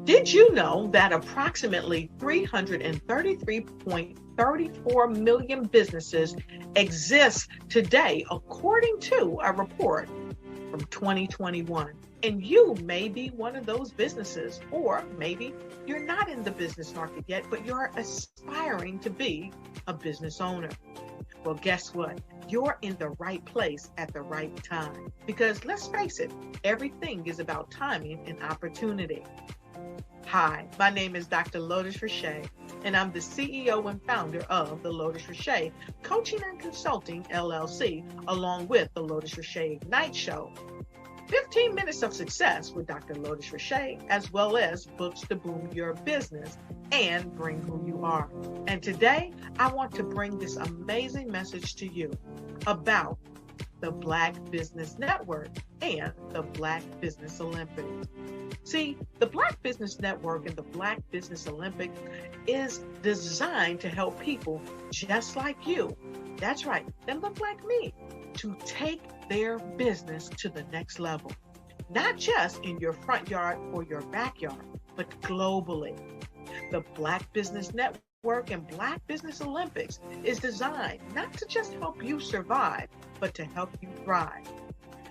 Did you know that approximately 333.34 million businesses exist today, according to a report from 2021? And you may be one of those businesses, or maybe you're not in the business market yet, but you're aspiring to be a business owner. Well, guess what? You're in the right place at the right time. Because let's face it, everything is about timing and opportunity. Hi, my name is Dr. Lotus Rashay, and I'm the CEO and founder of the Lotus Richey Coaching and Consulting LLC, along with the Lotus Richey Ignite Show. 15 minutes of success with Dr. Lotus Richey, as well as books to boom your business and bring who you are. And today, I want to bring this amazing message to you about the Black Business Network and the Black Business Olympics. See, the Black Business Network and the Black Business Olympics is designed to help people just like you, that's right, and look like me, to take their business to the next level. Not just in your front yard or your backyard, but globally. The Black Business Network and Black Business Olympics is designed not to just help you survive, but to help you thrive.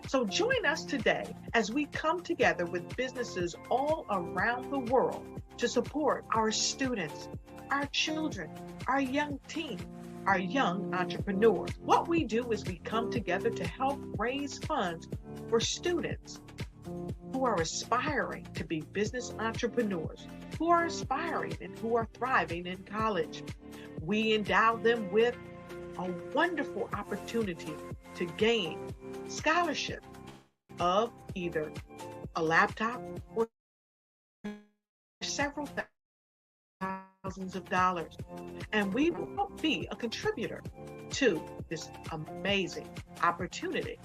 So join us today as we come together with businesses all around the world to support our students, our children, our young teens, our young entrepreneurs. What we do is we come together to help raise funds for students who are aspiring to be business entrepreneurs, who are aspiring and who are thriving in college. We endow them with a wonderful opportunity to gain scholarship of either a laptop or several thousands of dollars. And we will be a contributor to this amazing opportunity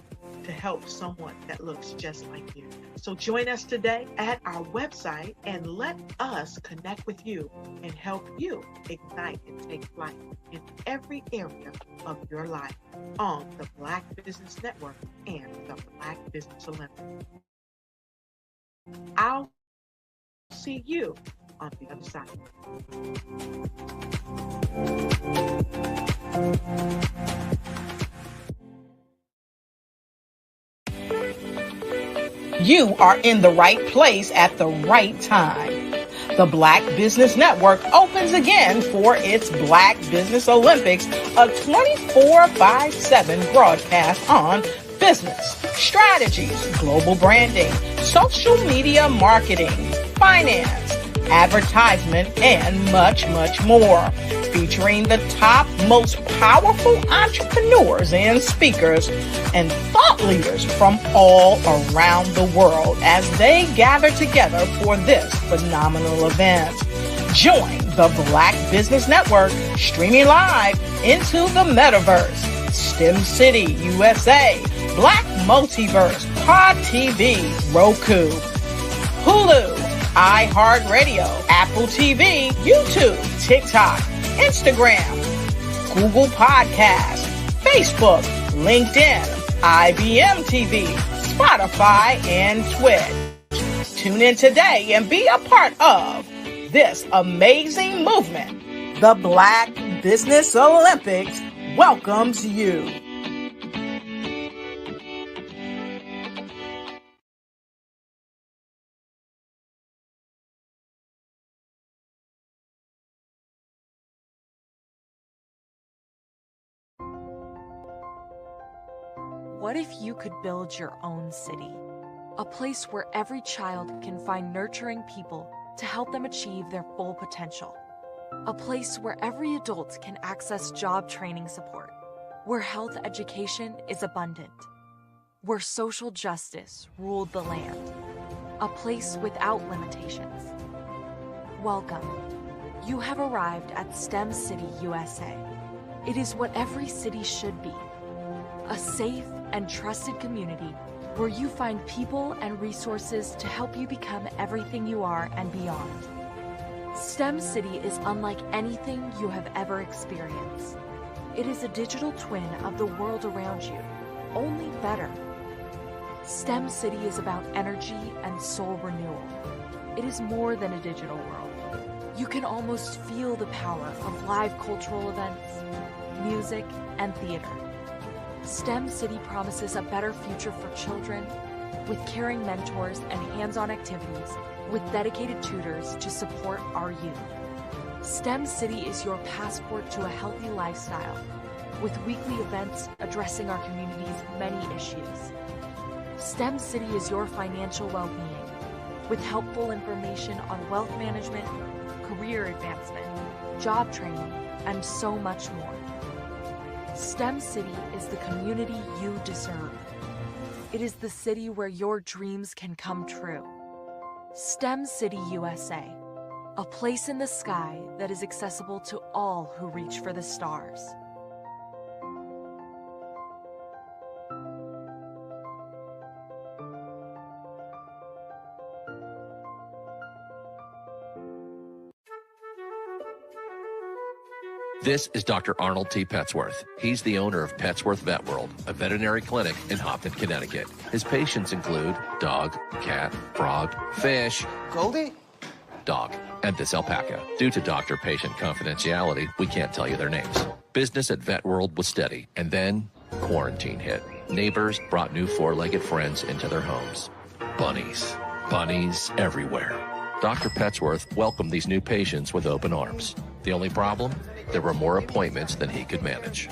to help someone that looks just like you. So join us today at our website and let us connect with you and help you ignite and take flight in every area of your life on the Black Business Network and the Black Business Olympics. I'll see you on the other side. You are in the right place at the right time. The Black Business Network opens again for its Black Business Olympics, a 24/7 broadcast on business, strategies, global branding, social media marketing, finance, advertisement, and much, much more. Featuring the top, most powerful entrepreneurs and speakers and thought leaders from all around the world as they gather together for this phenomenal event. Join the Black Business Network streaming live into the metaverse, STEM City USA, Black Multiverse, Pod TV, Roku, Hulu, iHeartRadio, Apple TV, YouTube, TikTok, Instagram, Google Podcasts, Facebook, LinkedIn, IBM TV, Spotify, and Twitch. Tune in today and be a part of this amazing movement. The Black Business Olympics welcomes you. What if you could build your own city? A place where every child can find nurturing people to help them achieve their full potential. A place where every adult can access job training support. Where health education is abundant. Where social justice ruled the land. A place without limitations. Welcome. You have arrived at STEM City USA. It is what every city should be. A safe and trusted community where you find people and resources to help you become everything you are and beyond. STEM City is unlike anything you have ever experienced. It is a digital twin of the world around you, only better. STEM City is about energy and soul renewal. It is more than a digital world. You can almost feel the power of live cultural events, music, and theater. STEM City promises a better future for children with caring mentors and hands-on activities with dedicated tutors to support our youth. STEM City is your passport to a healthy lifestyle with weekly events addressing our community's many issues. STEM City is your financial well-being with helpful information on wealth management, career advancement, job training, and so much more. STEM City is the community you deserve. It is the city where your dreams can come true. STEM City USA, a place in the sky that is accessible to all who reach for the stars. This is Dr. Arnold T. Petsworth. He's the owner of Petsworth Vet World, a veterinary clinic in Hopton, Connecticut. His patients include dog, cat, frog, fish, Goldie? dog, and this alpaca. Due to doctor-patient confidentiality, we can't tell you their names. Business at Vet World was steady, and then quarantine hit. Neighbors brought new four-legged friends into their homes. Bunnies. Bunnies everywhere. Dr. Petsworth welcomed these new patients with open arms. The only problem? There were more appointments than he could manage.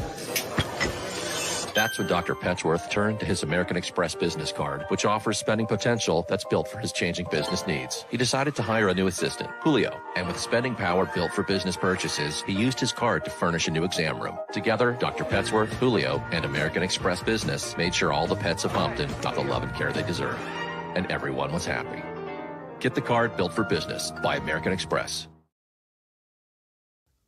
That's when Dr. Petsworth turned to his American Express business card, which offers spending potential that's built for his changing business needs. He decided to hire a new assistant, Julio, and with spending power built for business purchases, he used his card to furnish a new exam room. Together, Dr. Petsworth, Julio, and American Express Business made sure all the pets of Hopton got the love and care they deserve. And everyone was happy. Get the card built for business by American Express.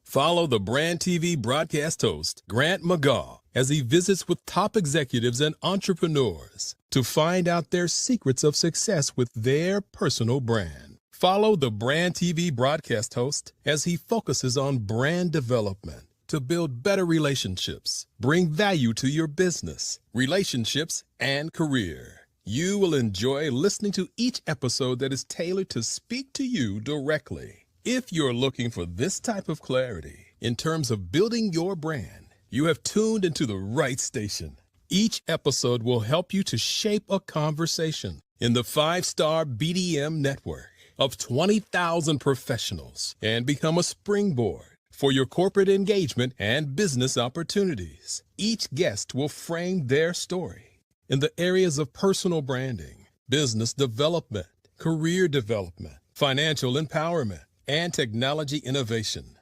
Follow the Brand TV broadcast host, Grant McGaw, as he visits with top executives and entrepreneurs to find out their secrets of success with their personal brand. Follow the Brand TV broadcast host as he focuses on brand development to build better relationships, bring value to your business, relationships, and career. You will enjoy listening to each episode that is tailored to speak to you directly. If you're looking for this type of clarity in terms of building your brand, you have tuned into the right station. Each episode will help you to shape a conversation in the 5-star BDM network of 20,000 professionals and become a springboard for your corporate engagement and business opportunities. Each guest will frame their story in the areas of personal branding, business development, career development, financial empowerment, and technology innovation.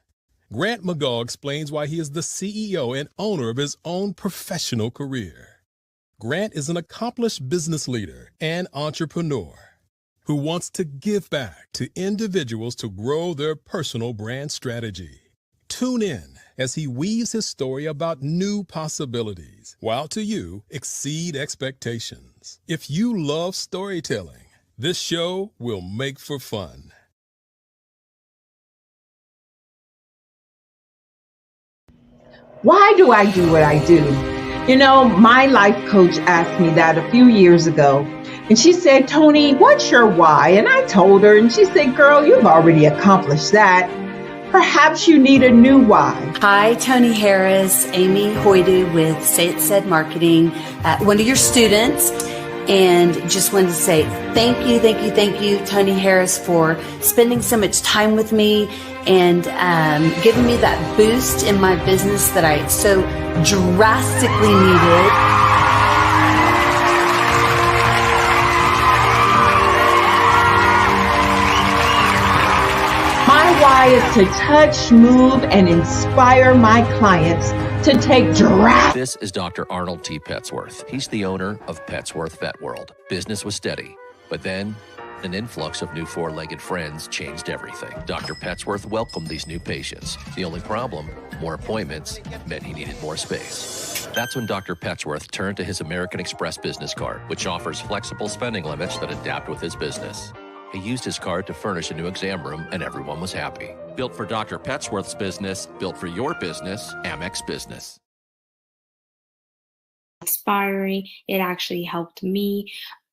Grant McGaw explains why he is the CEO and owner of his own professional career. Grant is an accomplished business leader and entrepreneur who wants to give back to individuals to grow their personal brand strategy. Tune in as he weaves his story about new possibilities, while to you exceed expectations. If you love storytelling, this show will make for fun. Why do I do what I do? You know, my life coach asked me that a few years ago. And she said, Tony, what's your why? And I told her, and she said, girl, you've already accomplished that. Perhaps you need a new why. Hi, Tony Harris, Amy Hoydu with Say It Said Marketing, one of your students. And just wanted to say thank you, Tony Harris, for spending so much time with me and giving me that boost in my business that I so drastically needed. My why is to touch, move, and inspire my clients to take drastic. This is Dr. Arnold T. Petsworth. He's the owner of Petsworth Vet World. Business was steady, but then an influx of new four-legged friends changed everything. Dr. Petsworth welcomed these new patients. The only problem, more appointments, meant he needed more space. That's when Dr. Petsworth turned to his American Express business card, which offers flexible spending limits that adapt with his business. He used his card to furnish a new exam room, and everyone was happy. Built for Dr. Petsworth's business, built for your business, Amex Business. Inspiring. It actually helped me.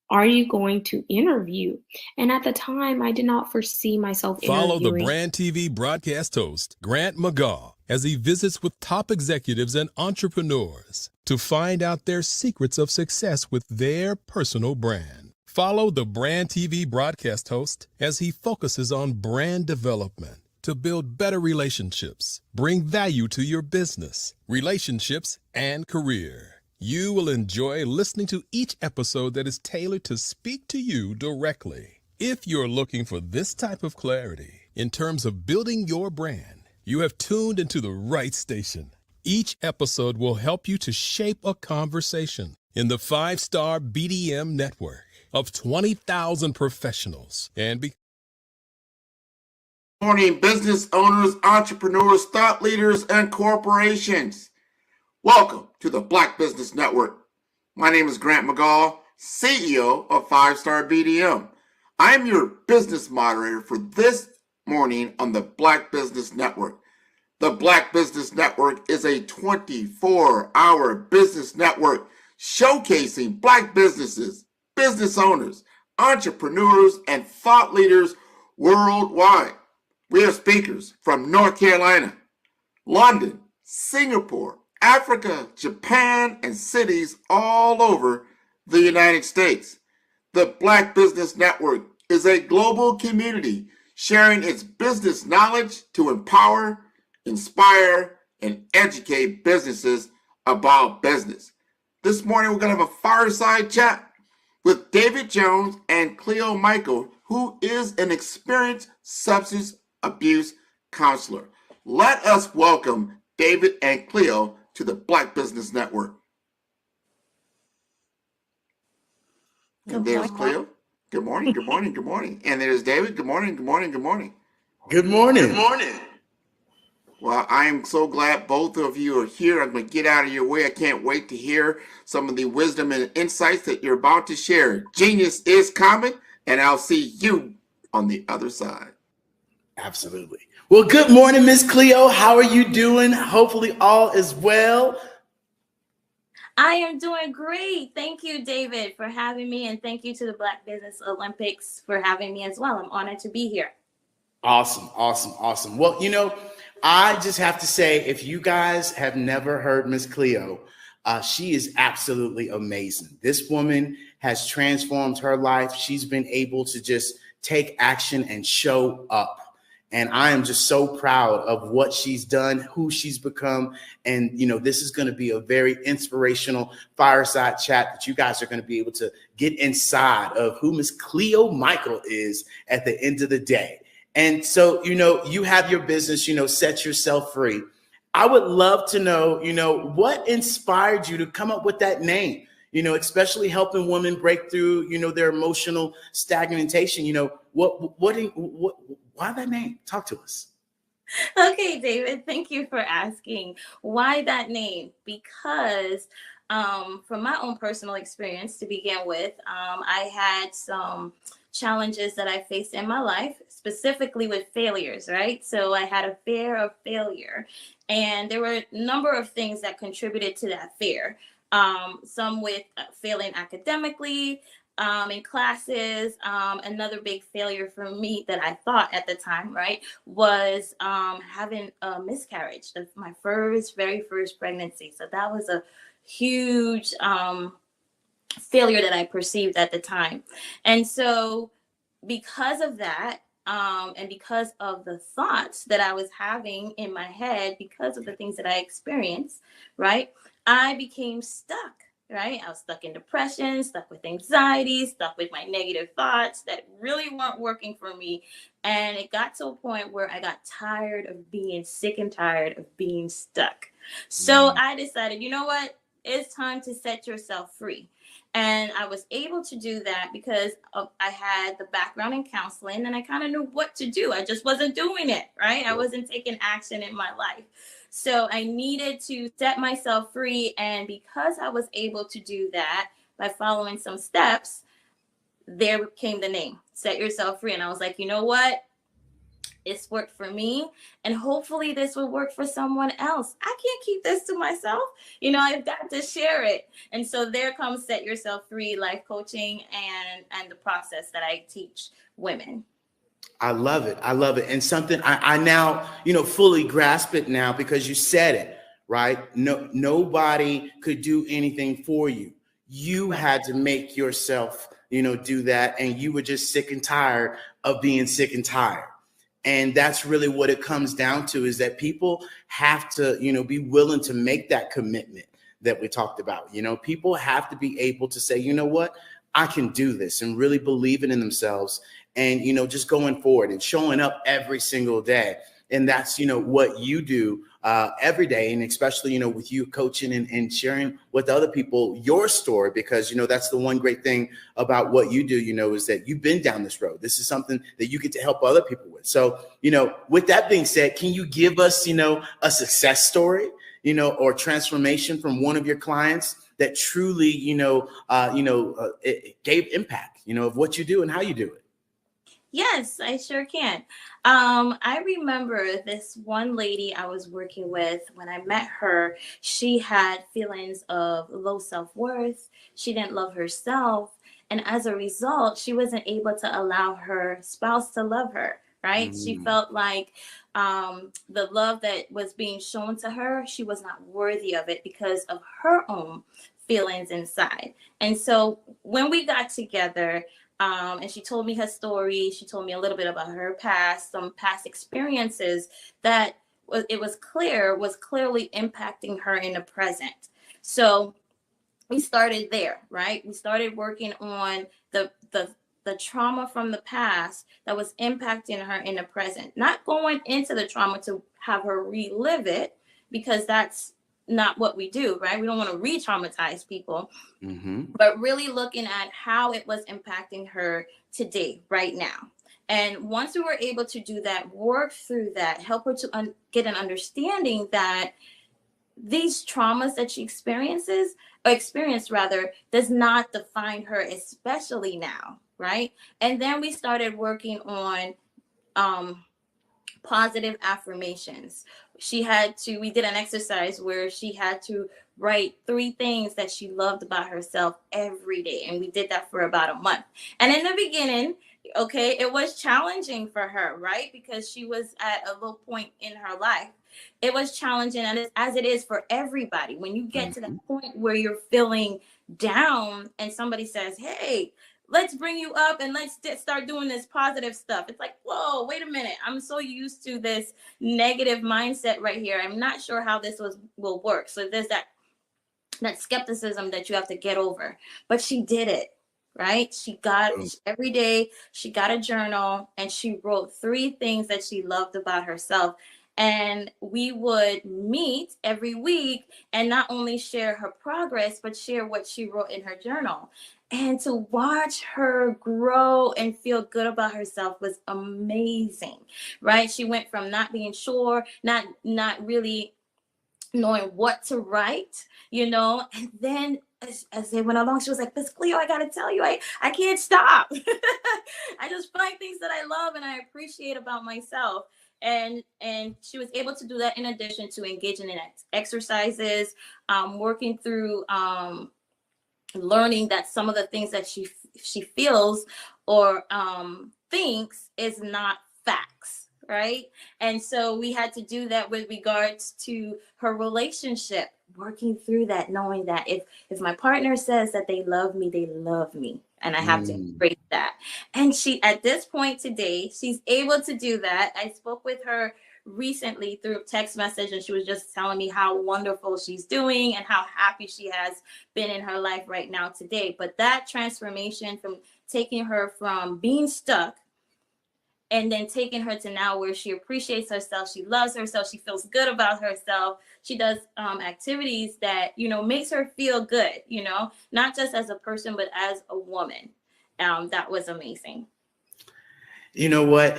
Are you going to interview? And at the time, I did not foresee myself interviewing. Follow the Brand TV broadcast host, Grant McGaw, as he visits with top executives and entrepreneurs to find out their secrets of success with their personal brand. Follow the Brand TV broadcast host as he focuses on brand development to build better relationships, bring value to your business, relationships, and career. You will enjoy listening to each episode that is tailored to speak to you directly. If you're looking for this type of clarity In terms of building your brand, you have tuned into the right station. Each episode will help you to shape a conversation in the 5-star BDM network of 20,000 professionals. Morning, business owners, entrepreneurs, thought leaders, and corporations. Welcome to the Black Business Network. My name is Grant McGall, CEO of 5-Star BDM. I am your business moderator for this morning on the Black Business Network. The Black Business Network is a 24-hour business network showcasing Black businesses, business owners, entrepreneurs, and thought leaders worldwide. We have speakers from North Carolina, London, Singapore, Africa, Japan, and cities all over the United States. The Black Business Network is a global community sharing its business knowledge to empower, inspire, and educate businesses about business. This morning, we're going to have a fireside chat with David Jones and Cleo Michael, who is an experienced substance abuse counselor. Let us welcome David and Cleo to the Black Business Network. And there's Cleo. Good morning, good morning, good morning. And there's David. Good morning, good morning, good morning. Good morning. Good morning. Well, I am so glad both of you are here. I'm going to get out of your way. I can't wait to hear some of the wisdom and insights that you're about to share. Genius is coming, and I'll see you on the other side. Absolutely. Well, good morning, Miss Cleo. How are you doing? Hopefully all is well. I am doing great. Thank you, David, for having me. And thank you to the Black Business Olympics for having me as well. I'm honored to be here. Awesome, awesome, awesome. Well, I just have to say, if you guys have never heard Miss Cleo, she is absolutely amazing. This woman has transformed her life. She's been able to just take action and show up. And I am just so proud of what she's done, who she's become. And, this is going to be a very inspirational fireside chat that you guys are going to be able to get inside of who Miss Cleo Michael is at the end of the day. And so, you have your business, set yourself free. I would love to know, what inspired you to come up with that name, especially helping women break through, their emotional stagnation. Why that name? Talk to us. Okay, David, thank you for asking. Why that name? Because from my own personal experience to begin with, I had some challenges that I faced in my life, specifically with failures, right? So I had a fear of failure, and there were a number of things that contributed to that fear. Some with failing academically, in classes. Another big failure for me that I thought at the time, right, was having a miscarriage of my very first pregnancy. So that was a huge failure that I perceived at the time. And so because of that, and because of the thoughts that I was having in my head, because of the things that I experienced, right, I became stuck. Right? I was stuck in depression, stuck with anxiety, stuck with my negative thoughts that really weren't working for me. And it got to a point where I got tired of being sick and tired of being stuck. So I decided, you know what? It's time to set yourself free. And I was able to do that because I had the background in counseling and I kind of knew what to do. I just wasn't doing it, right? I wasn't taking action in my life. So I needed to set myself free. And because I was able to do that by following some steps, there came the name, Set Yourself Free. And I was like, you know what? It's worked for me. And hopefully this will work for someone else. I can't keep this to myself. I've got to share it. And so there comes Set Yourself Free life coaching and the process that I teach women. I love it. I love it. And something I now, fully grasp it now because you said it, right? Nobody could do anything for you. You had to make yourself, do that. And you were just sick and tired of being sick and tired. And that's really what it comes down to, is that people have to, be willing to make that commitment that we talked about. People have to be able to say, you know what, I can do this, and really believe it in themselves and, you know, just going forward and showing up every single day. And that's, you know, what you do every day. And especially, you know, with you coaching and sharing with other people your story, because, you know, that's the one great thing about what you do, you know, is that you've been down this road. This is something that you get to help other people with. So, you know, with that being said, can you give us, you know, a success story, you know, or transformation from one of your clients that truly, it gave impact, you know, of what you do and how you do it? Yes, I sure can. I remember this one lady I was working with. When I met her, she had feelings of low self-worth. She didn't love herself. And as a result, she wasn't able to allow her spouse to love her, right? She felt like the love that was being shown to her, she was not worthy of it because of her own feelings inside. And so when we got together, and she told me her story. She told me a little bit about her past, some past experiences that was clearly impacting her in the present. So we started there, right? We started working on the trauma from the past that was impacting her in the present. Not going into the trauma to have her relive it, because that's not what we do, right? We don't want to re-traumatize people, but really looking at how it was impacting her today, right now. And once we were able to do that, work through that, help her to get an understanding that these traumas that she experienced does not define her, especially now, right? And then we started working on positive affirmations. We did an exercise where she had to write 3 things that she loved about herself every day. And we did that for about a month. And in the beginning, okay, it was challenging for her, right? Because she was at a low point in her life. It was challenging, and as it is for everybody. When you get to that point where you're feeling down and somebody says, hey, let's bring you up and let's start doing this positive stuff. It's like, whoa, wait a minute. I'm so used to this negative mindset right here. I'm not sure how this will work. So there's that skepticism that you have to get over. But she did it, right? Every day, she got a journal and she wrote 3 things that she loved about herself. And we would meet every week and not only share her progress, but share what she wrote in her journal. And to watch her grow and feel good about herself was amazing, right? She went from not being sure, not really knowing what to write, you know, and then as they went along, she was like, Miss Cleo, I got to tell you, I can't stop. I just find things that I love and I appreciate about myself. And she was able to do that in addition to engaging in exercises, working through learning that some of the things that she feels or thinks is not facts, right? And so we had to do that with regards to her relationship, working through that, knowing that if my partner says that they love me, and I have to embrace that. And she, at this point today, she's able to do that. I spoke with her recently through text message, and she was just telling me how wonderful she's doing and how happy she has been in her life right now today. But that transformation from taking her from being stuck and then taking her to now where she appreciates herself, she loves herself, she feels good about herself, she does activities that, you know, makes her feel good, you know, not just as a person, but as a woman. That was amazing. You know what?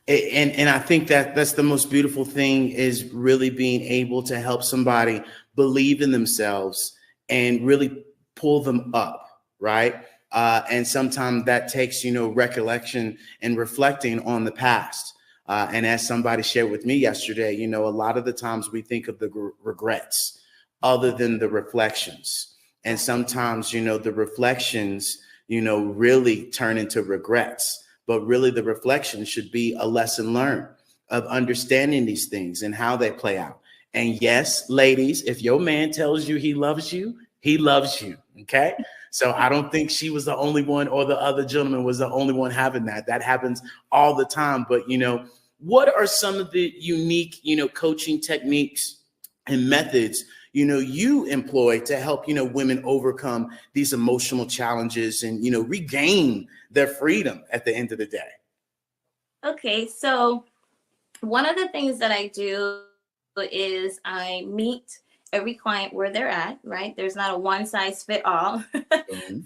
And I think that's the most beautiful thing, is really being able to help somebody believe in themselves and really pull them up, right? And sometimes that takes, you know, recollection and reflecting on the past. And as somebody shared with me yesterday, you know, a lot of the times we think of the regrets other than the reflections. And sometimes, you know, the reflections, you know, really turn into regrets. But really the reflection should be a lesson learned of understanding these things and how they play out. And yes, ladies, if your man tells you he loves you, he loves you. Okay. So I don't think she was the only one, or the other gentleman was the only one having that. That happens all the time. But, you know, what are some of the unique, you know, coaching techniques and methods, you employ to help, women overcome these emotional challenges and, regain their freedom at the end of the day? Okay, so one of the things that I do is I meet every client where they're at, right? There's not a one size fit all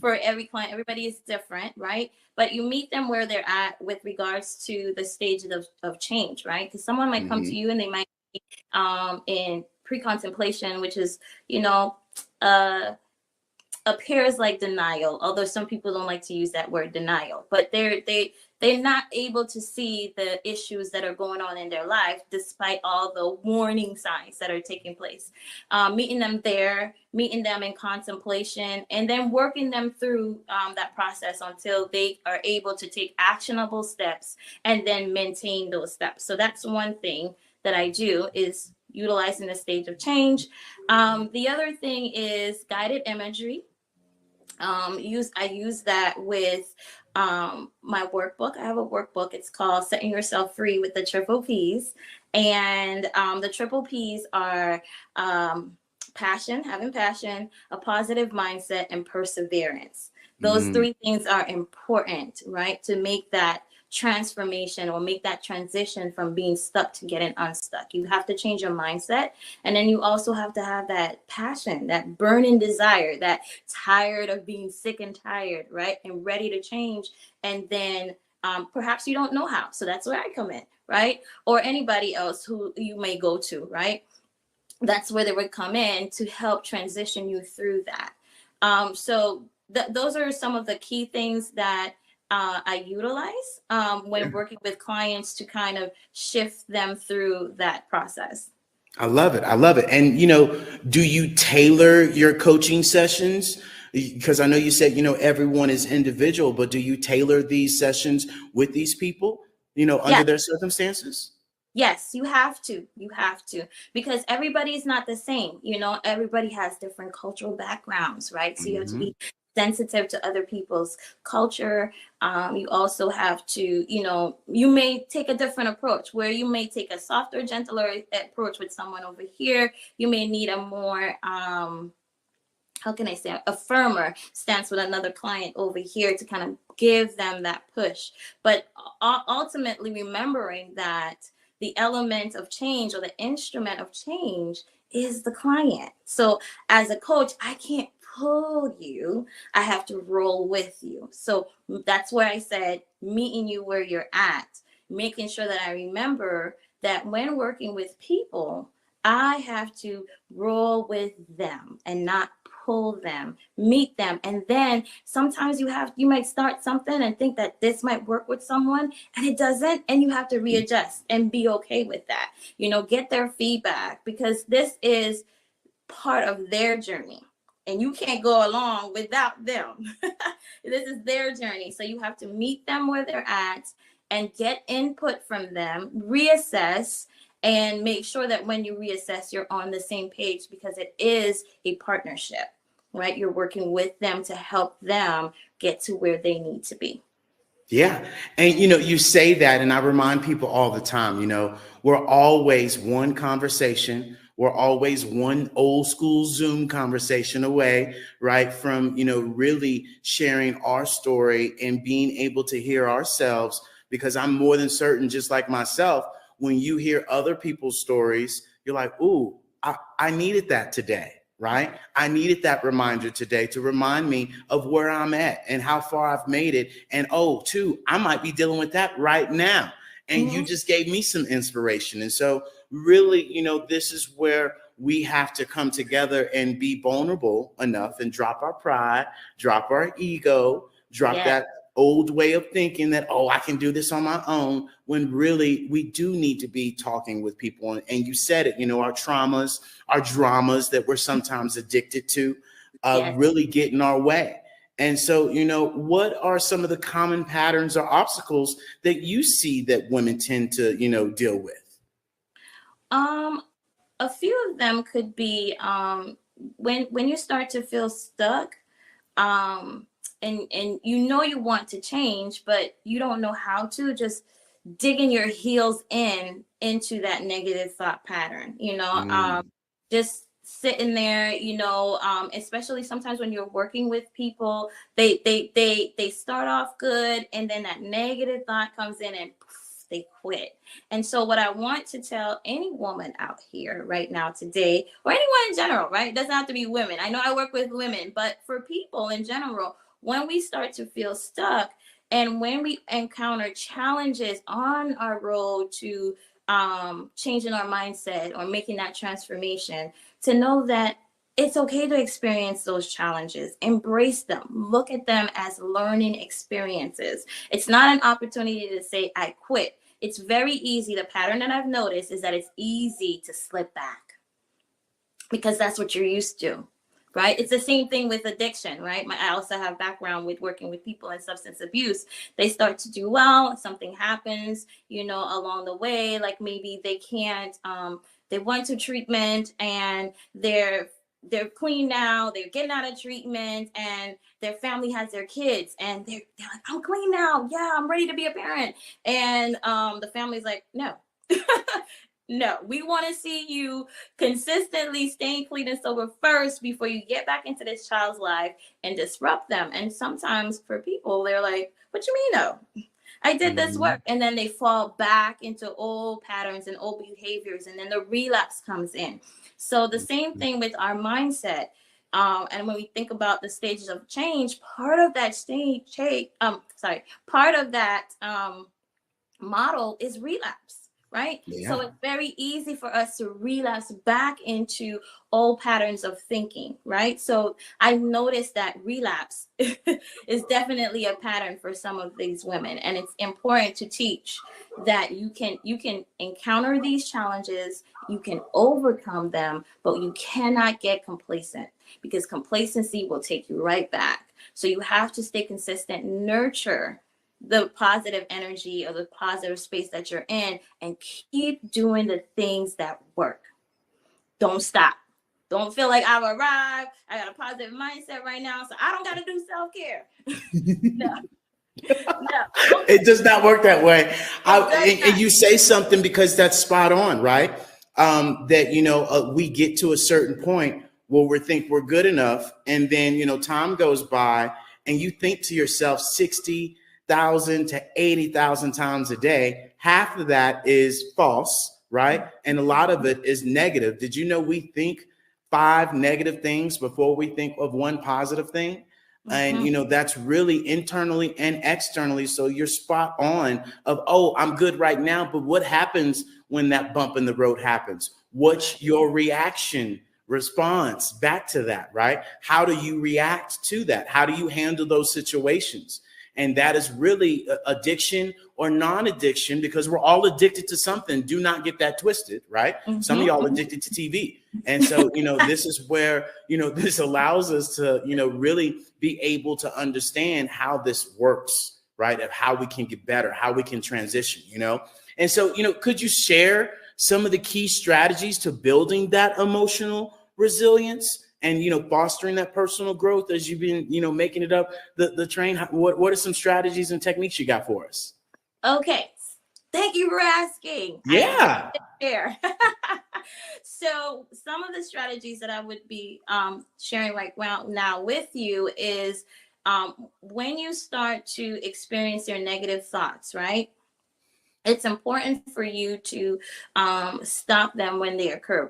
for every client. Everybody is different, right? But you meet them where they're at with regards to the stages of change, right? Because someone might come to you and they might be in pre-contemplation, which is, appears like denial, although some people don't like to use that word denial, but they're not able to see the issues that are going on in their life despite all the warning signs that are taking place. Meeting them there, meeting them in contemplation, and then working them through that process until they are able to take actionable steps and then maintain those steps. So that's one thing that I do, is utilizing the stage of change. The other thing is guided imagery. I use that with my workbook. I have a workbook. It's called Setting Yourself Free with the Triple Ps. And the triple Ps are having passion, a positive mindset, and perseverance. Those three things are important, right? To make that transformation or make that transition from being stuck to getting unstuck. You have to change your mindset. And then you also have to have that passion, that burning desire, that tired of being sick and tired, right? And ready to change. And then perhaps you don't know how. So that's where I come in, right? Or anybody else who you may go to, right? That's where they would come in to help transition you through that. So those are some of the key things that I utilize when working with clients to kind of shift them through that process. I love it. I love it. And, do you tailor your coaching sessions? Because I know you said, everyone is individual, but do you tailor these sessions with these people, under their circumstances? Yes, you have to. You have to, because everybody's not the same. Everybody has different cultural backgrounds, right? So you have to be sensitive to other people's culture. You also have to, you may take a different approach where you may take a softer, gentler approach with someone over here. You may need a more, how can I say, a firmer stance with another client over here to kind of give them that push. But ultimately remembering that the element of change or the instrument of change is the client. So as a coach, I can't pull you, I have to roll with you. So that's where I said meeting you where you're at, making sure that I remember that when working with people, I have to roll with them and not pull them, meet them. And then sometimes you might start something and think that this might work with someone and it doesn't, and you have to readjust and be okay with that. Get their feedback, because this is part of their journey. And you can't go along without them. This is their journey. So you have to meet them where they're at and get input from them, reassess, and make sure that when you reassess, you're on the same page, because it is a partnership, right? You're working with them to help them get to where they need to be. Yeah. And, you say that, and I remind people all the time, we're always one conversation. We're always one old school Zoom conversation away, right, from, really sharing our story and being able to hear ourselves, because I'm more than certain, just like myself, when you hear other people's stories, you're like, ooh, I needed that today, right? I needed that reminder today to remind me of where I'm at and how far I've made it. And I might be dealing with that right now. And you just gave me some inspiration. And so really, this is where we have to come together and be vulnerable enough and drop our pride, drop our ego, drop that old way of thinking that, I can do this on my own, when really we do need to be talking with people. And you said it, our traumas, our dramas that we're sometimes addicted to, really get in our way. And so, what are some of the common patterns or obstacles that you see that women tend to, deal with? A few of them could be when you start to feel stuck, and you want to change, but you don't know how to, just digging your heels into that negative thought pattern, just sitting there, especially sometimes when you're working with people, they start off good, and then that negative thought comes in and poof, they quit. And so what I want to tell any woman out here right now today, or anyone in general, right? It doesn't have to be women. I know I work with women, but for people in general, when we start to feel stuck and when we encounter challenges on our road to changing our mindset or making that transformation, to know that it's okay to experience those challenges, embrace them, look at them as learning experiences. It's not an opportunity to say, I quit. It's very easy. The pattern that I've noticed is that it's easy to slip back because that's what you're used to, right? It's the same thing with addiction, right? I also have background with working with people in substance abuse. They start to do well, something happens, along the way, like maybe they can't, they went to treatment and they're clean now, they're getting out of treatment, and their family has their kids, and they're like, I'm clean now. Yeah, I'm ready to be a parent. And the family's like, no. No, we want to see you consistently staying clean and sober first before you get back into this child's life and disrupt them. And sometimes for people, they're like, what you mean, no? I did this work. And then they fall back into old patterns and old behaviors. And then the relapse comes in. So the same thing with our mindset. And when we think about the stages of change, part of that model is relapse. Right? Yeah. So it's very easy for us to relapse back into old patterns of thinking, right? So I've noticed that relapse is definitely a pattern for some of these women. And it's important to teach that you can encounter these challenges, you can overcome them, but you cannot get complacent because complacency will take you right back. So you have to stay consistent, nurture the positive energy or the positive space that you're in, and keep doing the things that work. Don't stop. Don't feel like I've arrived. I got a positive mindset right now, so I don't got to do self-care. No. It does not work that way. And you say something because that's spot on, right? That, we get to a certain point where we think we're good enough. And then, time goes by and you think to yourself 60,000 to 80,000 times a day. Half of that is false, right? And a lot of it is negative. Did you know we think 5 negative things before we think of 1 positive thing? And, that's really internally and externally. So you're spot on of, oh, I'm good right now. But what happens when that bump in the road happens? What's your reaction response back to that, right? How do you react to that? How do you handle those situations? And that is really addiction or non-addiction, because we're all addicted to something. Do not get that twisted, right? Mm-hmm. Some of y'all addicted to TV. And so, this is where, this allows us to, really be able to understand how this works, right? Of how we can get better, how we can transition, And so, could you share some of the key strategies to building that emotional resilience and, fostering that personal growth as you've been, making it up the train? What are some strategies and techniques you got for us? Okay. Thank you for asking. Yeah. There. So some of the strategies that I would be sharing right now with you is when you start to experience your negative thoughts, right? It's important for you to stop them when they occur.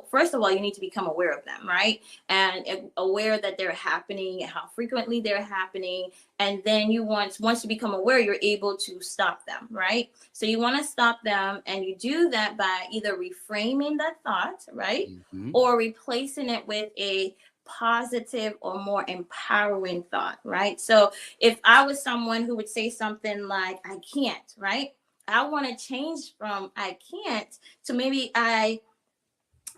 First of all, you need to become aware of them, right? And aware that they're happening, how frequently they're happening. And then once you become aware, you're able to stop them, right? So you want to stop them, and you do that by either reframing that thought, right? Mm-hmm. Or replacing it with a positive or more empowering thought, right? So if I was someone who would say something like, I can't, right? I want to change from I can't to maybe I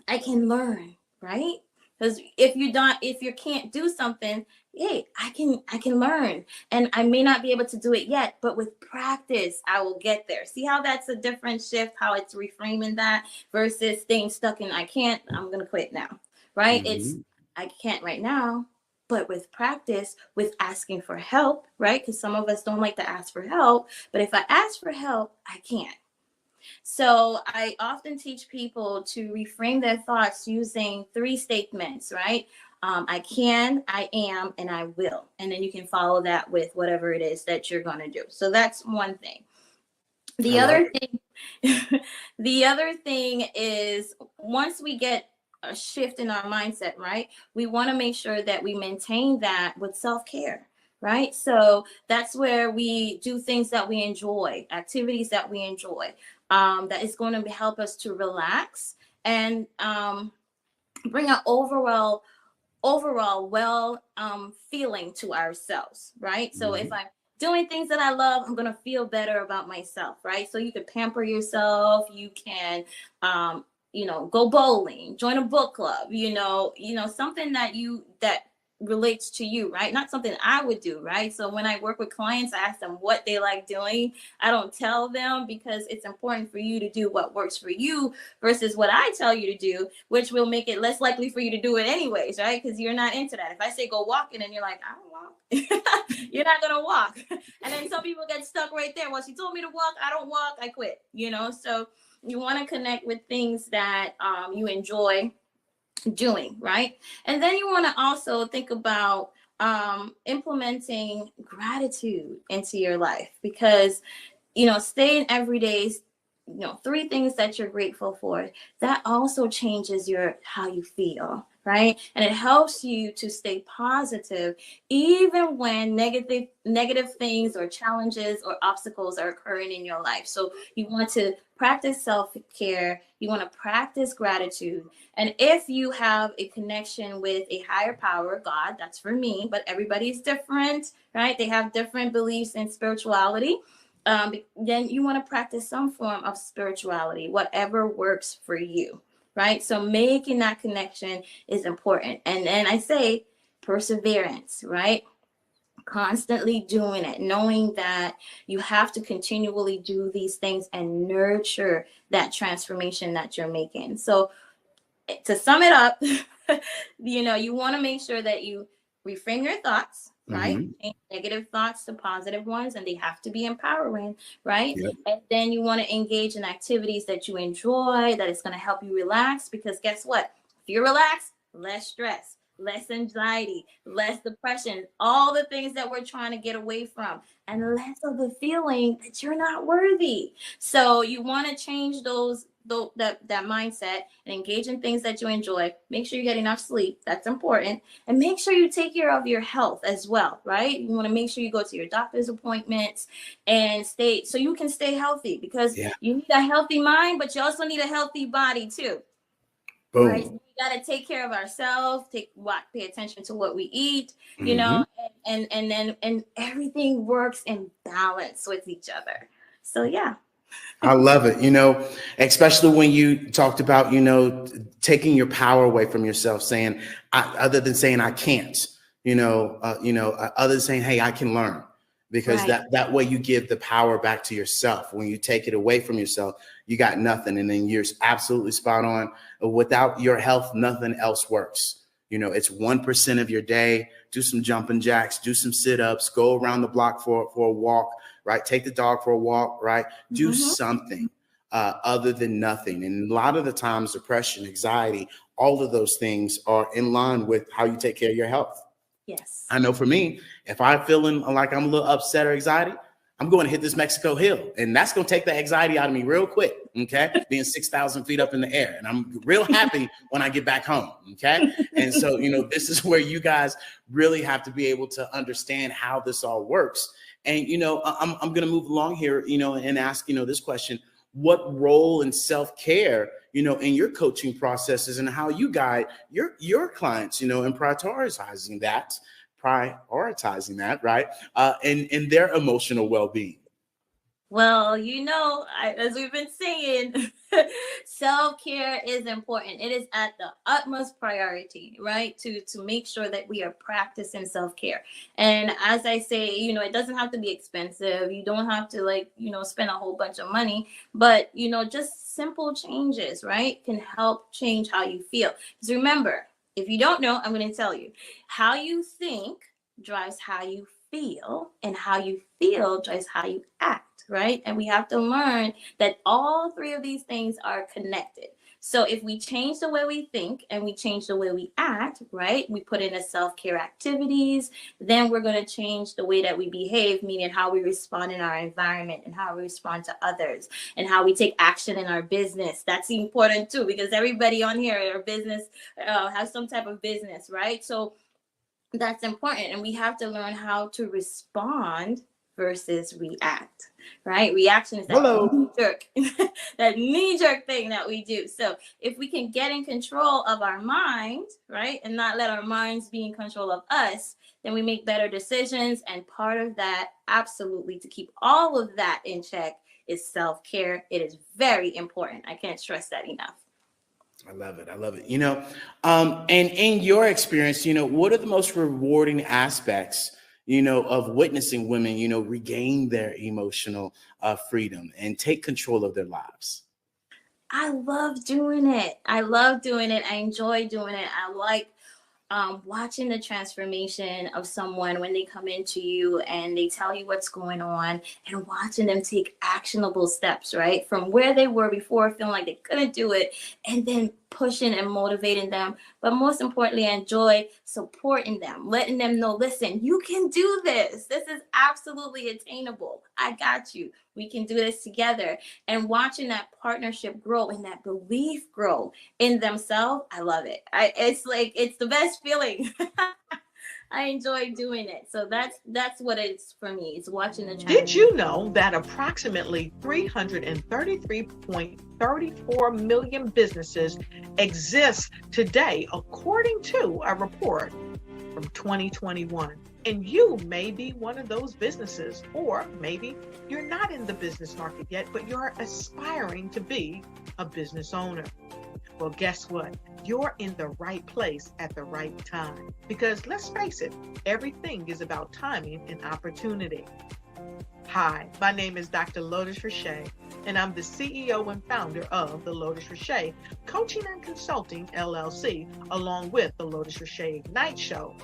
can learn, right? Because if you can't do something, hey, I can learn, and I may not be able to do it yet, but with practice, I will get there. See how that's a different shift, how it's reframing that versus staying stuck in I can't, I'm going to quit now, right? Mm-hmm. It's I can't right now, but with practice, with asking for help, right? Because some of us don't like to ask for help. But if I ask for help, I can. So I often teach people to reframe their thoughts using 3 statements, right? I can, I am, and I will. And then you can follow that with whatever it is that you're going to do. So that's one thing. The other thing, the other thing is, once we get a shift in our mindset, right, we want to make sure that we maintain that with self-care, right? So that's where we do things that we enjoy, activities that we enjoy, that is going to help us to relax and bring an overall well feeling to ourselves, right? So if I'm doing things that I love, I'm going to feel better about myself, right? So you can pamper yourself, you can go bowling, join a book club, something that relates to you, right? Not something I would do, right? So when I work with clients, I ask them what they like doing. I don't tell them, because it's important for you to do what works for you versus what I tell you to do, which will make it less likely for you to do it anyways, right? Because you're not into that. If I say go walking and you're like, I don't walk, you're not gonna walk. And then some people get stuck right there. Well, she told me to walk, I don't walk, I quit. So you want to connect with things that you enjoy doing, right? And then you want to also think about implementing gratitude into your life, because staying every day, 3 things that you're grateful for, that also changes how you feel, right? And it helps you to stay positive even when negative things or challenges or obstacles are occurring in your life. So you want to practice self-care, you want to practice gratitude. And if you have a connection with a higher power, God, that's for me, but everybody's different, right? They have different beliefs in spirituality. Then you want to practice some form of spirituality, whatever works for you, right? So making that connection is important. And then I say perseverance, right? Constantly doing it, knowing that you have to continually do these things and nurture that transformation that you're making. So to sum it up, you want to make sure that you reframe your thoughts, right? Change negative thoughts to positive ones, and they have to be empowering, right? Yep. And then you want to engage in activities that you enjoy, that is going to help you relax, because guess what? If you're relaxed, less stress, less anxiety, less depression, all the things that we're trying to get away from, and less of the feeling that you're not worthy. So you want to change that mindset and engage in things that you enjoy. Make sure you get enough sleep. That's important. And make sure you take care of your health as well, right? You want to make sure you go to your doctor's appointments and so you can stay healthy, because you need a healthy mind, but you also need a healthy body too. Boom. Right? So we got to take care of ourselves, pay attention to what we eat, and then everything works in balance with each other. So yeah. I love it. Especially when you talked about, taking your power away from yourself, saying, other than saying I can't, other than saying, hey, I can learn, because that way you give the power back to yourself. When you take it away from yourself, you got nothing. And then you're absolutely spot on. Without your health, nothing else works. It's 1% of your day. Do some jumping jacks, do some sit-ups, go around the block for a walk, right? Take the dog for a walk, right? Do something other than nothing. And a lot of the times, depression, anxiety, all of those things are in line with how you take care of your health. Yes. I know for me, if I'm feeling like I'm a little upset or anxiety, I'm going to hit this Mexico Hill, and that's going to take the anxiety out of me real quick. Okay. Being 6,000 feet up in the air. And I'm real happy when I get back home. Okay. And so, this is where you guys really have to be able to understand how this all works. And, I'm going to move along here, and ask, this question: what role in self-care, in your coaching processes, and how you guide your clients, in prioritizing that, right? And their emotional well-being? Well, as we've been saying, self-care is important. It is at the utmost priority, right? To make sure that we are practicing self-care. And as I say, it doesn't have to be expensive. You don't have to spend a whole bunch of money, but, just simple changes, right, can help change how you feel. Because remember, if you don't know, I'm going to tell you, how you think drives how you feel, and how you feel drives how you act, right? And we have to learn that all three of these things are connected. So if we change the way we think and we change the way we act, right? We put in a self-care activities, then we're going to change the way that we behave, meaning how we respond in our environment and how we respond to others and how we take action in our business. That's important too, because everybody on here, our business has some type of business, right? So that's important. And we have to learn how to respond versus react, right? Reaction is that knee-jerk thing that we do. So if we can get in control of our mind, right, and not let our minds be in control of us, then we make better decisions. And part of that, absolutely, to keep all of that in check, is self-care. It is very important. I can't stress that enough. I love it. I love it. And in your experience, what are the most rewarding aspects of witnessing women, regain their emotional freedom and take control of their lives? I love doing it. I enjoy doing it. I like watching the transformation of someone when they come into you and they tell you what's going on, and watching them take actionable steps, right? From where they were before, feeling like they couldn't do it, and then pushing and motivating them. But most importantly, I enjoy supporting them, letting them know, listen, you can do this. This is absolutely attainable. I got you. We can do this together. And watching that partnership grow and that belief grow in themselves, I love it. It's the best feeling. I enjoy doing it. So that's what it's for me. It's watching the Did you know that approximately 333.34 million businesses exist today, according to a report from 2021? And you may be one of those businesses, or maybe you're not in the business market yet, but you're aspiring to be a business owner. Well, guess what? You're in the right place at the right time. Because let's face it, everything is about timing and opportunity. Hi, my name is Dr. Lotus Richey, and I'm the CEO and founder of the Lotus Richey Coaching and Consulting LLC, along with the Lotus Richey Ignite Show.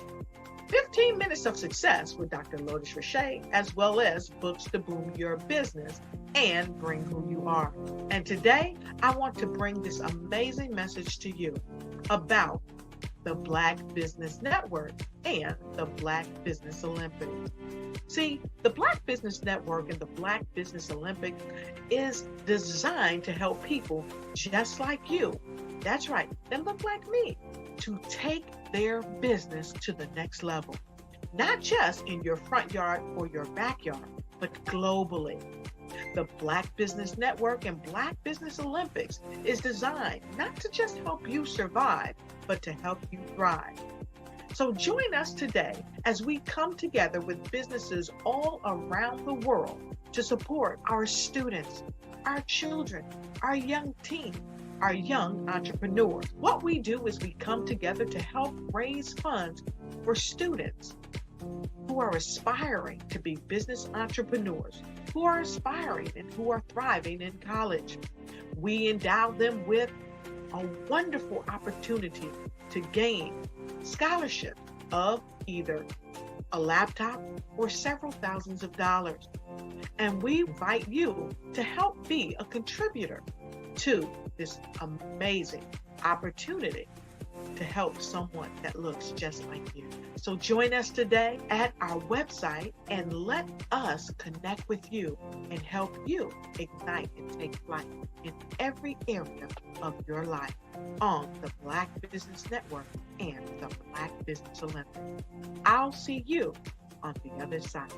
15 minutes of success with Dr. Lotus Richey, as well as books to boom your business and bring who you are. And today, I want to bring this amazing message to you about the Black Business Network and the Black Business Olympics. See, the Black Business Network and the Black Business Olympics is designed to help people just like you, that's right, that look like me, to take their business to the next level. Not just in your front yard or your backyard, but globally. The Black Business Network and Black Business Olympics is designed not to just help you survive, but to help you thrive. So join us today as we come together with businesses all around the world to support our students, our children, our young teens, our young entrepreneurs. What we do is we come together to help raise funds for students who are aspiring to be business entrepreneurs, who are aspiring and who are thriving in college. We endow them with a wonderful opportunity to gain scholarship of either a laptop or several thousands of dollars. And we invite you to help be a contributor to this amazing opportunity to help someone that looks just like you. So join us today at our website and let us connect with you and help you ignite and take flight in every area of your life on the Black Business Network and the Black Business Olympics. I'll see you on the other side.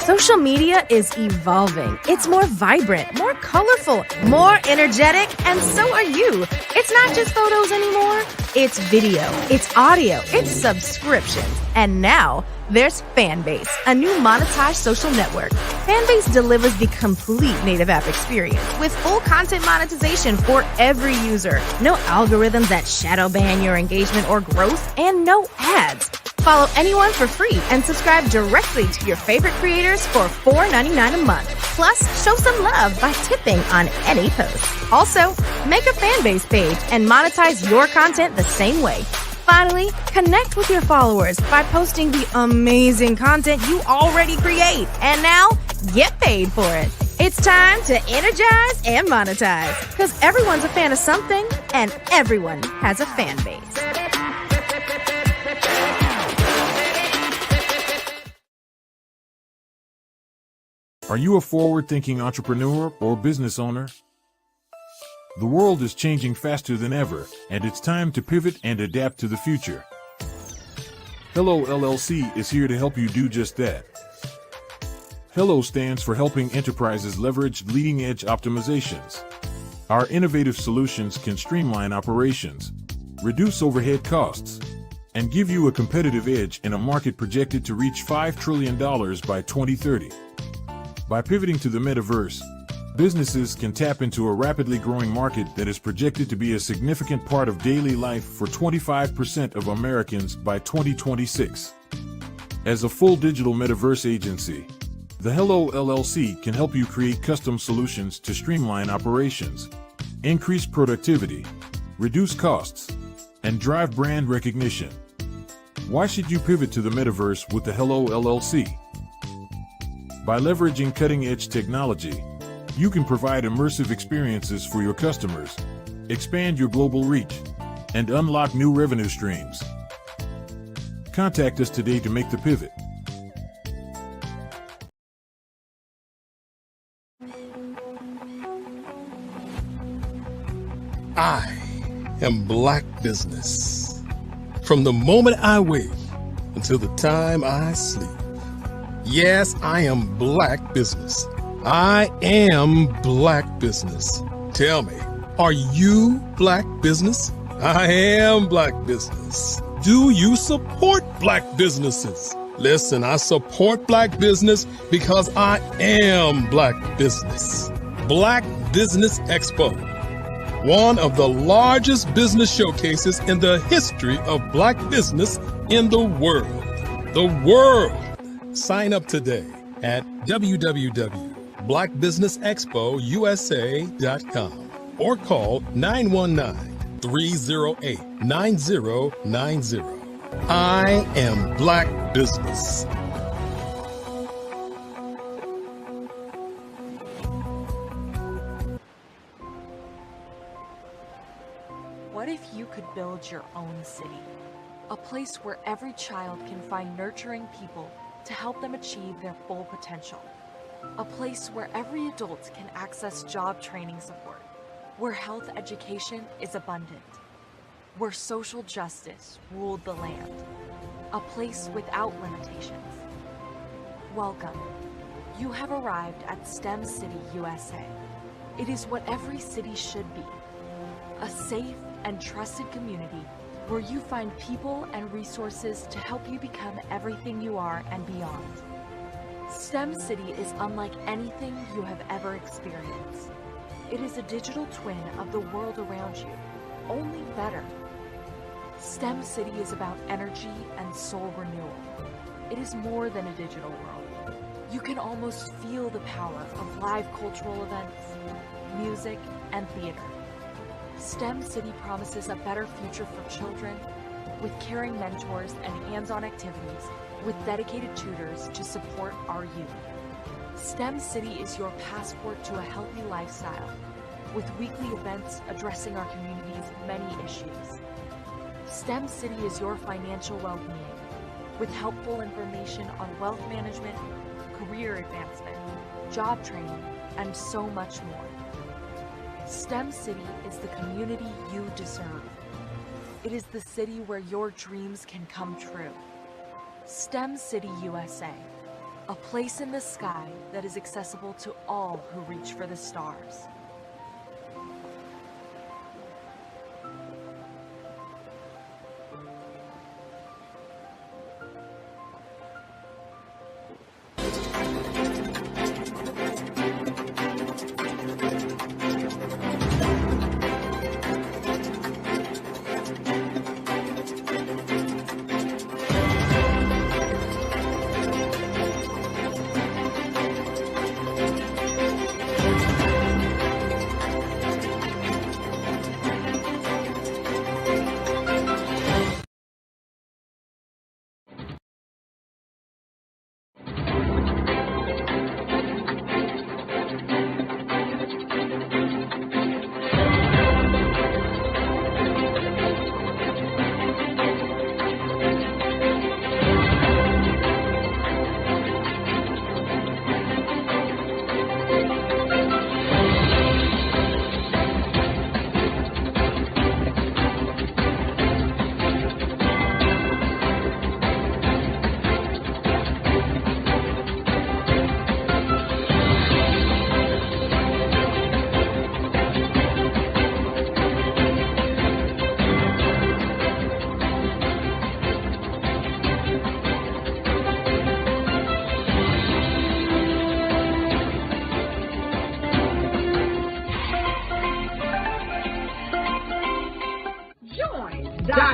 Social media is evolving. It's more vibrant, more colorful, more energetic, and so are you. It's not just photos anymore. It's video, it's audio, it's subscriptions. And now there's Fanbase, a new monetized social network. Fanbase delivers the complete native app experience with full content monetization for every user. No algorithms that shadow ban your engagement or growth, and no ads. Follow anyone for free and subscribe directly to your favorite creators for $4.99 a month. Plus, show some love by tipping on any post. Also, make a fan base page and monetize your content the same way. Finally, connect with your followers by posting the amazing content you already create. And now, get paid for it. It's time to energize and monetize, because everyone's a fan of something and everyone has a fan base. Are you a forward-thinking entrepreneur or business owner? The world is changing faster than ever, and it's time to pivot and adapt to the future. Hello LLC is here to help you do just that. Hello stands for helping enterprises leverage leading-edge optimizations. Our innovative solutions can streamline operations, reduce overhead costs, and give you a competitive edge in a market projected to reach $5 trillion by 2030. By pivoting to the metaverse, businesses can tap into a rapidly growing market that is projected to be a significant part of daily life for 25% of Americans by 2026. As a full digital metaverse agency, the Hello LLC can help you create custom solutions to streamline operations, increase productivity, reduce costs, and drive brand recognition. Why should you pivot to the metaverse with the Hello LLC? By leveraging cutting-edge technology, you can provide immersive experiences for your customers, expand your global reach, and unlock new revenue streams. Contact us today to make the pivot. I am Black Business. From the moment I wake until the time I sleep. Yes, I am Black Business. I am Black Business. Tell me, are you Black Business? I am Black Business. Do you support Black businesses? Listen, I support Black business because I am Black Business. Black Business Expo, one of the largest business showcases in the history of Black business in the world. The world! Sign up today at www.blackbusinessexpousa.com or call 919-308-9090. I am Black Business. What if you could build your own city? A place where every child can find nurturing people to help them achieve their full potential. A place where every adult can access job training support, where health education is abundant, where social justice ruled the land. A place without limitations. Welcome. You have arrived at STEM City USA. It is what every city should be. A safe and trusted community where you find people and resources to help you become everything you are and beyond. STEM City is unlike anything you have ever experienced. It is a digital twin of the world around you, only better. STEM City is about energy and soul renewal. It is more than a digital world. You can almost feel the power of live cultural events, music, and theater. STEM City promises a better future for children, with caring mentors and hands-on activities, with dedicated tutors to support our youth. STEM City is your passport to a healthy lifestyle, with weekly events addressing our community's many issues. STEM City is your financial well-being, with helpful information on wealth management, career advancement, job training, and so much more. STEM City is the community you deserve. It is the city where your dreams can come true. STEM City USA, a place in the sky that is accessible to all who reach for the stars.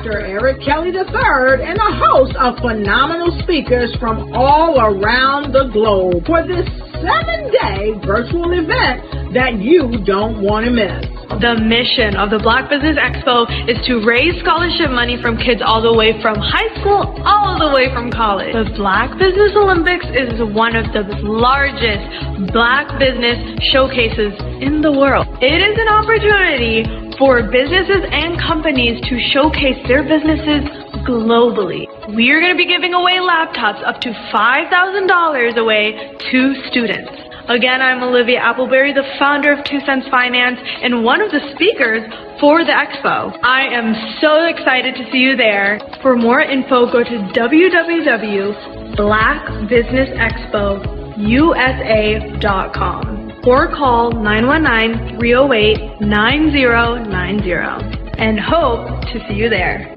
Dr. Eric Kelly III and a host of phenomenal speakers from all around the globe for this 7-day virtual event that you don't want to miss. The mission of the Black Business Expo is to raise scholarship money from kids all the way from high school all the way from college. The Black Business Olympics is one of the largest Black business showcases in the world. It is an opportunity for businesses and companies to showcase their businesses globally. We are going to be giving away laptops up to $5,000 away to students. Again, I'm Olivia Appleberry, the founder of 2 Cents Finance and one of the speakers for the expo. I am so excited to see you there. For more info, go to www.blackbusinessexpousa.com or call 919-308-9090 and hope to see you there.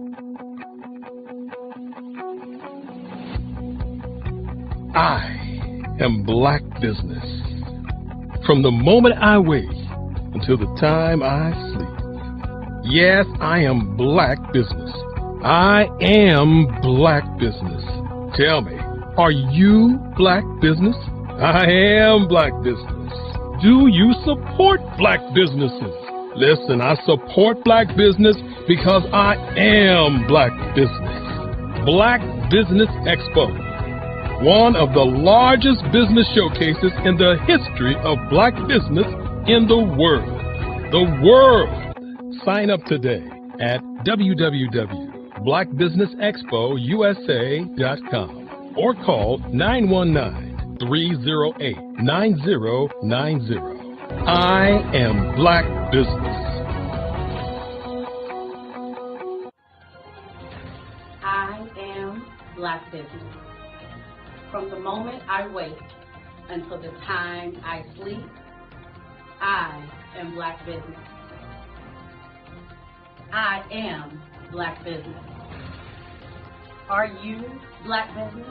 I am Black Business. From the moment I wake until the time I sleep. Yes, I am Black Business. I am Black Business. Tell me, are you Black Business? I am Black Business. Do you support Black businesses? Listen, I support Black business because I am Black Business. Black Business Expo, one of the largest business showcases in the history of Black business in the world. The world! Sign up today at www.blackbusinessexpousa.com or call 919-308-9090. I am Black Business. I am Black Business. From the moment I wake until the time I sleep, I am Black Business. I am Black Business. Are you Black Business?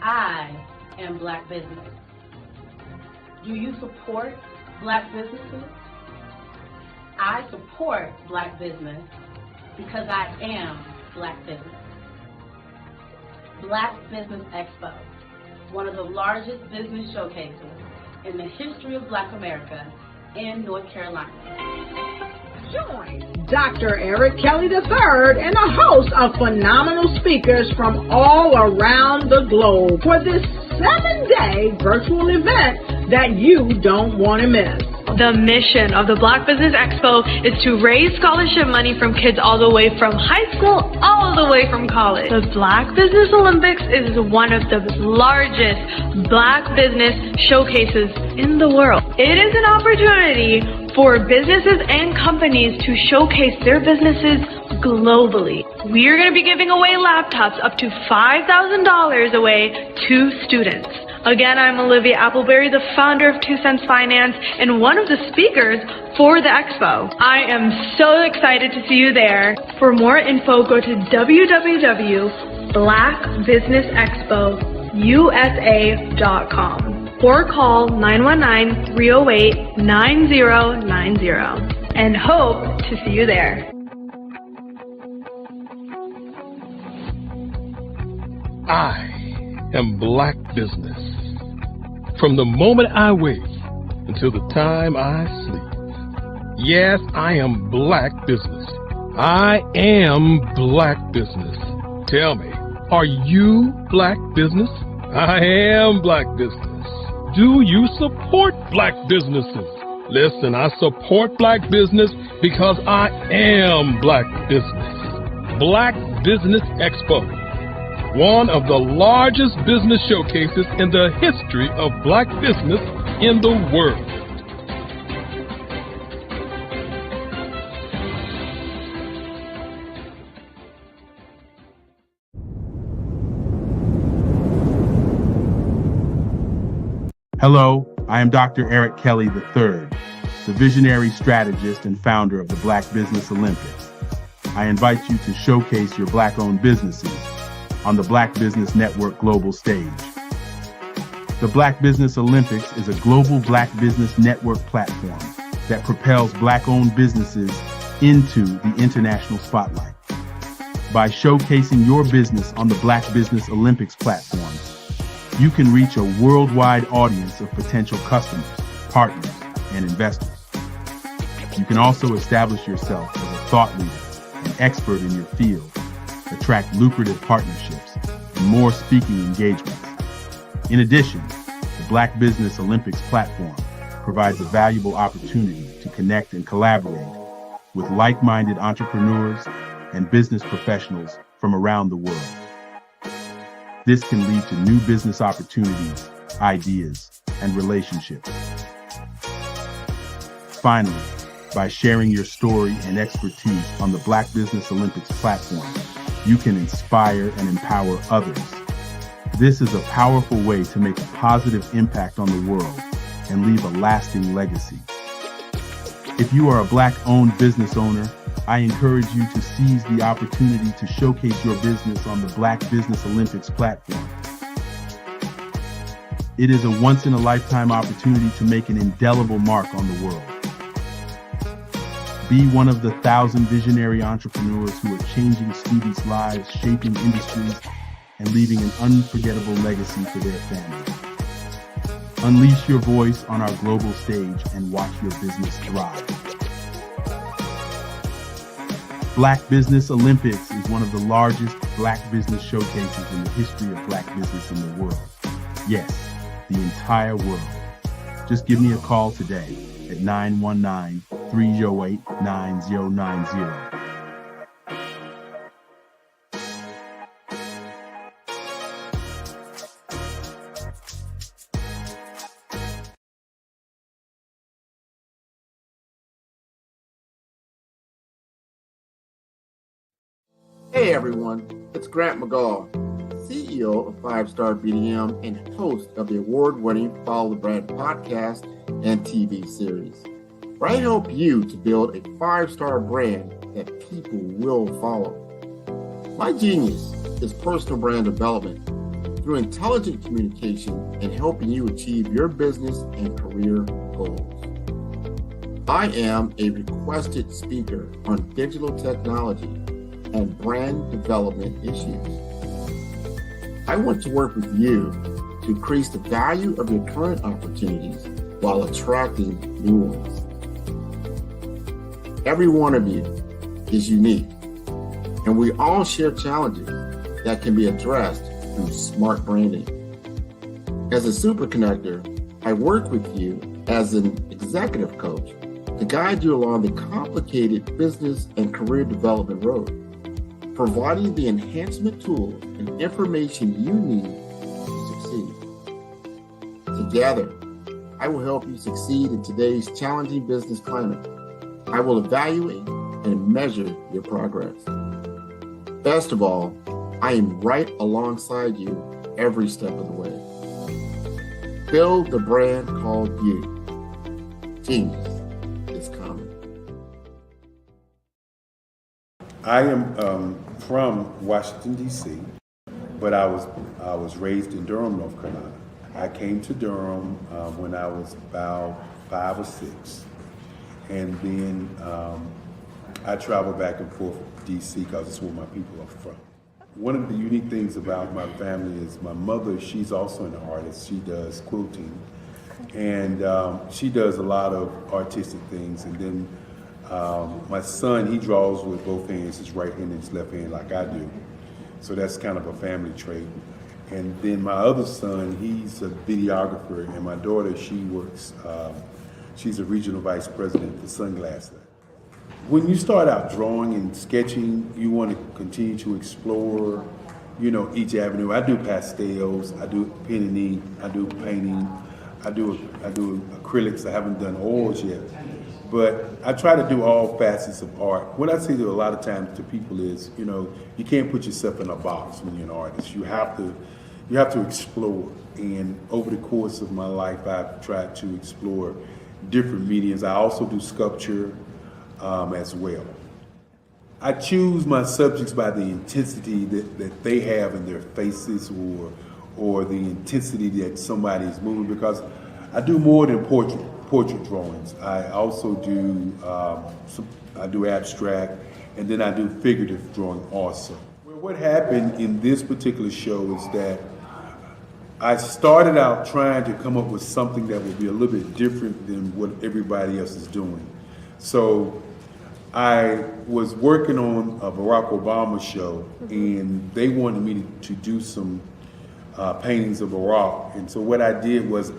I am Black Business. Do you support Black businesses? I support Black business because I am Black Business. Black Business Expo, one of the largest business showcases in the history of Black America in North Carolina. Join Dr. Eric Kelly III and a host of phenomenal speakers from all around the globe for this 7-day virtual event that you don't want to miss. The mission of the Black Business Expo is to raise scholarship money from kids all the way from high school all the way from college. The Black Business Olympics is one of the largest Black business showcases in the world. It is an opportunity for businesses and companies to showcase their businesses globally. We are going to be giving away laptops up to $5,000 away to students. Again, I'm Olivia Appleberry, the founder of 2 Cents Finance and one of the speakers for the expo. I am so excited to see you there. For more info, go to www.blackbusinessexpousa.com or call 919-308-9090 and hope to see you there. I am Black Business. From the moment I wake until the time I sleep. Yes, I am Black Business. I am Black Business. Tell me, are you Black Business? I am Black Business. Do you support Black businesses? Listen, I support Black business because I am Black Business. Black Business Expo, one of the largest business showcases in the history of Black business in the world. Hello, I am Dr. Eric Kelly III, the visionary strategist and founder of the Black Business Olympics. I invite you to showcase your Black-owned businesses on the Black Business Network global stage. The Black Business Olympics is a global Black Business Network platform that propels Black-owned businesses into the international spotlight. By showcasing your business on the Black Business Olympics platform, you can reach a worldwide audience of potential customers, partners, and investors. You can also establish yourself as a thought leader, an expert in your field, attract lucrative partnerships, and more speaking engagements. In addition, the Black Business Olympics platform provides a valuable opportunity to connect and collaborate with like-minded entrepreneurs and business professionals from around the world. This can lead to new business opportunities, ideas, and relationships. Finally, by sharing your story and expertise on the Black Business Olympics platform, you can inspire and empower others. This is a powerful way to make a positive impact on the world and leave a lasting legacy. If you are a Black-owned business owner, I encourage you to seize the opportunity to showcase your business on the Black Business Olympics platform. It is a once-in-a-lifetime opportunity to make an indelible mark on the world. Be one of the 1,000 visionary entrepreneurs who are changing students' lives, shaping industries, and leaving an unforgettable legacy for their families. Unleash your voice on our global stage and watch your business thrive. Black Business Olympics is one of the largest Black business showcases in the history of Black business in the world. Yes, the entire world. Just give me a call today at 919-308-9090. Hey everyone, it's Grant McGall, CEO of 5-Star BDM and host of the award-winning Follow the Brand podcast and TV series, where I help you to build a 5-star brand that people will follow. My genius is personal brand development through intelligent communication and helping you achieve your business and career goals. I am a requested speaker on digital technology and brand development issues. I want to work with you to increase the value of your current opportunities while attracting new ones. Every one of you is unique, and we all share challenges that can be addressed through smart branding. As a super connector, I work with you as an executive coach to guide you along the complicated business and career development road, providing the enhancement tools and information you need to succeed. Together, I will help you succeed in today's challenging business climate. I will evaluate and measure your progress. Best of all, I am right alongside you every step of the way. Build the brand called you. Genius is coming. I am from Washington, D.C., but I was raised in Durham, North Carolina. I came to Durham when I was about 5 or 6, and then I traveled back and forth to D.C. because it's where my people are from. One of the unique things about my family is my mother, she's also an artist. She does quilting, and she does a lot of artistic things, and then my son, he draws with both hands, his right hand and his left hand, like I do. So that's kind of a family trait. And then my other son, he's a videographer, and my daughter, she works, she's a regional vice president for Sunglasses. When you start out drawing and sketching, you want to continue to explore, each avenue. I do pastels, I do pen and ink, I do painting, I do acrylics. I haven't done oils yet. But I try to do all facets of art. What I say to a lot of times to people is, you can't put yourself in a box when you're an artist. You have to explore. And over the course of my life, I've tried to explore different mediums. I also do sculpture as well. I choose my subjects by the intensity that they have in their faces or the intensity that somebody is moving, because I do more than portrait. portrait drawings. I also do I do abstract, and then I do figurative drawing also. Well, what happened in this particular show is that I started out trying to come up with something that would be a little bit different than what everybody else is doing. So I was working on a Barack Obama show, and they wanted me to do some paintings of Barack. And so what I did was,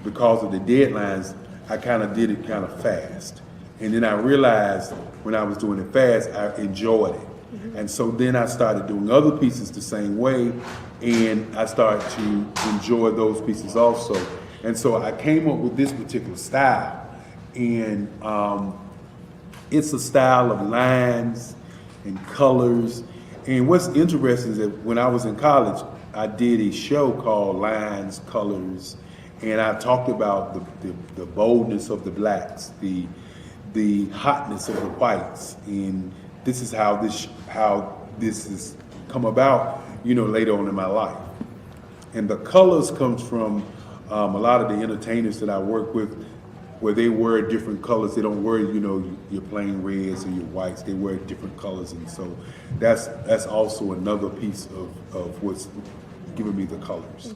because of the deadlines, I kind of did it kind of fast. And then I realized when I was doing it fast, I enjoyed it. And so then I started doing other pieces the same way, and I started to enjoy those pieces also. And so I came up with this particular style, and it's a style of lines and colors. And what's interesting is that when I was in college, I did a show called Lines, Colors, and I talked about the boldness of the blacks, the hotness of the whites, and this is how this has come about, later on in my life. And the colors comes from a lot of the entertainers that I work with, where they wear different colors. They don't wear, your plain reds or your whites. They wear different colors, and so that's also another piece of what's giving me the colors.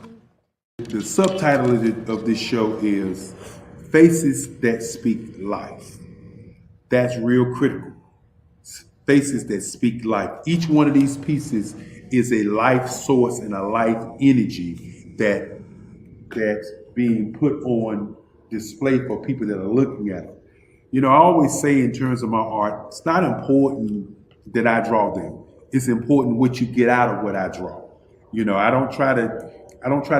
The subtitle of this show is Faces That Speak Life. That's real critical. Faces that speak life. Each one of these pieces is a life source and a life energy that's being put on display for people that are looking at it. I always say in terms of my art, it's not important that I draw them. It's important what you get out of what I draw. I don't try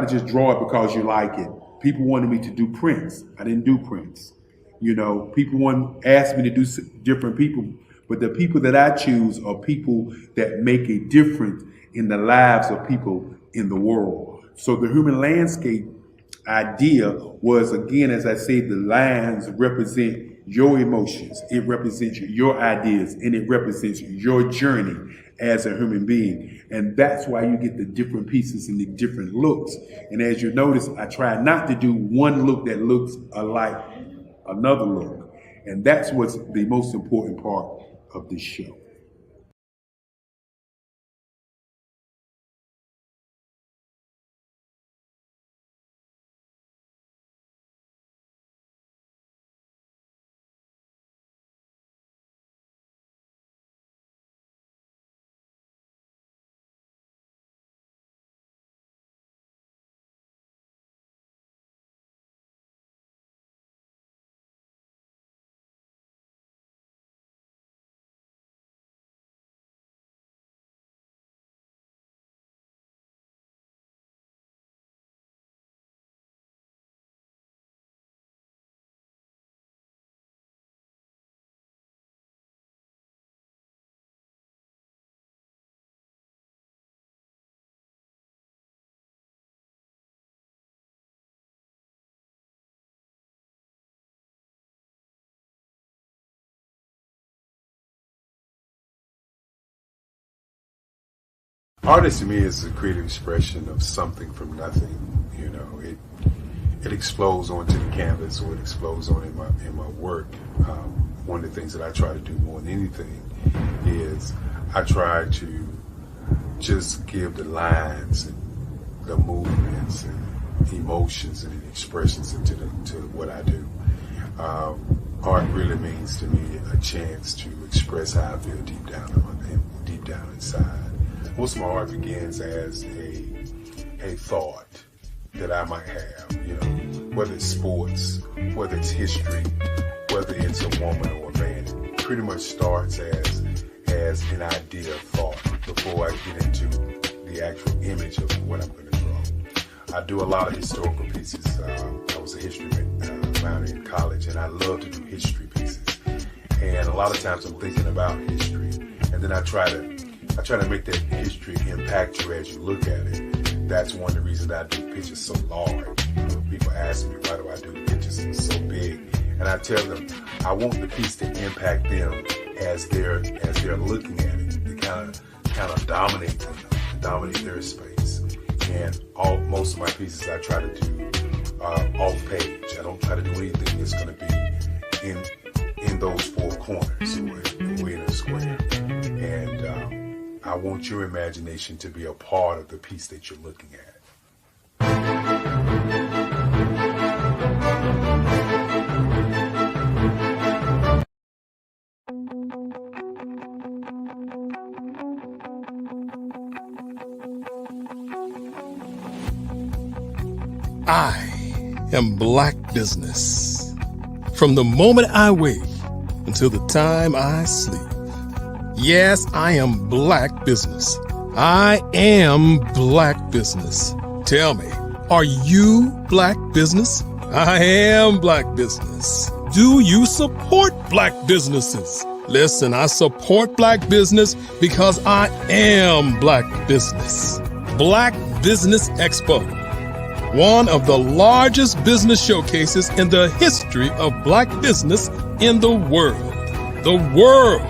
to just draw it because you like it. People wanted me to do prints. I didn't do prints. People asked me to do different people, but the people that I choose are people that make a difference in the lives of people in the world. So the human landscape idea was, again, as I say, the lines represent your emotions, it represents your ideas, and it represents your journey as a human being. And that's why you get the different pieces and the different looks. And as you notice, I try not to do one look that looks alike another look. And that's what's the most important part of this show. Artist to me is a creative expression of something from nothing. It explodes onto the canvas, or it explodes on in my work. One of the things that I try to do more than anything is I try to just give the lines and the movements and emotions and expressions into what I do. Art really means to me a chance to express how I feel deep down inside. Most of my art begins as a thought that I might have, whether it's sports, whether it's history, whether it's a woman or a man. It pretty much starts as an idea of thought before I get into the actual image of what I'm going to draw. I do a lot of historical pieces. I was a history minor in college, and I love to do history pieces. And a lot of times I'm thinking about history, and then I try to make that history impact you as you look at it. That's one of the reasons I do pictures so large. People ask me, why do I do pictures so big? And I tell them, I want the piece to impact them as they're looking at it. To kind of dominate them, dominate their space. And most of my pieces I try to do off page. I don't try to do anything that's going to be in those four corners or in a square. And I want your imagination to be a part of the piece that you're looking at. I am Black Business. From the moment I wake until the time I sleep. Yes, I am Black Business. I am Black Business. Tell me, are you Black Business? I am Black Business. Do you support Black businesses? Listen, I support Black business because I am Black Business. Black Business Expo. One of the largest business showcases in the history of Black business in the world. The world!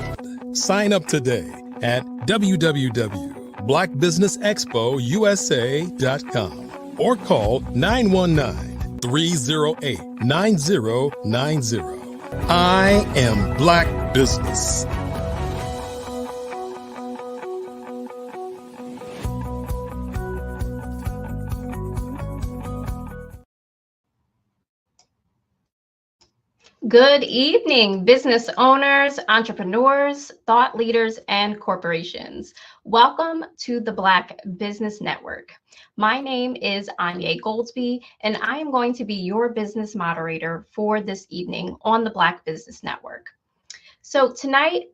Sign up today at www.blackbusinessexpousa.com or call 919-308-9090. I am Black Business. Good evening, business owners, entrepreneurs, thought leaders, and corporations. Welcome to the Black Business Network. My name is Anya Goldsby, and I am going to be your business moderator for this evening on the Black Business Network. So tonight,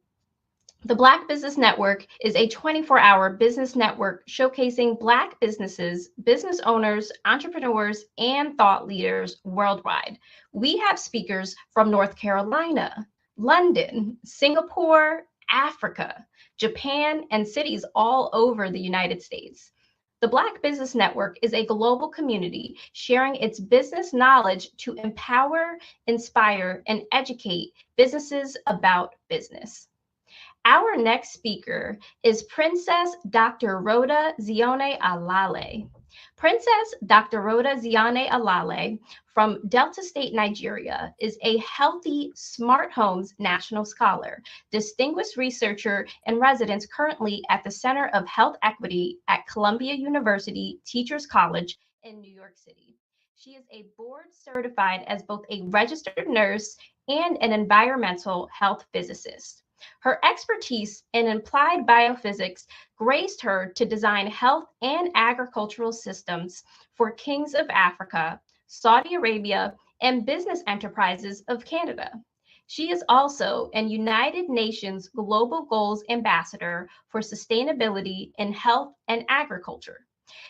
the Black Business Network is a 24-hour business network showcasing Black businesses, business owners, entrepreneurs, and thought leaders worldwide. We have speakers from North Carolina, London, Singapore, Africa, Japan, and cities all over the United States. The Black Business Network is a global community sharing its business knowledge to empower, inspire, and educate businesses about business. Our next speaker is Princess Dr. Rhoda Zione Alale. Princess Dr. Rhoda Zione Alale from Delta State, Nigeria, is a Healthy Smart Homes National Scholar, distinguished researcher and residence currently at the Center of Health Equity at Columbia University Teachers College in New York City. She is a board certified as both a registered nurse and an environmental health physicist. Her expertise in applied biophysics graced her to design health and agricultural systems for kings of Africa, Saudi Arabia, and business enterprises of Canada. She is also an United Nations Global Goals Ambassador for Sustainability in Health and Agriculture.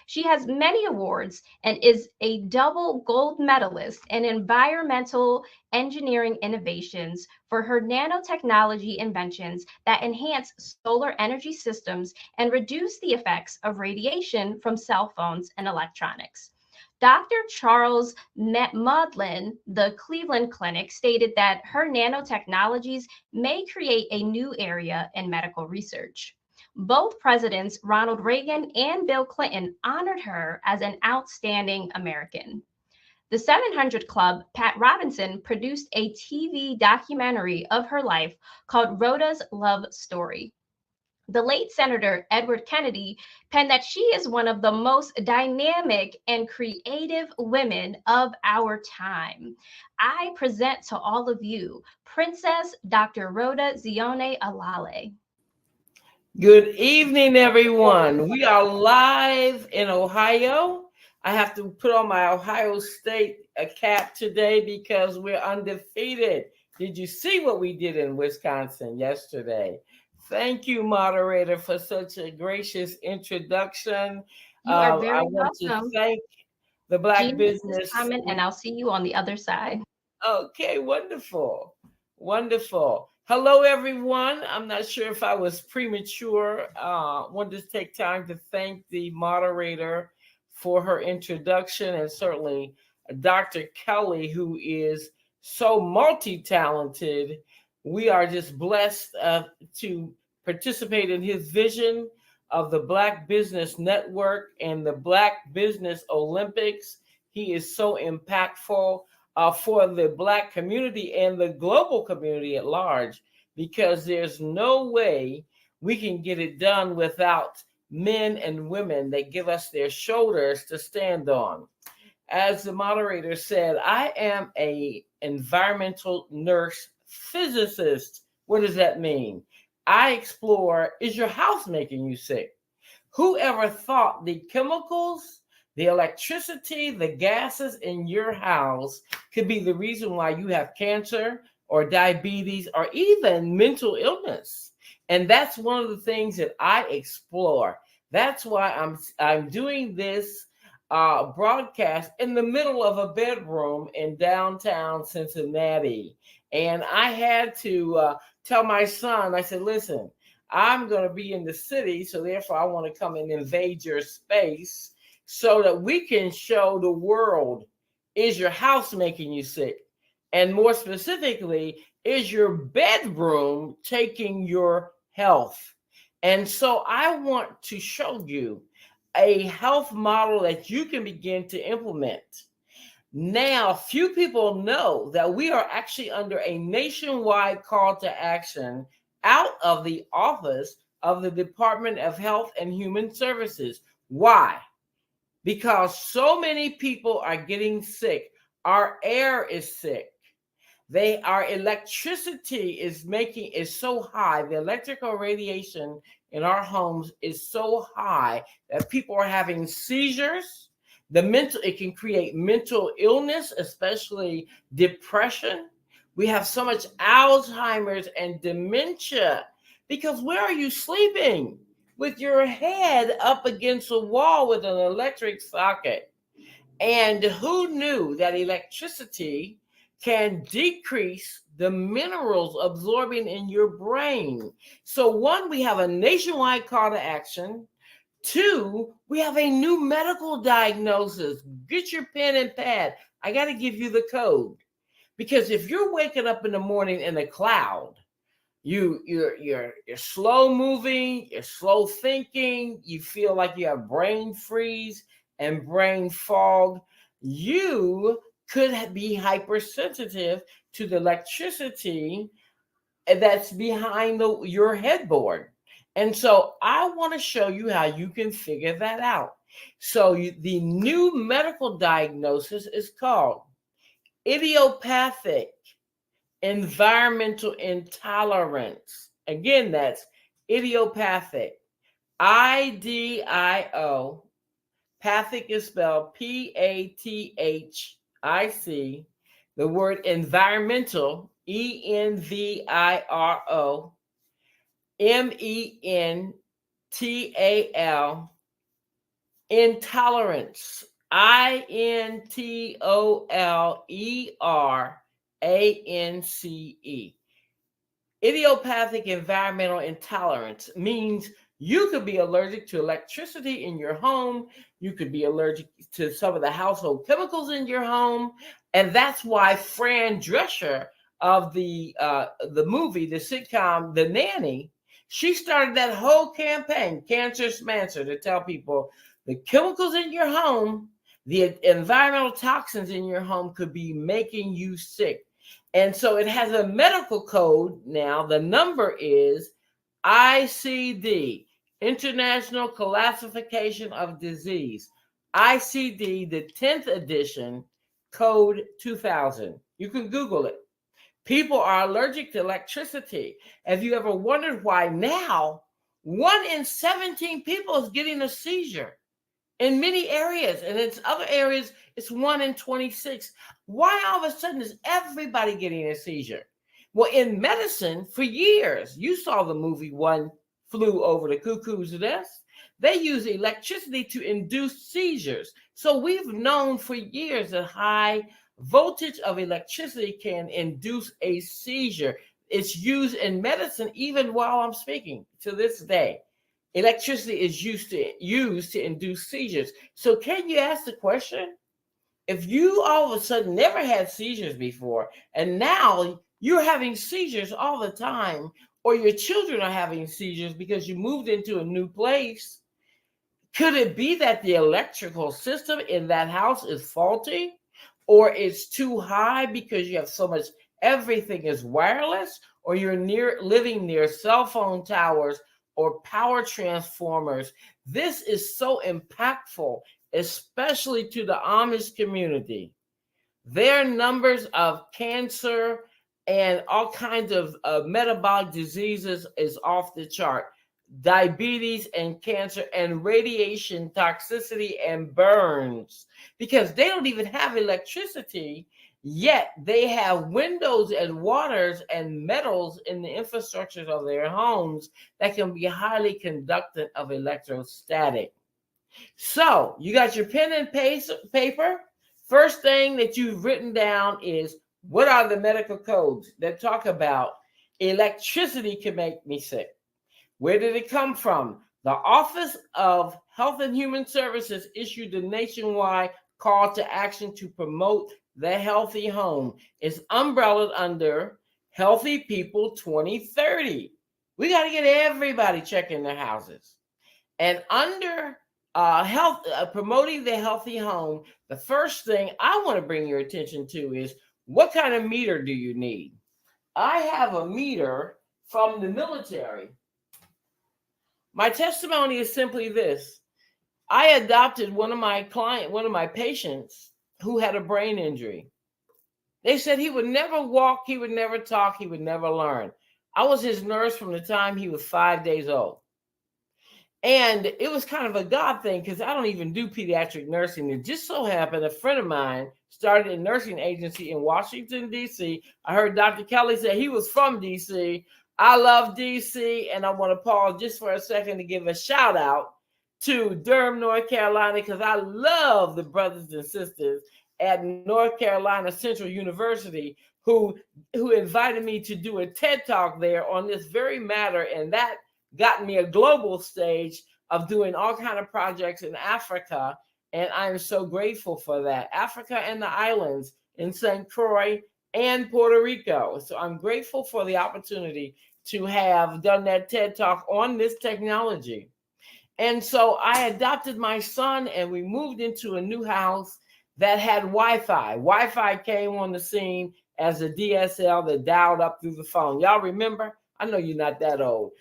She has many awards and is a double gold medalist in environmental engineering innovations for her nanotechnology inventions that enhance solar energy systems and reduce the effects of radiation from cell phones and electronics. Dr. Charles Maudlin, the Cleveland Clinic, stated that her nanotechnologies may create a new area in medical research. Both presidents, Ronald Reagan and Bill Clinton, honored her as an outstanding American. The 700 Club, Pat Robinson, produced a TV documentary of her life called Rhoda's Love Story. The late Senator Edward Kennedy penned that she is one of the most dynamic and creative women of our time. I present to all of you, Princess Dr. Rhoda Zione Alale. Good evening, everyone. We are live in Ohio. I have to put on my Ohio State cap today because we're undefeated. Did you see what we did in Wisconsin yesterday? Thank you, moderator, for such a gracious introduction. You are very I want welcome. to thank the Black Genius is Business. coming, and I'll see you on the other side. Okay, wonderful. Wonderful. Hello, everyone. I'm not sure if I was premature. Wanted to take time to thank the moderator for her introduction, and certainly Dr. Kelly, who is so multi-talented. We are just blessed to participate in his vision of the Black Business Network and the Black Business Olympics. He is so impactful for the Black community and the global community at large, because there's no way we can get it done without men and women that give us their shoulders to stand on. As the moderator said, I am an environmental nurse physicist. What does that mean? I explore, is your house making you sick? Whoever thought the chemicals, the electricity, the gases in your house could be the reason why you have cancer or diabetes or even mental illness? And that's one of the things that I explore. That's why I'm doing this broadcast in the middle of a bedroom in downtown Cincinnati. And I had to tell my son, I said, listen, I'm going to be in the city, so therefore I want to come and invade your space so that we can show the world, is your house making you sick? And more specifically, is your bedroom taking your health? And so I want to show you a health model that you can begin to implement. Now, few people know that we are actually under a nationwide call to action out of the office of the Department of Health and Human Services. Why? Because so many people are getting sick. Our air is sick. Our electricity is so high. The electrical radiation in our homes is so high that people are having seizures. It can create mental illness, especially depression. We have so much Alzheimer's and dementia because where are you sleeping? With your head up against a wall with an electric socket. And who knew that electricity can decrease the minerals absorbing in your brain? So one, we have a nationwide call to action. Two, we have a new medical diagnosis. Get your pen and pad. I got to give you the code. Because if you're waking up in the morning in a cloud, you're slow moving, you're slow thinking, you feel like you have brain freeze and brain fog, you could be hypersensitive to the electricity that's behind your headboard. And so I want to show you how you can figure that out. So the new medical diagnosis is called idiopathic environmental intolerance. Again, that's idiopathic. IDIO. Pathic is spelled PATHIC. The word environmental, ENVIRO. MENTAL. Intolerance. INTOLERANCE. Idiopathic environmental intolerance means you could be allergic to electricity in your home. You could be allergic to some of the household chemicals in your home. And that's why Fran Drescher of the movie, the sitcom, The Nanny, she started that whole campaign, Cancer Smancer, to tell people the chemicals in your home, the environmental toxins in your home could be making you sick. And so it has a medical code now. The number is ICD, International Classification of Disease. ICD, the 10th edition, code 2000. You can Google it. People are allergic to electricity. Have you ever wondered why now 1 in 17 people is getting a seizure? In many areas, and in other areas, it's 1 in 26. Why all of a sudden is everybody getting a seizure? Well, in medicine, for years, you saw the movie One Flew Over the Cuckoo's Nest. They use electricity to induce seizures. So we've known for years that high voltage of electricity can induce a seizure. It's used in medicine even while I'm speaking to this day. Electricity is used to induce seizures. So can you ask the question? If you all of a sudden never had seizures before, and now you're having seizures all the time, or your children are having seizures because you moved into a new place, Could it be that the electrical system in that house is faulty, or it's too high because you have so much, everything is wireless, or you're living near cell phone towers or power transformers? This is so impactful, especially to the Amish community. Their numbers of cancer and all kinds of metabolic diseases is off the chart. Diabetes and cancer and radiation toxicity and burns, because they don't even have electricity, yet they have windows and waters and metals in the infrastructures of their homes that can be highly conductive of electrostatic. So you got your pen and paper. First thing that you've written down is, what are the medical codes that talk about electricity can make me sick? Where did it come from? The Office of Health and Human Services issued a nationwide call to action to promote the healthy home. It's umbrellaed under Healthy People 2030. We got to get everybody checking their houses. And under promoting the healthy home, the first thing I want to bring your attention to is, what kind of meter do you need? I have a meter from the military. My testimony is simply this. I adopted one of my patients who had a brain injury. They said he would never walk, he would never talk, he would never learn. I was his nurse from the time he was 5 days old. And it was kind of a God thing, because I don't even do pediatric nursing. It just so happened a friend of mine started a nursing agency in Washington, D.C. I heard Dr. Kelly say he was from D.C. I love D.C. And I want to pause just for a second to give a shout out to Durham, North Carolina, because I love the brothers and sisters at North Carolina Central University who invited me to do a TED Talk there on this very matter. And that got me a global stage of doing all kinds of projects in Africa. And I'm so grateful for that. Africa and the islands in St. Croix and Puerto Rico. So I'm grateful for the opportunity to have done that TED Talk on this technology. And so I adopted my son and we moved into a new house that had Wi-Fi. Wi-Fi came on the scene as a DSL that dialed up through the phone. Y'all remember? I know you're not that old.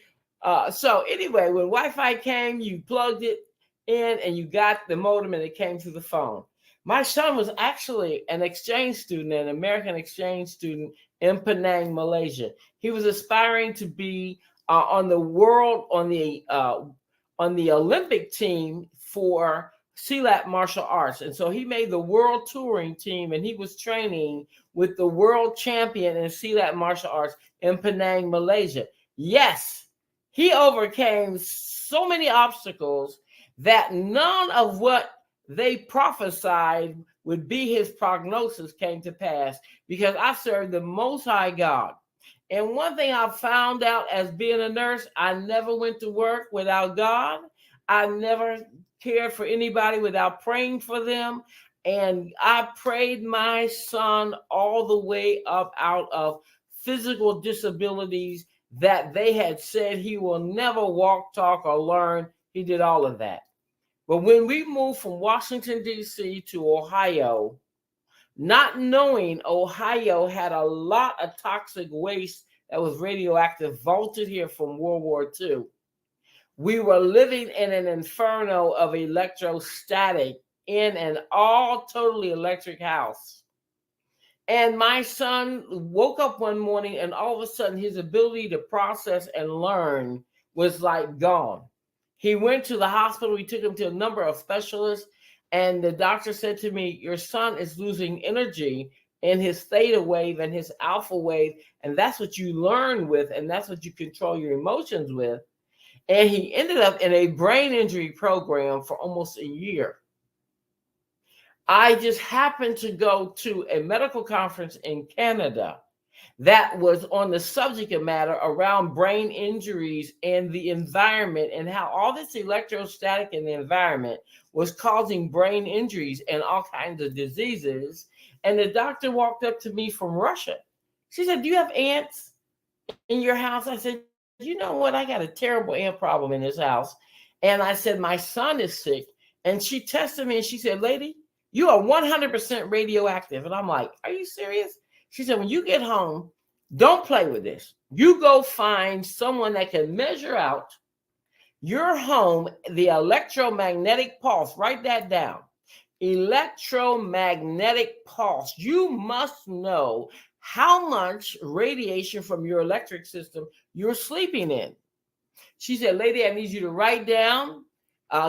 So anyway, when Wi-Fi came, you plugged it in and you got the modem and it came through the phone. My son was actually an exchange student, an American exchange student in Penang, Malaysia. He was aspiring to be on the Olympic team for Silat martial arts. And so he made the world touring team and he was training with the world champion in Silat martial arts in Penang, Malaysia. Yes, he overcame so many obstacles that none of what they prophesied would be his prognosis came to pass, because I served the Most High God. And one thing I found out as being a nurse, I never went to work without God. I never cared for anybody without praying for them. And I prayed my son all the way up out of physical disabilities that they had said he will never walk, talk, or learn. He did all of that. But when we moved from Washington, D.C. to Ohio, not knowing Ohio had a lot of toxic waste that was radioactive vaulted here from World War II, we were living in an inferno of electrostatic in an all totally electric house. And my son woke up one morning and all of a sudden his ability to process and learn was like gone. He went to the hospital. We took him to a number of specialists. And the doctor said to me, your son is losing energy in his theta wave and his alpha wave. And that's what you learn with. And that's what you control your emotions with. And he ended up in a brain injury program for almost a year. I just happened to go to a medical conference in Canada that was on the subject matter around brain injuries and the environment and how all this electrostatic in the environment was causing brain injuries and all kinds of diseases. And the doctor walked up to me from Russia. She said, do you have ants in your house? I said, you know what? I got a terrible ant problem in this house. And I said, my son is sick. And she tested me and she said, lady, you are 100% radioactive. And I'm like, are you serious? She said, when you get home, don't play with this. You go find someone that can measure out your home, the electromagnetic pulse. Write that down. Electromagnetic pulse. You must know how much radiation from your electric system you're sleeping in. She said, lady, I need you to write down,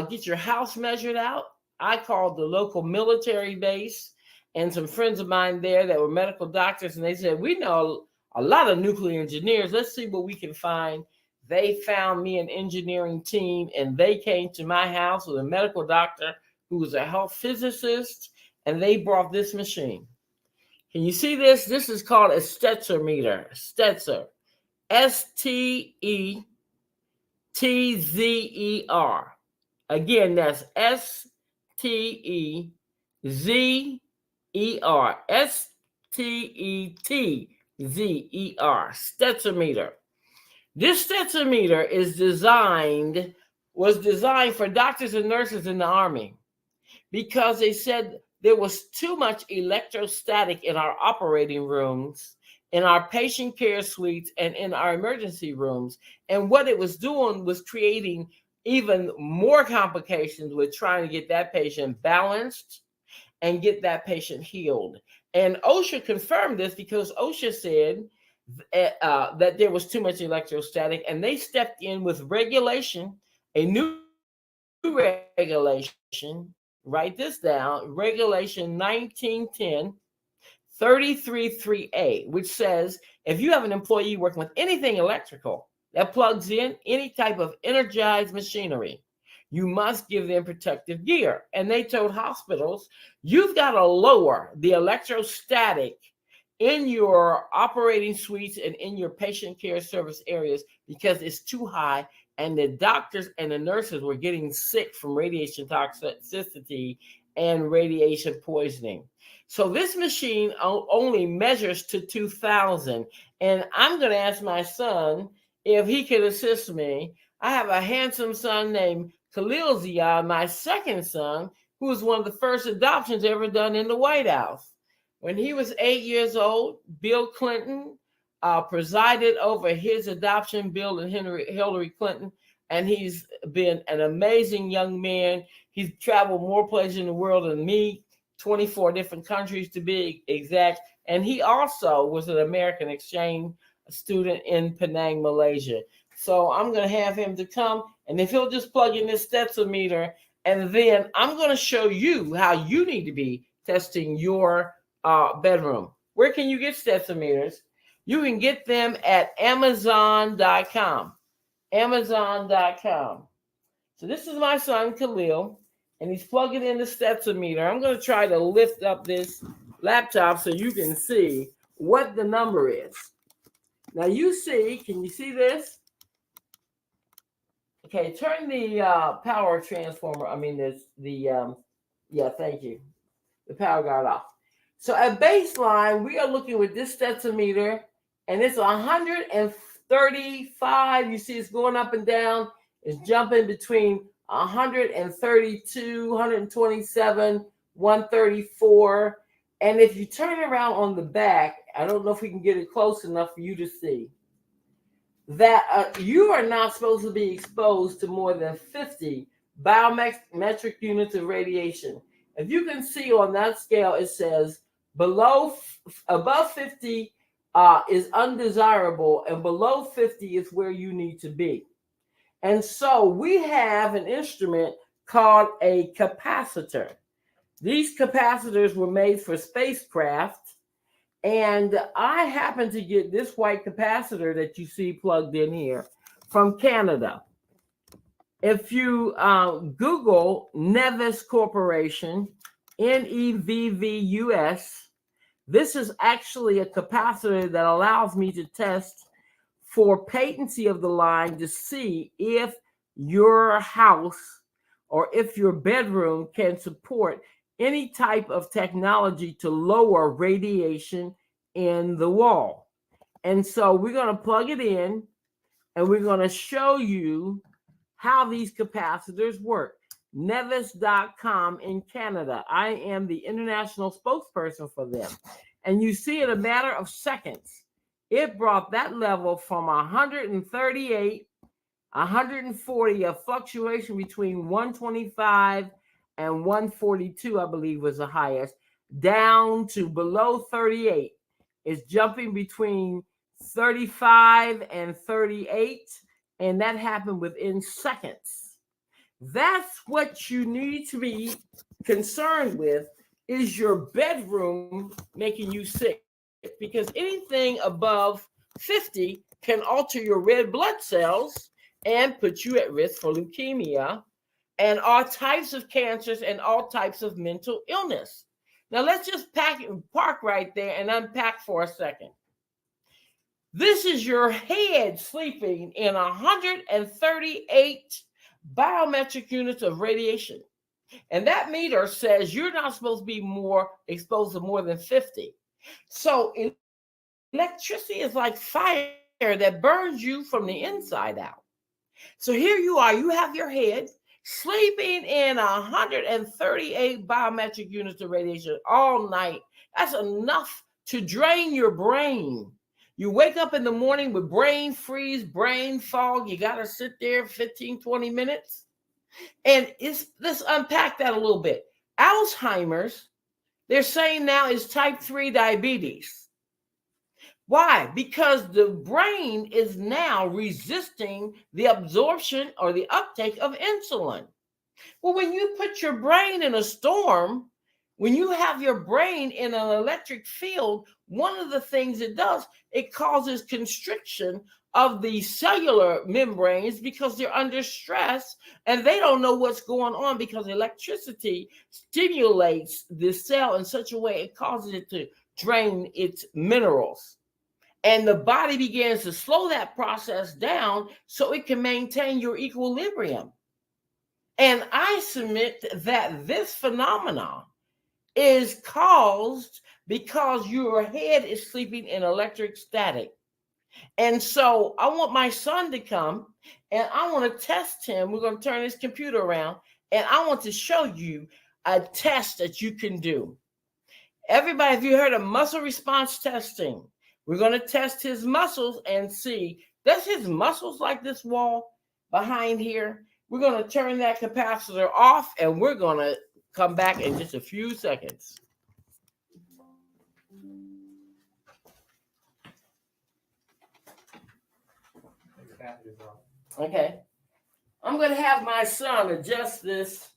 get your house measured out. I called the local military base and some friends of mine there that were medical doctors, and they said, we know a lot of nuclear engineers. Let's see what we can find. They found me an engineering team, and they came to my house with a medical doctor who was a health physicist, and they brought this machine. Can you see this? This is called a stetzometer. Stetzer. STETZER. Again, that's STEZER. STETZER. Stetzometer. This stetzometer was designed for doctors and nurses in the Army because they said there was too much electrostatic in our operating rooms, in our patient care suites, and in our emergency rooms. And what it was doing was creating even more complications with trying to get that patient balanced and get that patient healed. And OSHA confirmed this because OSHA said that there was too much electrostatic, and they stepped in with regulation, a new regulation. Write this down, Regulation 1910 333A, which says if you have an employee working with anything electrical that plugs in any type of energized machinery, you must give them protective gear. And they told hospitals, you've got to lower the electrostatic in your operating suites and in your patient care service areas because it's too high. And the doctors and the nurses were getting sick from radiation toxicity and radiation poisoning. So this machine only measures to 2000. And I'm going to ask my son if he can assist me. I have a handsome son named Khalil Zia, my second son, who was one of the first adoptions ever done in the White House. When he was 8 years old, Bill Clinton presided over his adoption bill and Hillary Clinton, and he's been an amazing young man. He's traveled more places in the world than me, 24 different countries to be exact, and he also was an American exchange student in Penang, Malaysia. So I'm going to have him to come, and if he'll just plug in this stetzometer, and then I'm going to show you how you need to be testing your bedroom. Where can you get stetzometers? You can get them at Amazon.com. Amazon.com. So this is my son, Khalil, and he's plugging in the stetzometer. I'm going to try to lift up this laptop so you can see what the number is. Now you see, can you see this? Okay, turn the power transformer, thank you. The power guard off. So at baseline, we are looking with this stetzometer, and it's 135. You see it's going up and down. It's jumping between 132, 127, 134. And if you turn around on the back, I don't know if we can get it close enough for you to see, that you are not supposed to be exposed to more than 50 biometric units of radiation. If you can see on that scale, it says above 50 is undesirable, and below 50 is where you need to be. And so we have an instrument called a capacitor. These capacitors were made for spacecraft, and I happen to get this white capacitor that you see plugged in here from Canada. If you Google Nevis Corporation, NEVVUS, this is actually a capacitor that allows me to test for patency of the line to see if your house or if your bedroom can support any type of technology to lower radiation in the wall. And so we're going to plug it in, and we're going to show you how these capacitors work. Nevis.com in Canada. I am the international spokesperson for them. And you see, in a matter of seconds, it brought that level from 138, 140, a fluctuation between 125 and 142, I believe was the highest, down to below 38. It's jumping between 35 and 38, and that happened within seconds. That's what you need to be concerned with. Is your bedroom making you sick? Because anything above 50 can alter your red blood cells and put you at risk for leukemia and all types of cancers and all types of mental illness. Now let's just park right there and unpack for a second. This is your head sleeping in 138 biometric units of radiation. And that meter says you're not supposed to be more exposed to more than 50. So electricity is like fire that burns you from the inside out. So here you are, you have your head sleeping in 138 biometric units of radiation all night. That's enough to drain your brain. You wake up in the morning with brain freeze, brain fog. You got to sit there 15, 20 minutes. And let's unpack that a little bit. Alzheimer's, they're saying now, is type 3 diabetes. Why? Because the brain is now resisting the absorption or the uptake of insulin. Well, when you put your brain in a storm, when you have your brain in an electric field, one of the things it does, it causes constriction of the cellular membranes because they're under stress and they don't know what's going on because electricity stimulates the cell in such a way it causes it to drain its minerals. And the body begins to slow that process down so it can maintain your equilibrium. And I submit that this phenomenon is caused because your head is sleeping in electric static. And so I want my son to come and I want to test him. We're going to turn his computer around and I want to show you a test that you can do. Everybody, have you heard of muscle response testing? We're going to test his muscles and see, does his muscles like this wall behind here? We're going to turn that capacitor off and we're going to come back in just a few seconds. Okay. I'm going to have my son adjust this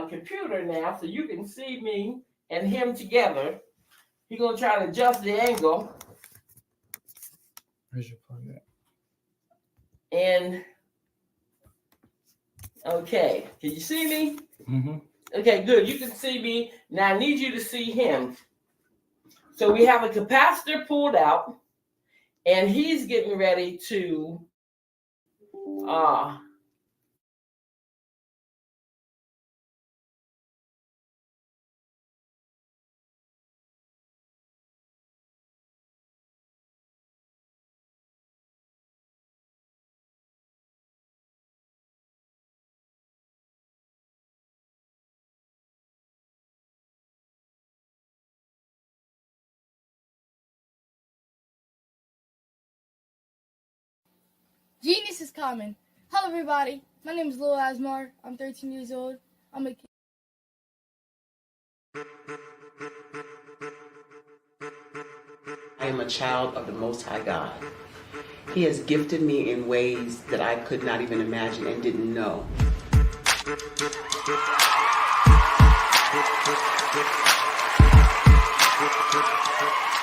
computer now so you can see me and him together. He's going to try to adjust the angle. Where's your plug at? And, okay, can you see me? Mm-hmm. Okay, good. You can see me. Now I need you to see him. So we have a capacitor pulled out, and he's getting ready to Genius is common. Hello, everybody. My name is Lil Asmar. I'm 13 years old. I'm a I am a child of the Most High God. He has gifted me in ways that I could not even imagine and didn't know.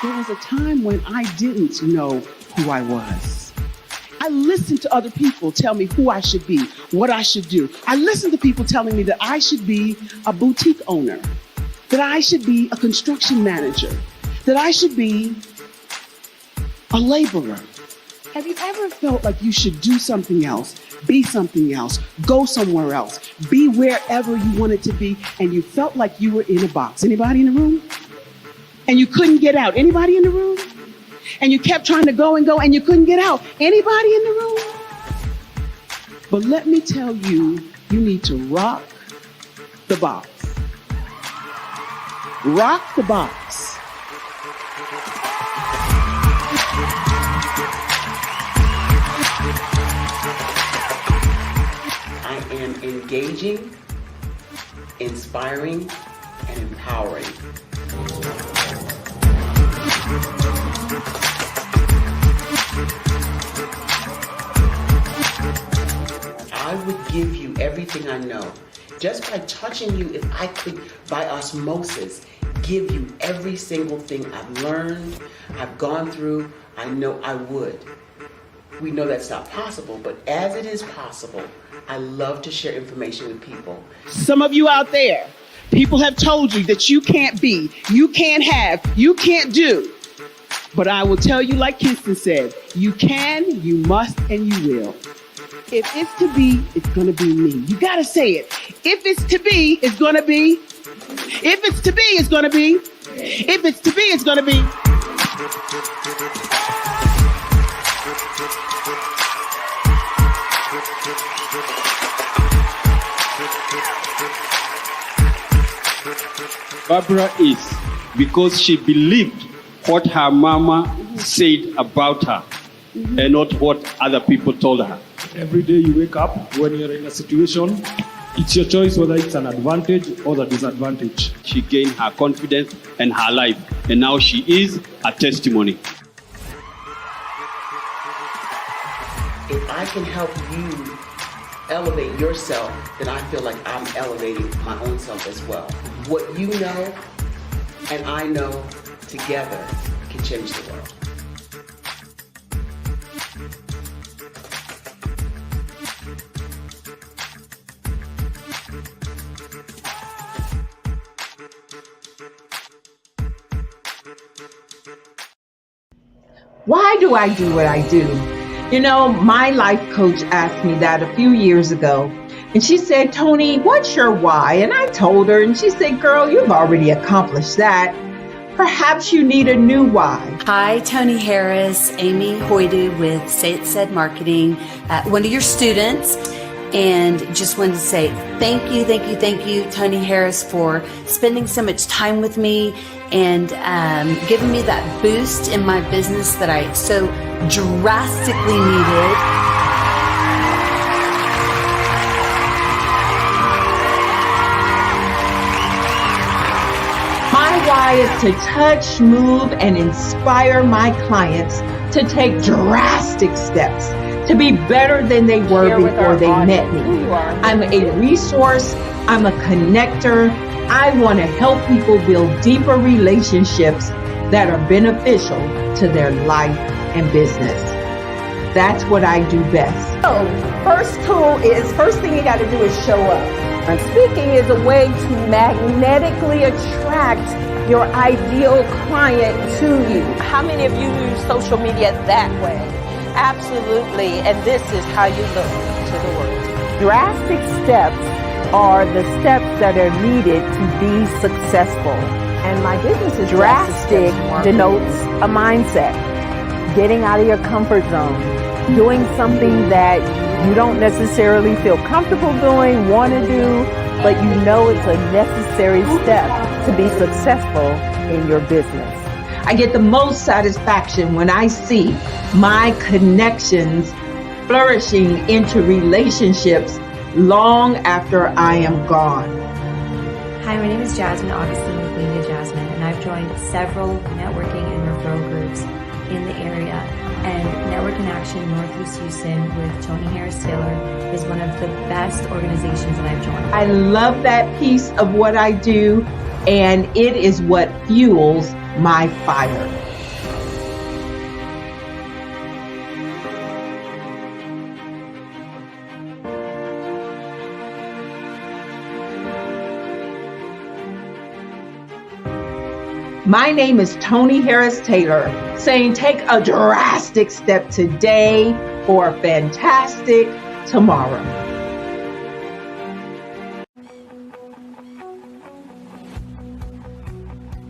There was a time when I didn't know who I was. I listened to other people tell me who I should be, what I should do. I listened to people telling me that I should be a boutique owner, that I should be a construction manager, that I should be a laborer. Have you ever felt like you should do something else, be something else, go somewhere else, be wherever you wanted to be, and you felt like you were in a box? Anybody in the room? And you couldn't get out. Anybody in the room? And you kept trying to go and go and you couldn't get out. Anybody in the room? But let me tell you, you need to rock the box. Rock the box. I am engaging, inspiring, and empowering. I would give you everything I know. Just by touching you, if I could, by osmosis, give you every single thing I've learned, I've gone through, I know I would. We know that's not possible, but as it is possible, I love to share information with people. Some of you out there, people have told you that you can't be, you can't have, you can't do. But I will tell you, like Kingston said, you can, you must, and you will. If it's to be, it's going to be me. You got to say it. If it's to be, it's going to be. If it's to be, it's going to be. If it's to be, it's going to be. Barbara is because she believed what her mama said about her and not what other people told her. Every day you wake up, when you're in a situation, it's your choice whether it's an advantage or the disadvantage. She gained her confidence and her life, and now she is a testimony. If I can help you elevate yourself, then I feel like I'm elevating my own self as well. What you know and I know together can change the world. Why do I do what I do? You know, my life coach asked me that a few years ago. And she said, Tony, what's your why? And I told her, and she said, girl, you've already accomplished that. Perhaps you need a new why. Hi, Tony Harris, Amy Hoydu with Say It Said Marketing, one of your students. And just wanted to say thank you, Tony Harris, for spending so much time with me and giving me that boost in my business that I so drastically needed. My why is to touch, move, and inspire my clients to take drastic steps to be better than they were before they met me. I'm a resource. I'm a connector. I want to help people build deeper relationships that are beneficial to their life and business. That's what I do best. So, first thing you got to do is show up. And speaking is a way to magnetically attract your ideal client to you. How many of you use social media that way? Absolutely, and this is how you look to the world. Drastic steps are the steps that are needed to be successful. And my business is drastic denotes a mindset. Getting out of your comfort zone, doing something that you don't necessarily feel comfortable doing, want to do, but you know it's a necessary step to be successful in your business. I get the most satisfaction when I see my connections flourishing into relationships long after I am gone. Hi, my name is Jasmine Augustine with Media Jasmine, and I've joined several networking and referral groups in the area. And Network in Action Northeast Houston with Tony Harris Taylor is one of the best organizations that I've joined. I love that piece of what I do, and it is what fuels my fire. My name is Tony Harris Taylor, saying take a drastic step today for a fantastic tomorrow.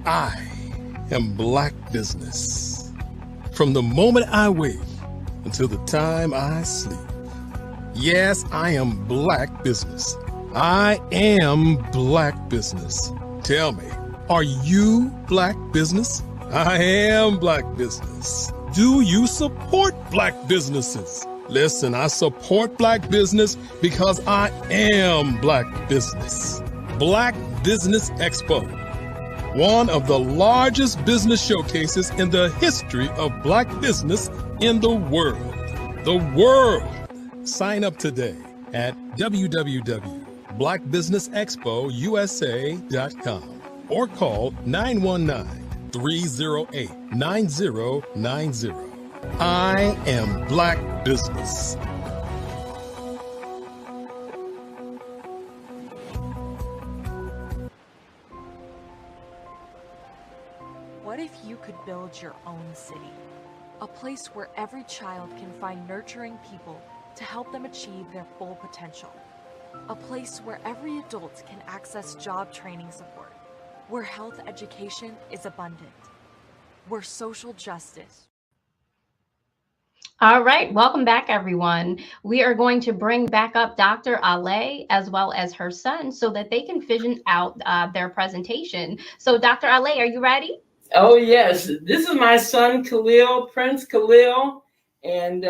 I am Black Business. From the moment I wake until the time I sleep. Yes, I am Black business. I am Black business. Tell me, are you Black business? I am Black business. Do you support Black businesses? Listen, I support Black business because I am Black business. Black Business Expo, one of the largest business showcases in the history of Black business in the world. The world. Sign up today at www.blackbusinessexpousa.com or call 919-308-9090. I am Black business. What if you could build your own city? A place where every child can find nurturing people to help them achieve their full potential. A place where every adult can access job training support, where health education is abundant, where social justice. All right, welcome back, everyone. We are going to bring back up Dr. Ale as well as her son so that they can vision out their presentation. So, Dr. Ale, are you ready? Oh, yes. This is my son, Khalil, Prince Khalil. And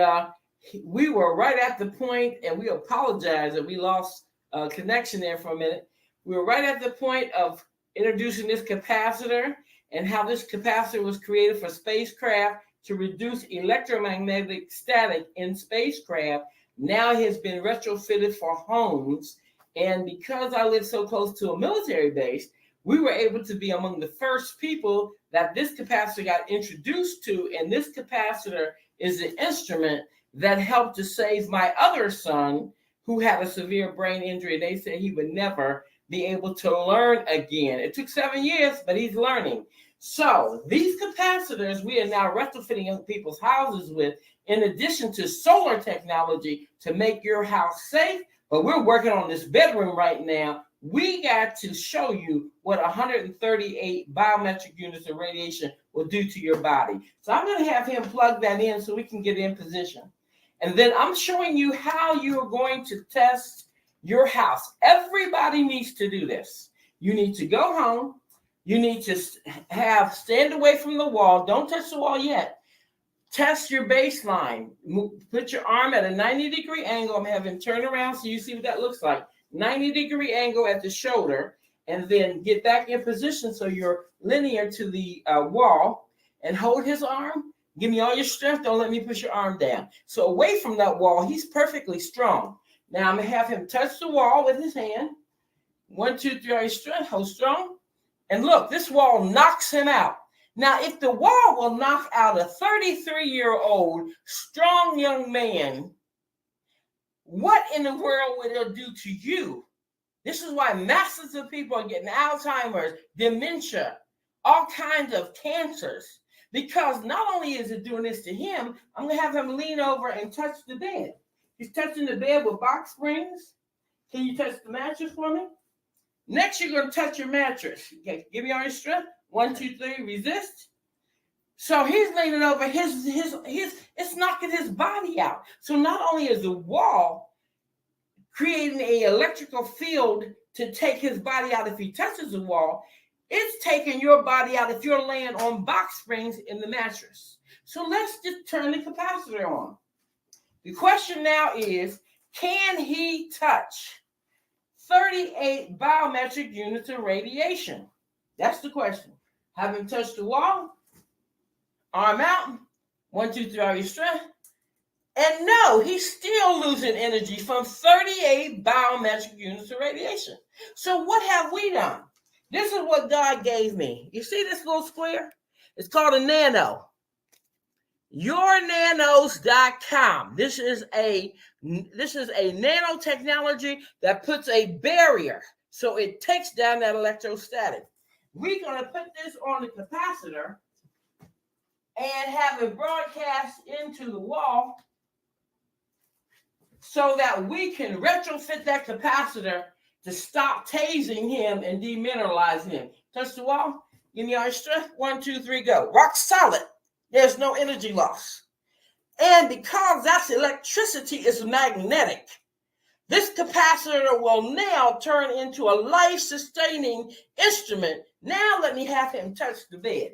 we were right at the point, and we apologize that we lost connection there for a minute. We were right at the point of introducing this capacitor and how this capacitor was created for spacecraft to reduce electromagnetic static in spacecraft. Now it has been retrofitted for homes. And because I live so close to a military base, we were able to be among the first people that this capacitor got introduced to. And this capacitor is the instrument that helped to save my other son, who had a severe brain injury. They said he would never be able to learn again. It took 7 years, but he's learning. So these capacitors we are now retrofitting young people's houses with, in addition to solar technology to make your house safe. But we're working on this bedroom right now. We got to show you what 138 biometric units of radiation will do to your body. So I'm going to have him plug that in so we can get in position. And then I'm showing you how you are going to test your house. Everybody needs to do this. You need to go home. You need to stand away from the wall. Don't touch the wall yet. Test your baseline. Put your arm at a 90-degree angle. I'm going to have him turn around so you see what that looks like. 90-degree angle at the shoulder, and then get back in position so you're linear to the wall, and hold his arm. Give me all your strength. Don't let me push your arm down. So away from that wall, he's perfectly strong. Now I'm going to have him touch the wall with his hand. 1, 2, 3, all your strength. Hold strong. And look, this wall knocks him out. Now, if the wall will knock out a 33-year-old strong young man, what in the world would it do to you? This is why masses of people are getting Alzheimer's, dementia, all kinds of cancers. Because not only is it doing this to him, I'm going to have him lean over and touch the bed. He's touching the bed with box springs. Can you touch the mattress for me? Next, you're going to touch your mattress. Okay, give me all your strength. 1, 2, 3, resist. So he's leaning over. It's knocking his body out. So not only is the wall creating an electrical field to take his body out if he touches the wall, it's taking your body out if you're laying on box springs in the mattress. So let's just turn the capacitor on. The question now is, can he touch 38 biometric units of radiation? That's the question. Have him touch the wall, arm out, 1, 2, 3, all your strength. And no, he's still losing energy from 38 biometric units of radiation. So what have we done? This is what God gave me. You see this little square? It's called a nano. YourNanos.com. This is a nanotechnology that puts a barrier so it takes down that electrostatic. We're going to put this on the capacitor and have it broadcast into the wall so that we can retrofit that capacitor to stop tasing him and demineralizing him. Touch the wall. Give me all your strength. 1, 2, 3, go. Rock solid. There's no energy loss. And because that's electricity is magnetic, this capacitor will now turn into a life-sustaining instrument. Now let me have him touch the bed.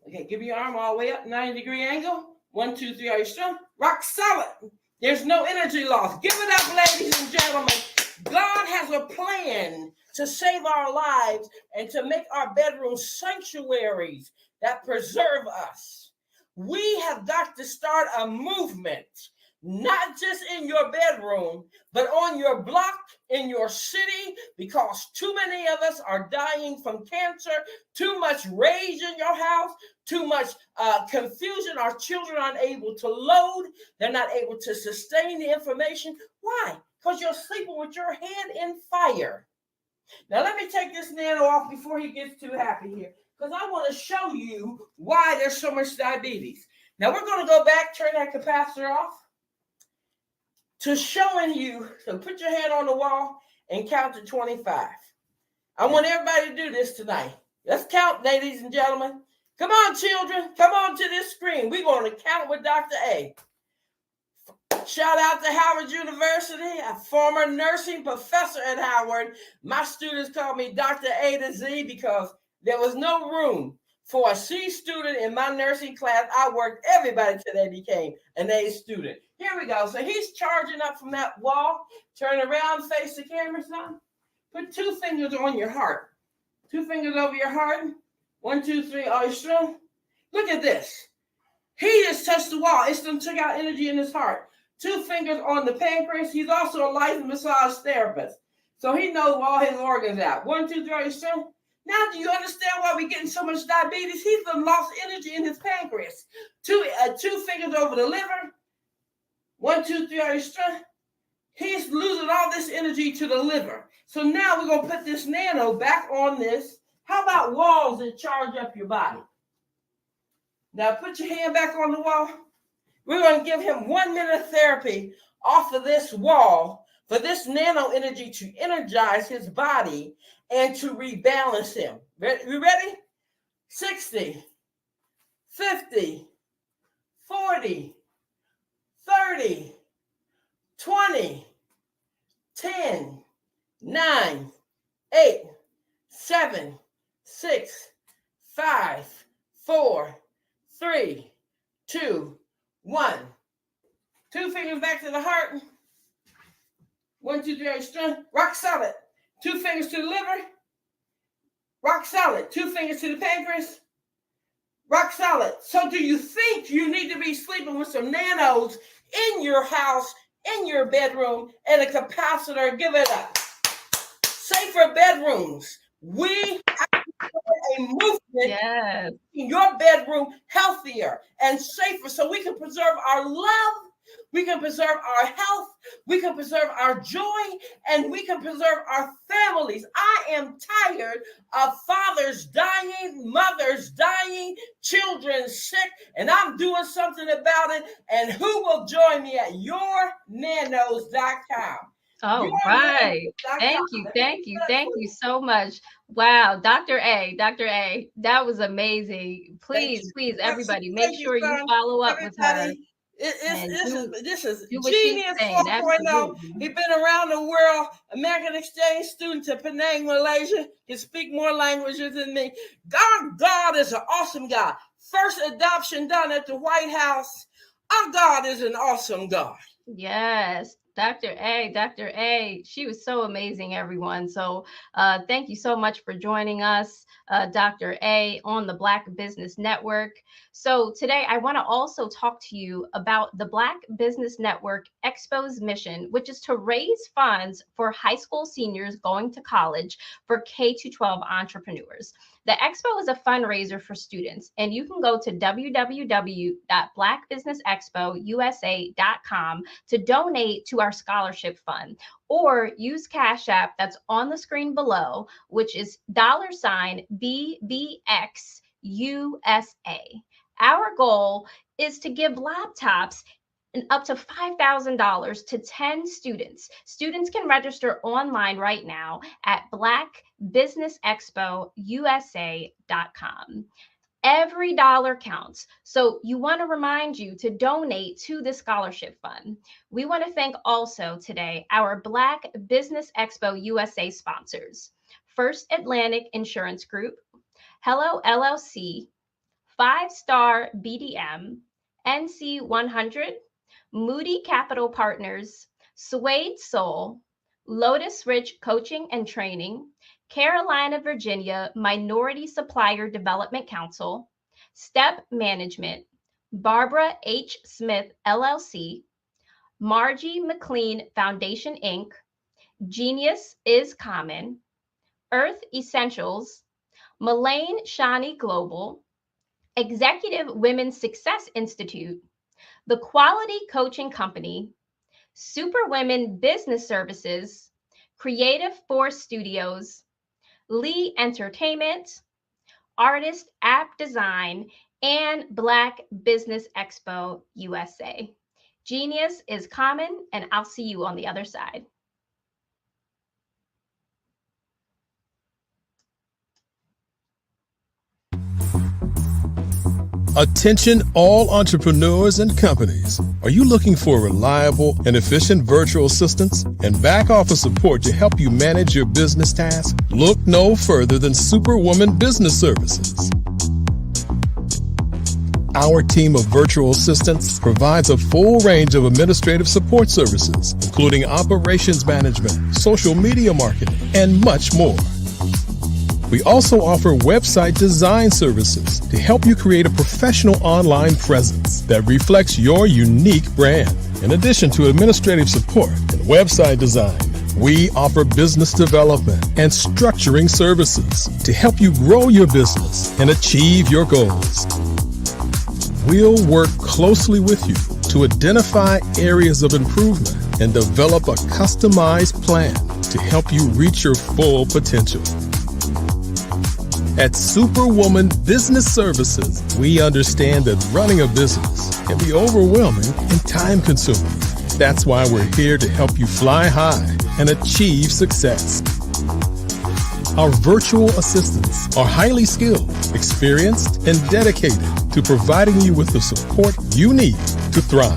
Okay, give your arm all the way up, 90-degree angle. 1, 2, 3, are you strong? Rock solid. There's no energy loss. Give it up, ladies and gentlemen. God has a plan to save our lives and to make our bedrooms sanctuaries that preserve us. We have got to start a movement, not just in your bedroom, but on your block, in your city, because too many of us are dying from cancer, too much rage in your house, too much confusion. Our children aren't able to load. They're not able to sustain the information. Why? Because you're sleeping with your head in fire. Now, let me take this nano off before he gets too happy here, because I want to show you why there's so much diabetes. Now, we're going to go back, turn that capacitor off, to showing you. So put your hand on the wall and count to 25. I want everybody to do this tonight. Let's count, ladies and gentlemen. Come on, children. Come on to this screen. We're going to count with Dr. A. Shout out to Howard University, a former nursing professor at Howard. My students call me Dr. A to Z because there was no room for a C student in my nursing class. I worked everybody till they became an A student. Here we go. So he's charging up from that wall. Turn around, face the camera, son. Put 2 fingers on your heart. 2 fingers over your heart. 1, 2, 3. Are you strong? Look at this. He just touched the wall. It's going to take out energy in his heart. 2 fingers on the pancreas. He's also a licensed massage therapist, so he knows all his organs out. 1, 2, 3. Are you strong? Now, do you understand why we're getting so much diabetes? He's lost energy in his pancreas. 2 fingers over the liver. 1, 2, 3. Are you strong? He's losing all this energy to the liver. So now we're going to put this nano back on this. How about walls that charge up your body? Now put your hand back on the wall. We're going to give him 1 minute of therapy off of this wall for this nano energy to energize his body and to rebalance him. You ready? 60, 50, 40, 30, 20, 10, 9, 8, 7, 6, 5, 4, 3, 2, 1. 2 fingers back to the heart. 1, 2, 3, are you strong? Rock solid. 2 fingers to the liver. Rock solid. 2 fingers to the pancreas. Rock solid. So do you think you need to be sleeping with some nanos in your house, in your bedroom, and a capacitor? Give it up. Safer bedrooms. We have a movement in your bedroom healthier and safer so we can preserve our love, we can preserve our health, we can preserve our joy, and we can preserve our families. I am tired of fathers dying, mothers dying, children sick, and I'm doing something about it. And who will join me at yournanos.com? All right. Thank you so much. Wow, Dr. A, that was amazing. Please, everybody, make sure you follow up with her. This is Genius 4.0. He's been around the world, American exchange student to Penang, Malaysia. He speaks more languages than me. God is an awesome God. First adoption done at the White House. Our God is an awesome God. Yes. Dr. A, she was so amazing, everyone. So thank you so much for joining us, Dr. A, on the Black Business Network. So today I want to also talk to you about the Black Business Network Expo's mission, which is to raise funds for high school seniors going to college for K-12 entrepreneurs. The Expo is a fundraiser for students, and you can go to www.blackbusinessexpousa.com to donate to our scholarship fund, or use Cash App that's on the screen below, which is $BBXUSA. Our goal is to give laptops and up to $5,000 to 10 students. Students can register online right now at blackbusinessexpousa.com. Every dollar counts. So you want to remind you to donate to the scholarship fund. We want to thank also today our Black Business Expo USA sponsors: First Atlantic Insurance Group, Hello LLC, 5-Star BDM, NC 100, Moody Capital Partners, Suede Soul, Lotus Rich Coaching and Training, Carolina, Virginia Minority Supplier Development Council, Step Management, Barbara H. Smith LLC, Margie McLean Foundation Inc., Genius is Common, Earth Essentials, Mullane Shani Global, Executive Women's Success Institute, The Quality Coaching Company, Superwomen Business Services, Creative Force Studios, Lee Entertainment, Artist App Design, and Black Business Expo USA. Genius is common, and I'll see you on the other side. Attention all entrepreneurs and companies. Are you looking for reliable and efficient virtual assistants and back office support to help you manage your business tasks? Look no further than Superwoman Business Services. Our team of virtual assistants provides a full range of administrative support services, including operations management, social media marketing, and much more. We also offer website design services to help you create a professional online presence that reflects your unique brand. In addition to administrative support and website design, we offer business development and structuring services to help you grow your business and achieve your goals. We'll work closely with you to identify areas of improvement and develop a customized plan to help you reach your full potential. At Superwoman Business Services, we understand that running a business can be overwhelming and time-consuming. That's why we're here to help you fly high and achieve success. Our virtual assistants are highly skilled, experienced, and dedicated to providing you with the support you need to thrive.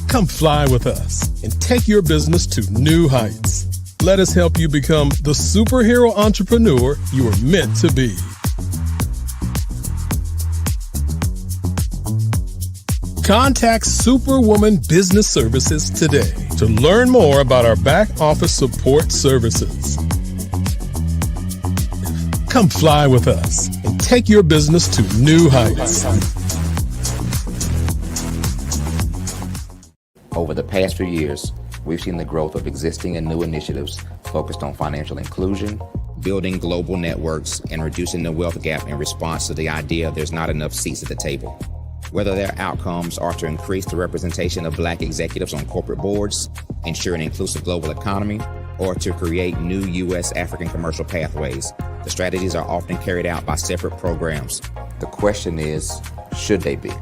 Come fly with us and take your business to new heights. Let us help you become the superhero entrepreneur you are meant to be. Contact Superwoman Business Services today to learn more about our back office support services. Come fly with us and take your business to new heights. Over the past few years, we've seen the growth of existing and new initiatives focused on financial inclusion, building global networks, and reducing the wealth gap in response to the idea there's not enough seats at the table. Whether their outcomes are to increase the representation of Black executives on corporate boards, ensure an inclusive global economy, or to create new U.S. African commercial pathways, the strategies are often carried out by separate programs. The question is, should they be?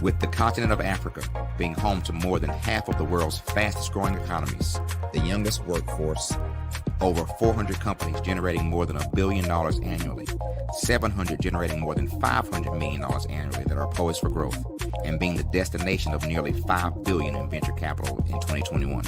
With the continent of Africa being home to more than half of the world's fastest growing economies, the youngest workforce, over 400 companies generating more than $1 billion annually, 700 generating more than $500 million annually that are poised for growth, and being the destination of nearly $5 billion in venture capital in 2021.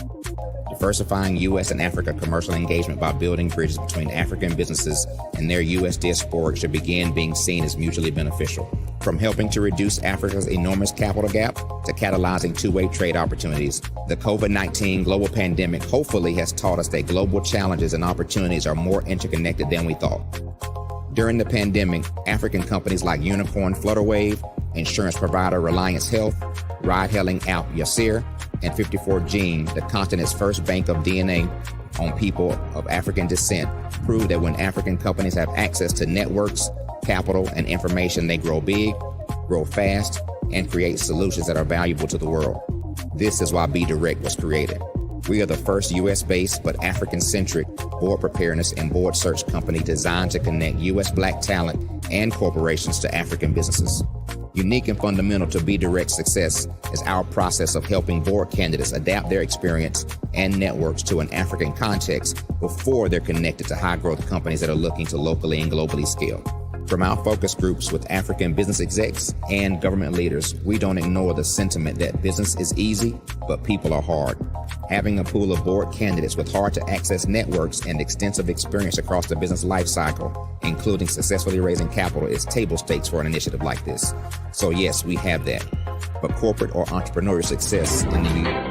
Diversifying U.S. and Africa commercial engagement by building bridges between African businesses and their U.S. diaspora should begin being seen as mutually beneficial. From helping to reduce Africa's enormous capital gap to catalyzing two-way trade opportunities, the COVID-19 global pandemic hopefully has taught us that global challenges and opportunities are more interconnected than we thought. During the pandemic, African companies like Unicorn Flutterwave, insurance provider Reliance Health, ride-hailing app Yasir, and 54Gene, the continent's first bank of DNA on people of African descent, proved that when African companies have access to networks, capital, and information, they grow big, grow fast, and create solutions that are valuable to the world. This is why Be Direct was created. We are the first U.S.-based but African-centric board preparedness and board search company designed to connect U.S. Black talent and corporations to African businesses. Unique and fundamental to Be Direct's success is our process of helping board candidates adapt their experience and networks to an African context before they're connected to high-growth companies that are looking to locally and globally scale. From our focus groups with African business execs and government leaders, we don't ignore the sentiment that business is easy, but people are hard. Having a pool of board candidates with hard-to-access networks and extensive experience across the business life cycle, including successfully raising capital, is table stakes for an initiative like this. So yes, we have that. But corporate or entrepreneurial success in the